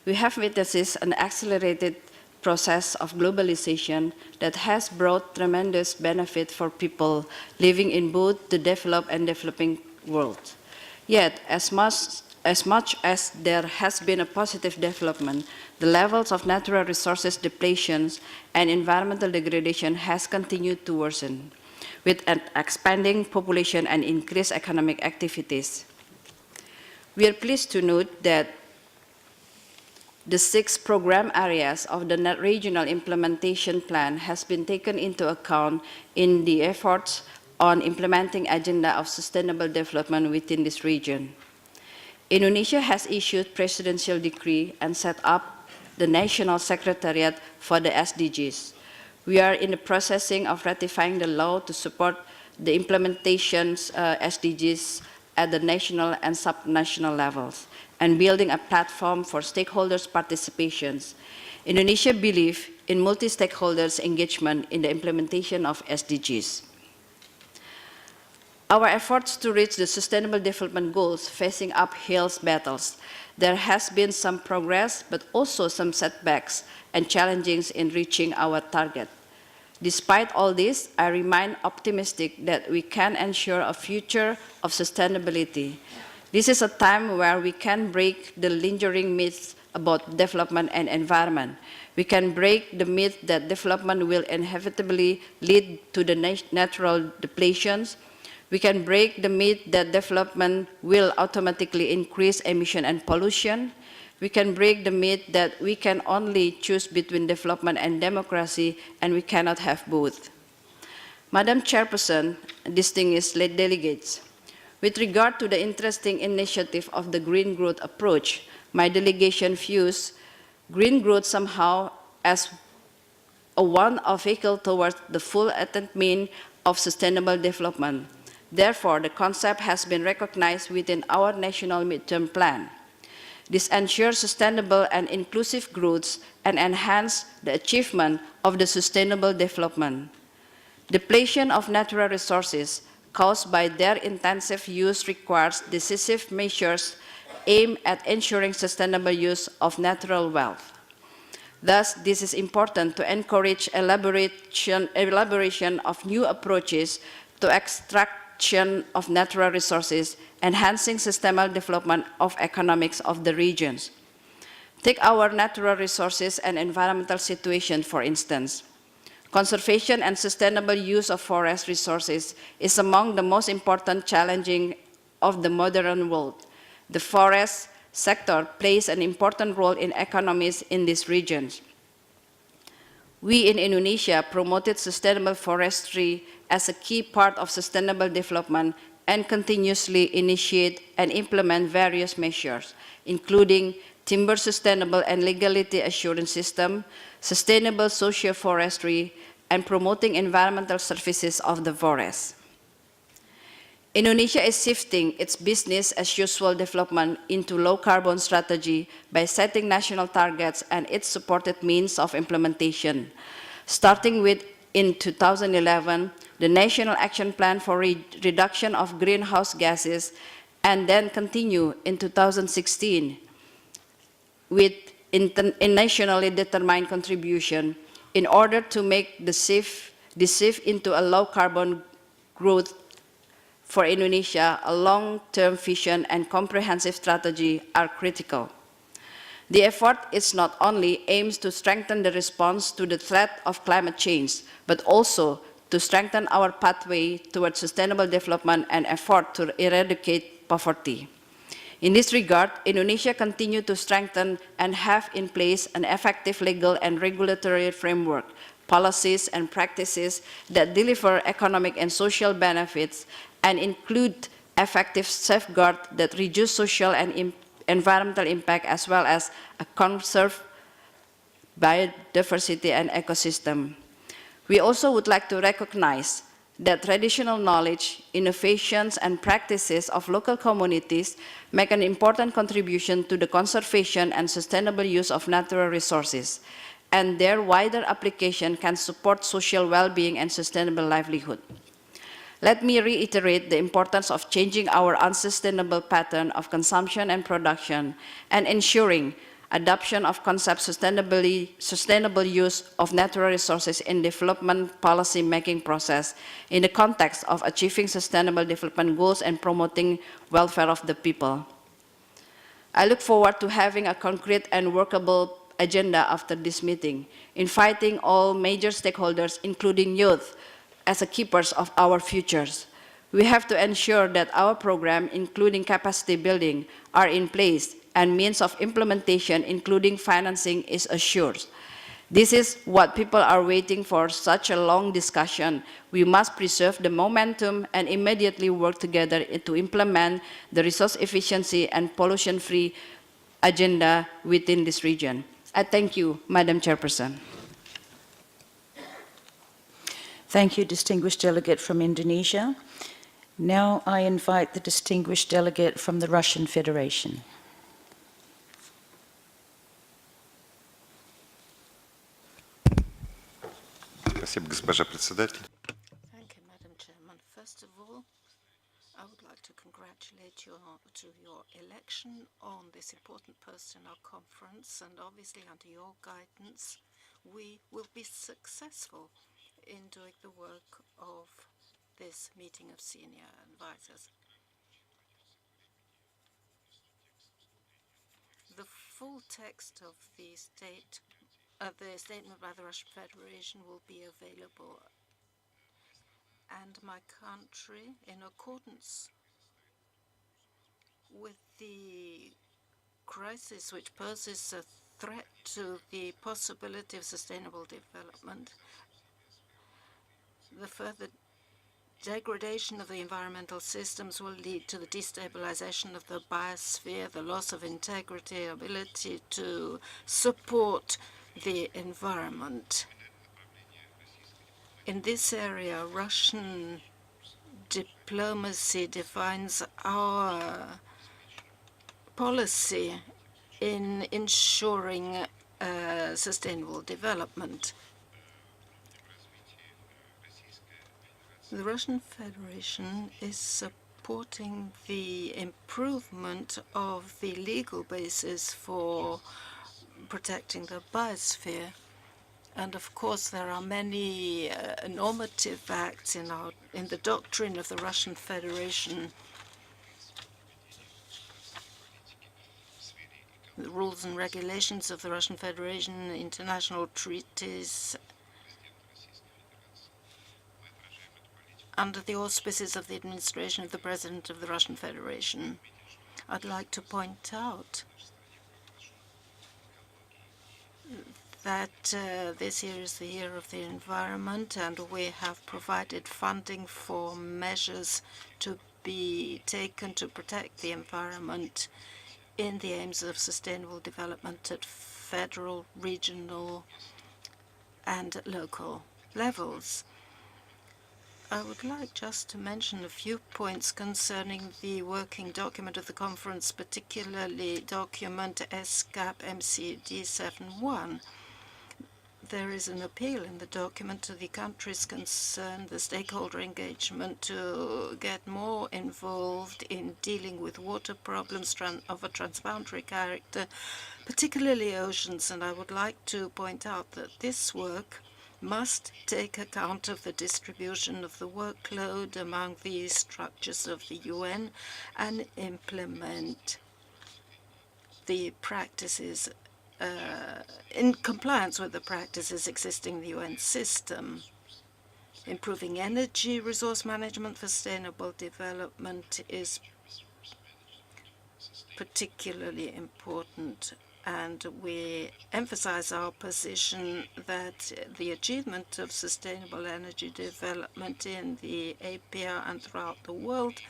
We have witnessed an accelerated process of globalization that has brought tremendous benefit for people living in both the developed and developing world. Yet, as much as much as there has been a positive development, the levels of natural resources depletions and environmental degradation has continued to worsen, with an expanding population and increased economic activities. We are pleased to note that the 6 program areas of the regional implementation plan has been taken into account in the efforts on implementing agenda of sustainable development within this region. Indonesia has issued presidential decree and set up the National Secretariat for the SDGs. We are in the processing of ratifying the law to support the implementations SDGs at the national and subnational levels and building a platform for stakeholders' participations. Indonesia believes in multi-stakeholders engagement in the implementation of SDGs. Our efforts to reach the Sustainable Development Goals facing uphill battles. There has been some progress, but also some setbacks and challenges in reaching our target. Despite all this, I remain optimistic that we can ensure a future of sustainability. This is a time where we can break the lingering myths about development and environment. We can break the myth that development will inevitably lead to the natural depletions. We can break the myth that development will automatically increase emission and pollution. We can break the myth that we can only choose between development and democracy, and we cannot have both. Madam Chairperson, distinguished delegates, with regard to the interesting initiative of the green growth approach, my delegation views green growth somehow as one vehicle towards the full attainment of sustainable development. Therefore, the concept has been recognized within our national midterm plan. This ensures sustainable and inclusive growth and enhances the achievement of the sustainable development. Depletion of natural resources caused by their intensive use requires decisive measures aimed at ensuring sustainable use of natural wealth. Thus, this is important to encourage elaboration of new approaches to extraction of natural resources, enhancing sustainable development of economics of the regions. Take our natural resources and environmental situation, for instance. Conservation and sustainable use of forest resources is among the most important challenges of the modern world. The forest sector plays an important role in economies in these regions. We in Indonesia promoted sustainable forestry as a key part of sustainable development and continuously initiate and implement various measures, including timber sustainable and legality assurance system, sustainable social forestry, and promoting environmental services of the forest. Indonesia is shifting its business as usual development into low carbon strategy by setting national targets and its supported means of implementation. Starting with in 2011, the National Action Plan for Reduction of Greenhouse Gases, and then continue in 2016 with nationally determined contribution in order to make the shift into a low carbon growth for Indonesia. A long-term vision and comprehensive strategy are critical. The effort is not only aims to strengthen the response to the threat of climate change, but also to strengthen our pathway towards sustainable development and effort to eradicate poverty. In this regard, Indonesia continues to strengthen and have in place an effective legal and regulatory framework, policies and practices that deliver economic and social benefits and include effective safeguards that reduce social and environmental impact, as well as conserve biodiversity and ecosystem. We also would like to recognize that traditional knowledge, innovations, and practices of local communities make an important contribution to the conservation and sustainable use of natural resources, and their wider application can support social well-being and sustainable livelihood. Let me reiterate the importance of changing our unsustainable pattern of consumption and production and ensuring adoption of concepts sustainable use of natural resources in development policy making process in the context of achieving sustainable development goals and promoting welfare of the people. I look forward to having a concrete and workable agenda after this meeting, inviting all major stakeholders, including youth, as the keepers of our futures. We have to ensure that our program, including capacity building, are in place and means of implementation, including financing, is assured. This is what people are waiting for, such a long discussion. We must preserve the momentum and immediately work together to implement the resource efficiency and pollution-free agenda within this region. I thank you, Madam Chairperson.
Thank you, distinguished delegate from Indonesia. Now I invite the distinguished delegate from the Russian Federation.
Спасибо, госпожа председатель.
Thank you, Madam Chairman. First of all, I would like to congratulate you to your election on this important personnel conference, and obviously under your guidance, we will be successful in doing the work of this meeting of senior advisors. The full text of the statement by the Russian Federation will be available, and my country, in accordance with the crisis which poses a threat to the possibility of sustainable development, the further degradation of the environmental systems will lead to the destabilization of the biosphere, the loss of integrity, ability to support the environment. In this area, Russian diplomacy defines our policy in ensuring sustainable development. The Russian Federation is supporting the improvement of the legal basis for protecting the biosphere. And of course, there are many normative acts in the doctrine of the Russian Federation. The rules and regulations of the Russian Federation, international treaties, under the auspices of the administration of the President of the Russian Federation. I'd like to point out that this year is the year of the environment, and we have provided funding for measures to be taken to protect the environment in the aims of sustainable development at federal, regional, and local levels. I would like just to mention a few points concerning the working document of the conference, particularly document ESCAP MCD 71. There is an appeal in the document to the countries concerned, the stakeholder engagement, to get more involved in dealing with water problems of a transboundary character, particularly oceans. And I would like to point out that this work must take account of the distribution of the workload among the structures of the UN and implement the practices in compliance with the practices existing in the UN system. Improving energy resource management for sustainable development is particularly important, and we emphasize our position that the achievement of sustainable energy development in the APR and throughout the world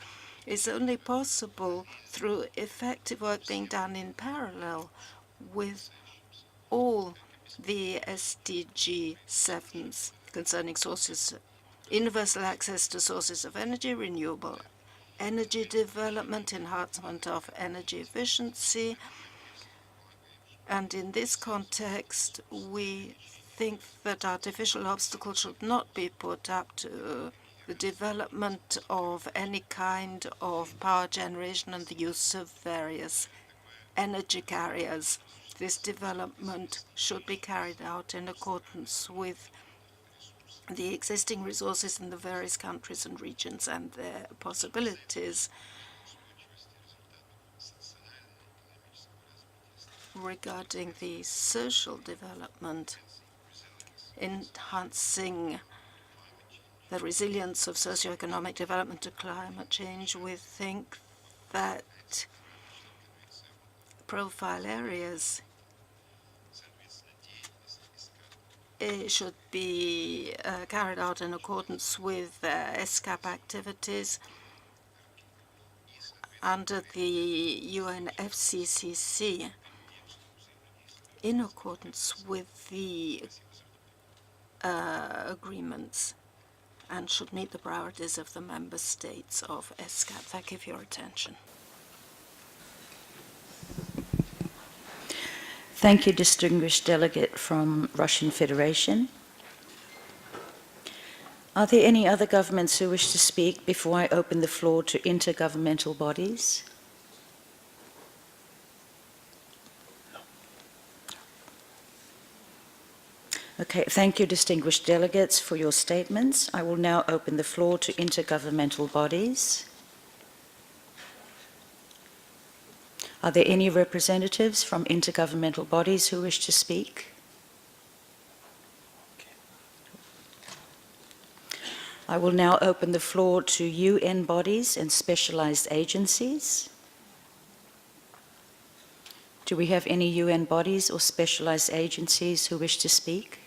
is only possible through effective work being done in parallel with all the SDG 7s concerning sources, universal access to sources of energy, renewable energy development, enhancement of energy efficiency. And in this context, we think that artificial obstacles should not be put up to the development of any kind of power generation and the use of various energy carriers. This development should be carried out in accordance with the existing resources in the various countries and regions and their possibilities. regarding the social development, enhancing the resilience of socioeconomic development to climate change, we think that profile areas should be carried out in accordance with ESCAP activities under the UNFCCC in accordance with the agreements and should meet the priorities of the member states of ESCAP. Thank you for your attention.
Thank you, distinguished delegate from Russian Federation. Are there any other governments who wish to speak before I open the floor to intergovernmental bodies? Okay, thank you, distinguished delegates, for your statements. I will now open the floor to intergovernmental bodies. Are there any representatives from intergovernmental bodies who wish to speak? I will now open the floor to UN bodies and specialized agencies. Do we have any UN bodies or specialized agencies who wish to speak?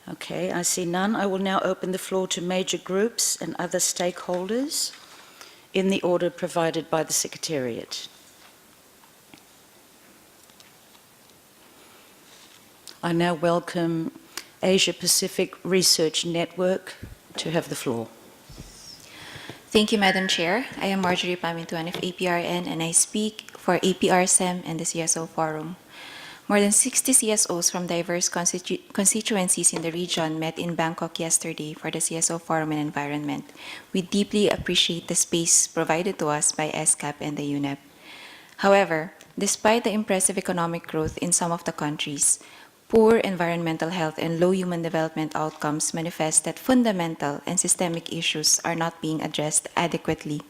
Okay, I see none. I will now open the floor to major groups and other stakeholders in the order provided by the Secretariat. I now welcome Asia Pacific Research Network to have the floor.
Thank you, Madam Chair. I am Marjorie Pamintuan of APRN, and I speak for APRSEM and the CSO Forum. More than 60 CSOs from diverse constituencies in the region met in Bangkok yesterday for the CSO Forum on Environment. We deeply appreciate the space provided to us by ESCAP and the UNEP. However, despite the impressive economic growth in some of the countries, poor environmental health and low human development outcomes manifest that fundamental and systemic issues are not being addressed adequately.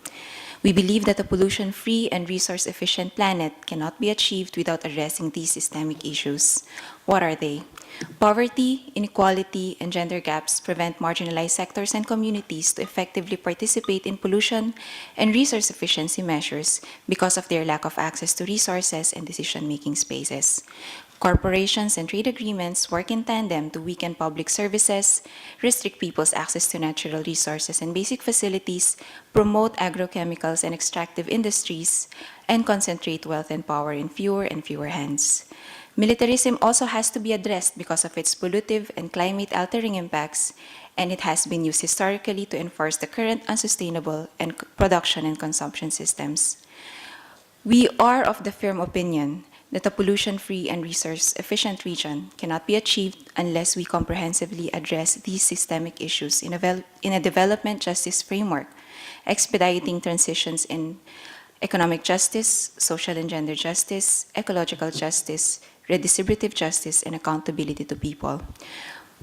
We believe that a pollution-free and resource-efficient planet cannot be achieved without addressing these systemic issues. What are they? Poverty, inequality, and gender gaps prevent marginalized sectors and communities to effectively participate in pollution and resource efficiency measures because of their lack of access to resources and decision-making spaces. Corporations and trade agreements work in tandem to weaken public services, restrict people's access to natural resources and basic facilities, promote agrochemicals and extractive industries, and concentrate wealth and power in fewer and fewer hands. Militarism also has to be addressed because of its pollutive and climate-altering impacts, and it has been used historically to enforce the current unsustainable production and consumption systems. We are of the firm opinion that a pollution-free and resource-efficient region cannot be achieved unless we comprehensively address these systemic issues in a development justice framework, expediting transitions in economic justice, social and gender justice, ecological justice, redistributive justice, and accountability to people.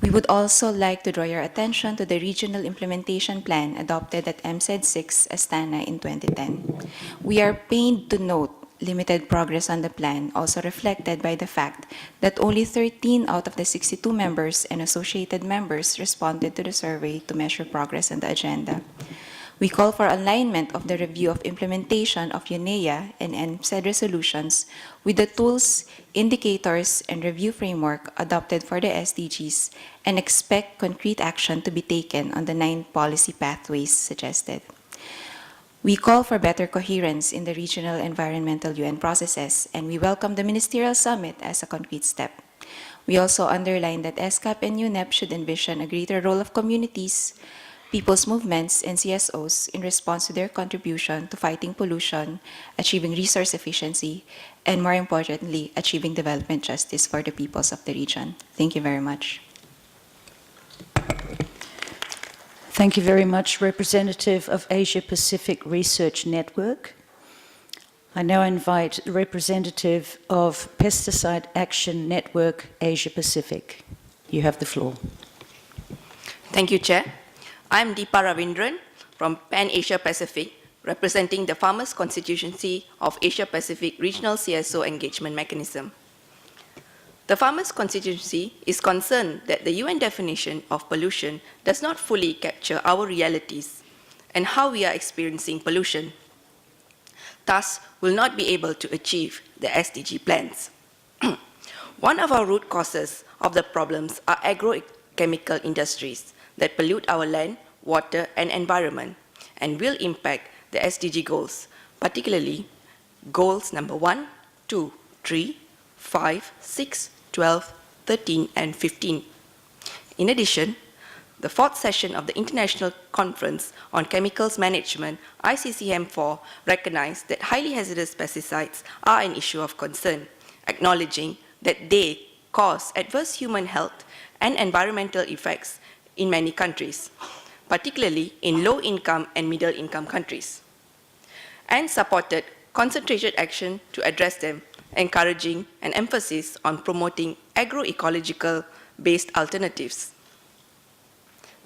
We would also like to draw your attention to the Regional Implementation Plan adopted at MCED 6 Astana in 2010. We are pained to note limited progress on the plan, also reflected by the fact that only 13 out of the 62 members and associated members responded to the survey to measure progress on the agenda. We call for alignment of the review of implementation of UNEA and MCED resolutions with the tools, indicators, and review framework adopted for the SDGs, and expect concrete action to be taken on the 9 policy pathways suggested. We call for better coherence in the regional environmental UN processes, and we welcome the Ministerial Summit as a concrete step. We also underline that ESCAP and UNEP should envision a greater role of communities, people's movements, and CSOs in response to their contribution to fighting pollution, achieving resource efficiency, and more importantly, achieving development justice for the peoples of the region. Thank you very much.
Thank you very much, representative of Asia Pacific Research Network. I now invite the representative of Pesticide Action Network Asia Pacific. You have the floor.
Thank you, Chair. I'm Deepa Ravindran from Pan Asia Pacific, representing the Farmers' Constituency of Asia Pacific Regional CSO Engagement Mechanism. The Farmers' Constituency is concerned that the UN definition of pollution does not fully capture our realities and how we are experiencing pollution. Thus, will not be able to achieve the SDG plans. One of our root causes of the problems are agrochemical industries that pollute our land, water, and environment, and will impact the SDG goals, particularly goals number 1, 2, 3, 5, 6, 12, 13, and 15. In addition, the fourth session of the International Conference on Chemicals Management, ICCM4, recognized that highly hazardous pesticides are an issue of concern, acknowledging that they cause adverse human health and environmental effects in many countries, particularly in low-income and middle-income countries, and supported concentrated action to address them, encouraging an emphasis on promoting agroecological-based alternatives.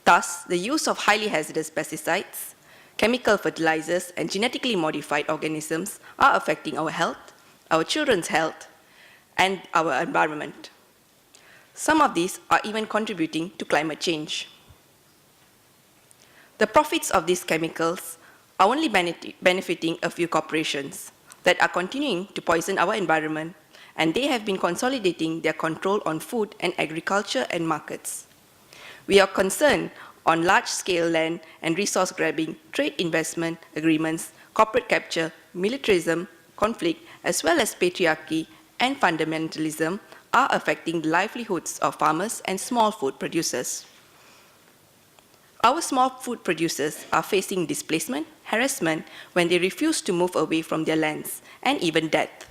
Thus, the use of highly hazardous pesticides, chemical fertilizers, and genetically modified organisms are affecting our health, our children's health, and our environment. Some of these are even contributing to climate change. The profits of these chemicals are only benefiting a few corporations that are continuing to poison our environment, and they have been consolidating their control on food and agriculture and markets. We are concerned on large-scale land and resource grabbing, trade investment agreements, corporate capture, militarism, conflict, as well as patriarchy and fundamentalism are affecting the livelihoods of farmers and small food producers. Our small food producers are facing displacement, harassment when they refuse to move away from their lands, and even death.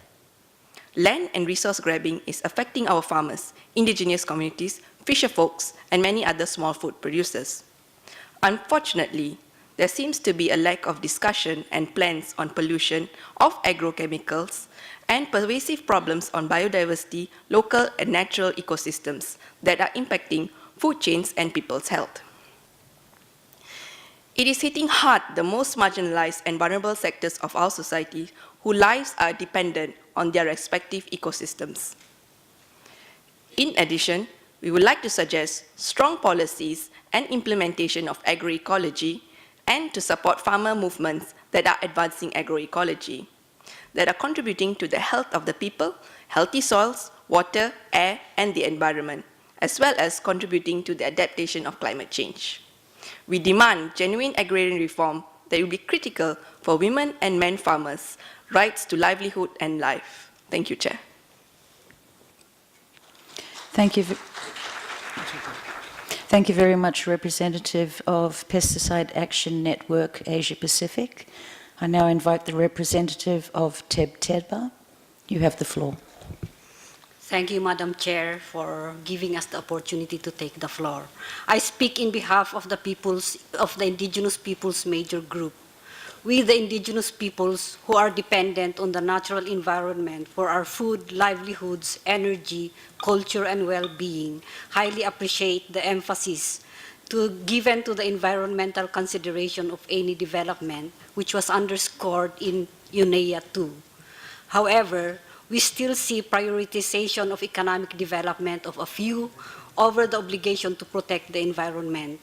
Land and resource grabbing is affecting our farmers, indigenous communities, fisher folks, and many other small food producers. Unfortunately, there seems to be a lack of discussion and plans on pollution of agrochemicals and pervasive problems on biodiversity, local and natural ecosystems that are impacting food chains and people's health. It is hitting hard the most marginalized and vulnerable sectors of our society whose lives are dependent on their respective ecosystems. In addition, we would like to suggest strong policies and implementation of agroecology and to support farmer movements that are advancing agroecology, that are contributing to the health of the people, healthy soils, water, air, and the environment, as well as contributing to the adaptation of climate change. We demand genuine agrarian reform that will be critical for women and men farmers' rights to livelihood and life. Thank you, Chair.
Thank you. Thank you very much, Representative of Pesticide Action Network Asia Pacific. I now invite the representative of Tebba. You have the floor.
Thank you, Madam Chair, for giving us the opportunity to take the floor. I speak in behalf of the indigenous peoples major group. We, the indigenous peoples who are dependent on the natural environment for our food, livelihoods, energy, culture, and well-being, highly appreciate the emphasis given to the environmental consideration of any development, which was underscored in UNEA 2. However, we still see prioritization of economic development of a few over the obligation to protect the environment.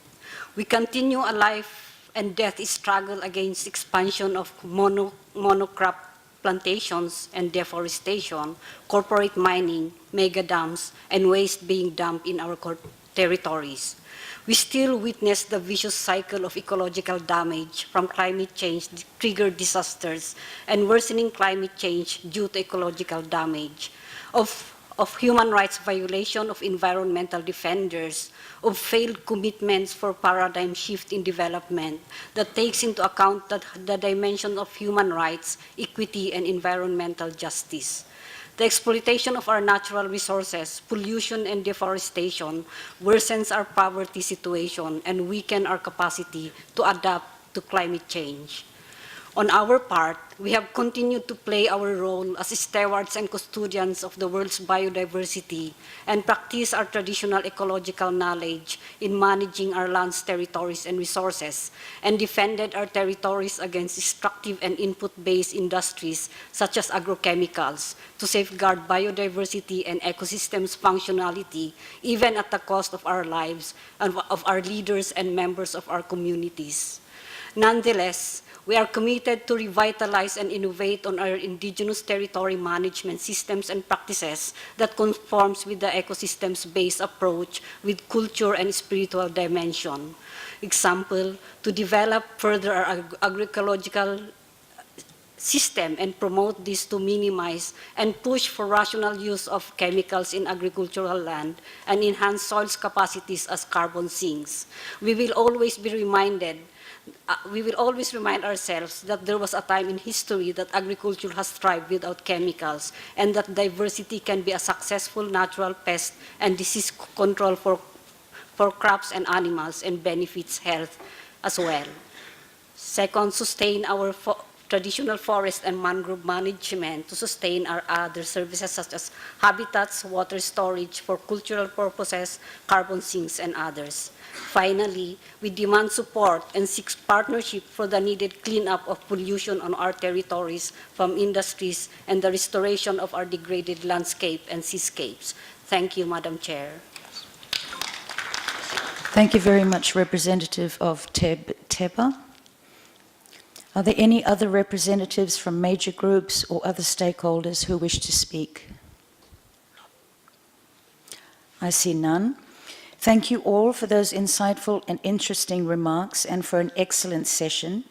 We continue a life and death struggle against expansion of monocrop plantations and deforestation, corporate mining, mega dams, and waste being dumped in our territories. We still witness the vicious cycle of ecological damage from climate change-triggered disasters and worsening climate change due to ecological damage, of human rights violation of environmental defenders, of failed commitments for paradigm shift in development that takes into account the dimension of human rights, equity, and environmental justice. The exploitation of our natural resources, pollution and deforestation worsens our poverty situation and weaken our capacity to adapt to climate change. On our part, we have continued to play our role as stewards and custodians of the world's biodiversity and practice our traditional ecological knowledge in managing our lands, territories, and resources, and defended our territories against destructive and input-based industries such as agrochemicals to safeguard biodiversity and ecosystems functionality, even at the cost of our lives and of our leaders and members of our communities. Nonetheless, we are committed to revitalize and innovate on our indigenous territory management systems and practices that conforms with the ecosystems-based approach with culture and spiritual dimension. Example, to develop further our agroecological system and promote this to minimize and push for rational use of chemicals in agricultural land and enhance soil's capacities as carbon sinks. We will always remind ourselves that there was a time in history that agriculture has thrived without chemicals and that diversity can be a successful natural pest and disease control for crops and animals and benefits health as well. Second, sustain our traditional forest and mangrove management to sustain our other services such as habitats, water storage for cultural purposes, carbon sinks, and others. Finally, we demand support and seek partnership for the needed cleanup of pollution on our territories from industries and the restoration of our degraded landscape and seascapes. Thank you, Madam Chair.
Thank you very much, Representative of Teba. Are there any other representatives from major groups or other stakeholders who wish to speak? I see none. Thank you all for those insightful and interesting remarks and for an excellent session.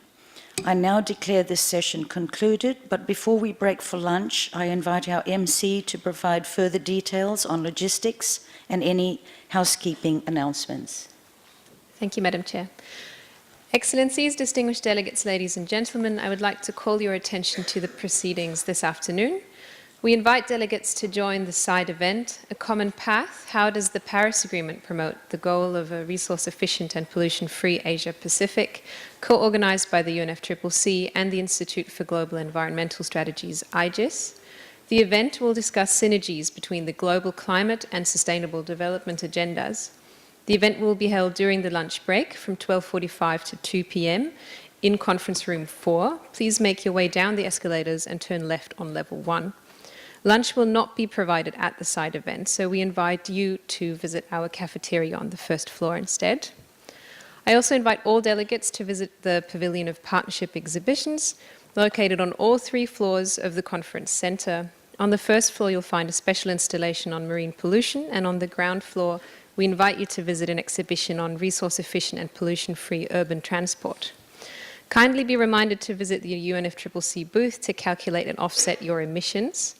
I now declare this session concluded, but before we break for lunch, I invite our MC to provide further details on logistics and any housekeeping announcements.
Thank you, Madam Chair. Excellencies, distinguished delegates, ladies and gentlemen, I would like to call your attention to the proceedings this afternoon. We invite delegates to join the side event, A Common Path, How Does the Paris Agreement Promote the Goal of a Resource-Efficient and Pollution-Free Asia-Pacific, co-organized by the UNFCCC and the Institute for Global Environmental Strategies, IGIS. The event will discuss synergies between the global climate and sustainable development agendas. The event will be held during the lunch break from 12:45 to 2 p.m. in Conference Room 4. Please make your way down the escalators and turn left on level 1. Lunch will not be provided at the side event, so we invite you to visit our cafeteria on the first floor instead. I also invite all delegates to visit the Pavilion of Partnership Exhibitions, located on all 3 floors of the conference center. On the first floor, you'll find a special installation on marine pollution, and on the ground floor, we invite you to visit an exhibition on resource-efficient and pollution-free urban transport. Kindly be reminded to visit the UNFCCC booth to calculate and offset your emissions.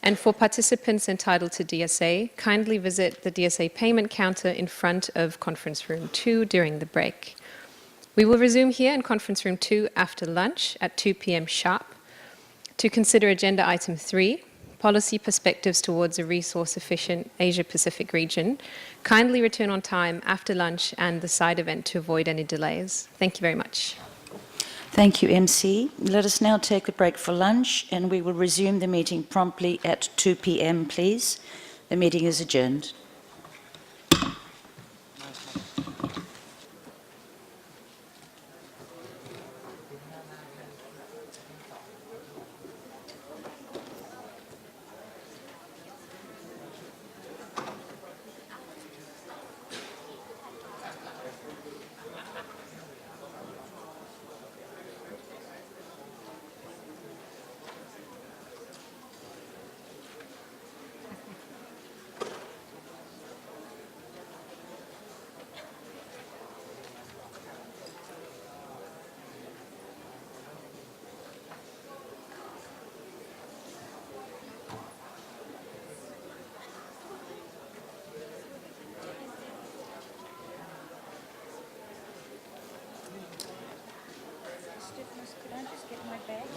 And for participants entitled to DSA, kindly visit the DSA payment counter in front of Conference Room 2 during the break. We will resume here in Conference Room 2 after lunch at 2 p.m. sharp to consider Agenda Item 3, Policy Perspectives Towards a Resource-Efficient Asia-Pacific Region. Kindly return on time after lunch and the side event to avoid any delays. Thank you very much.
Thank you, MC. Let us now take a break for lunch, and we will resume the meeting promptly at 2 p.m., please. The meeting is adjourned.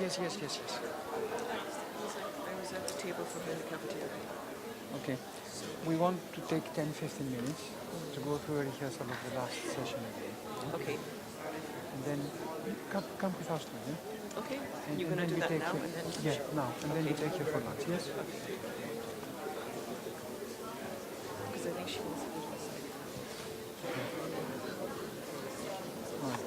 Yes. I was at the table for the cafeteria. Okay. We want to take 10-15 minutes to go through a rehearsal of the last session again. Okay.
And then come with us now, yeah?
Okay.
And,
You're
and
going to
then
do
we
that
take
now
you,
and then?
yeah, now. And then we
Okay.
take you for lunch, yes?
Because I think she was.
Right.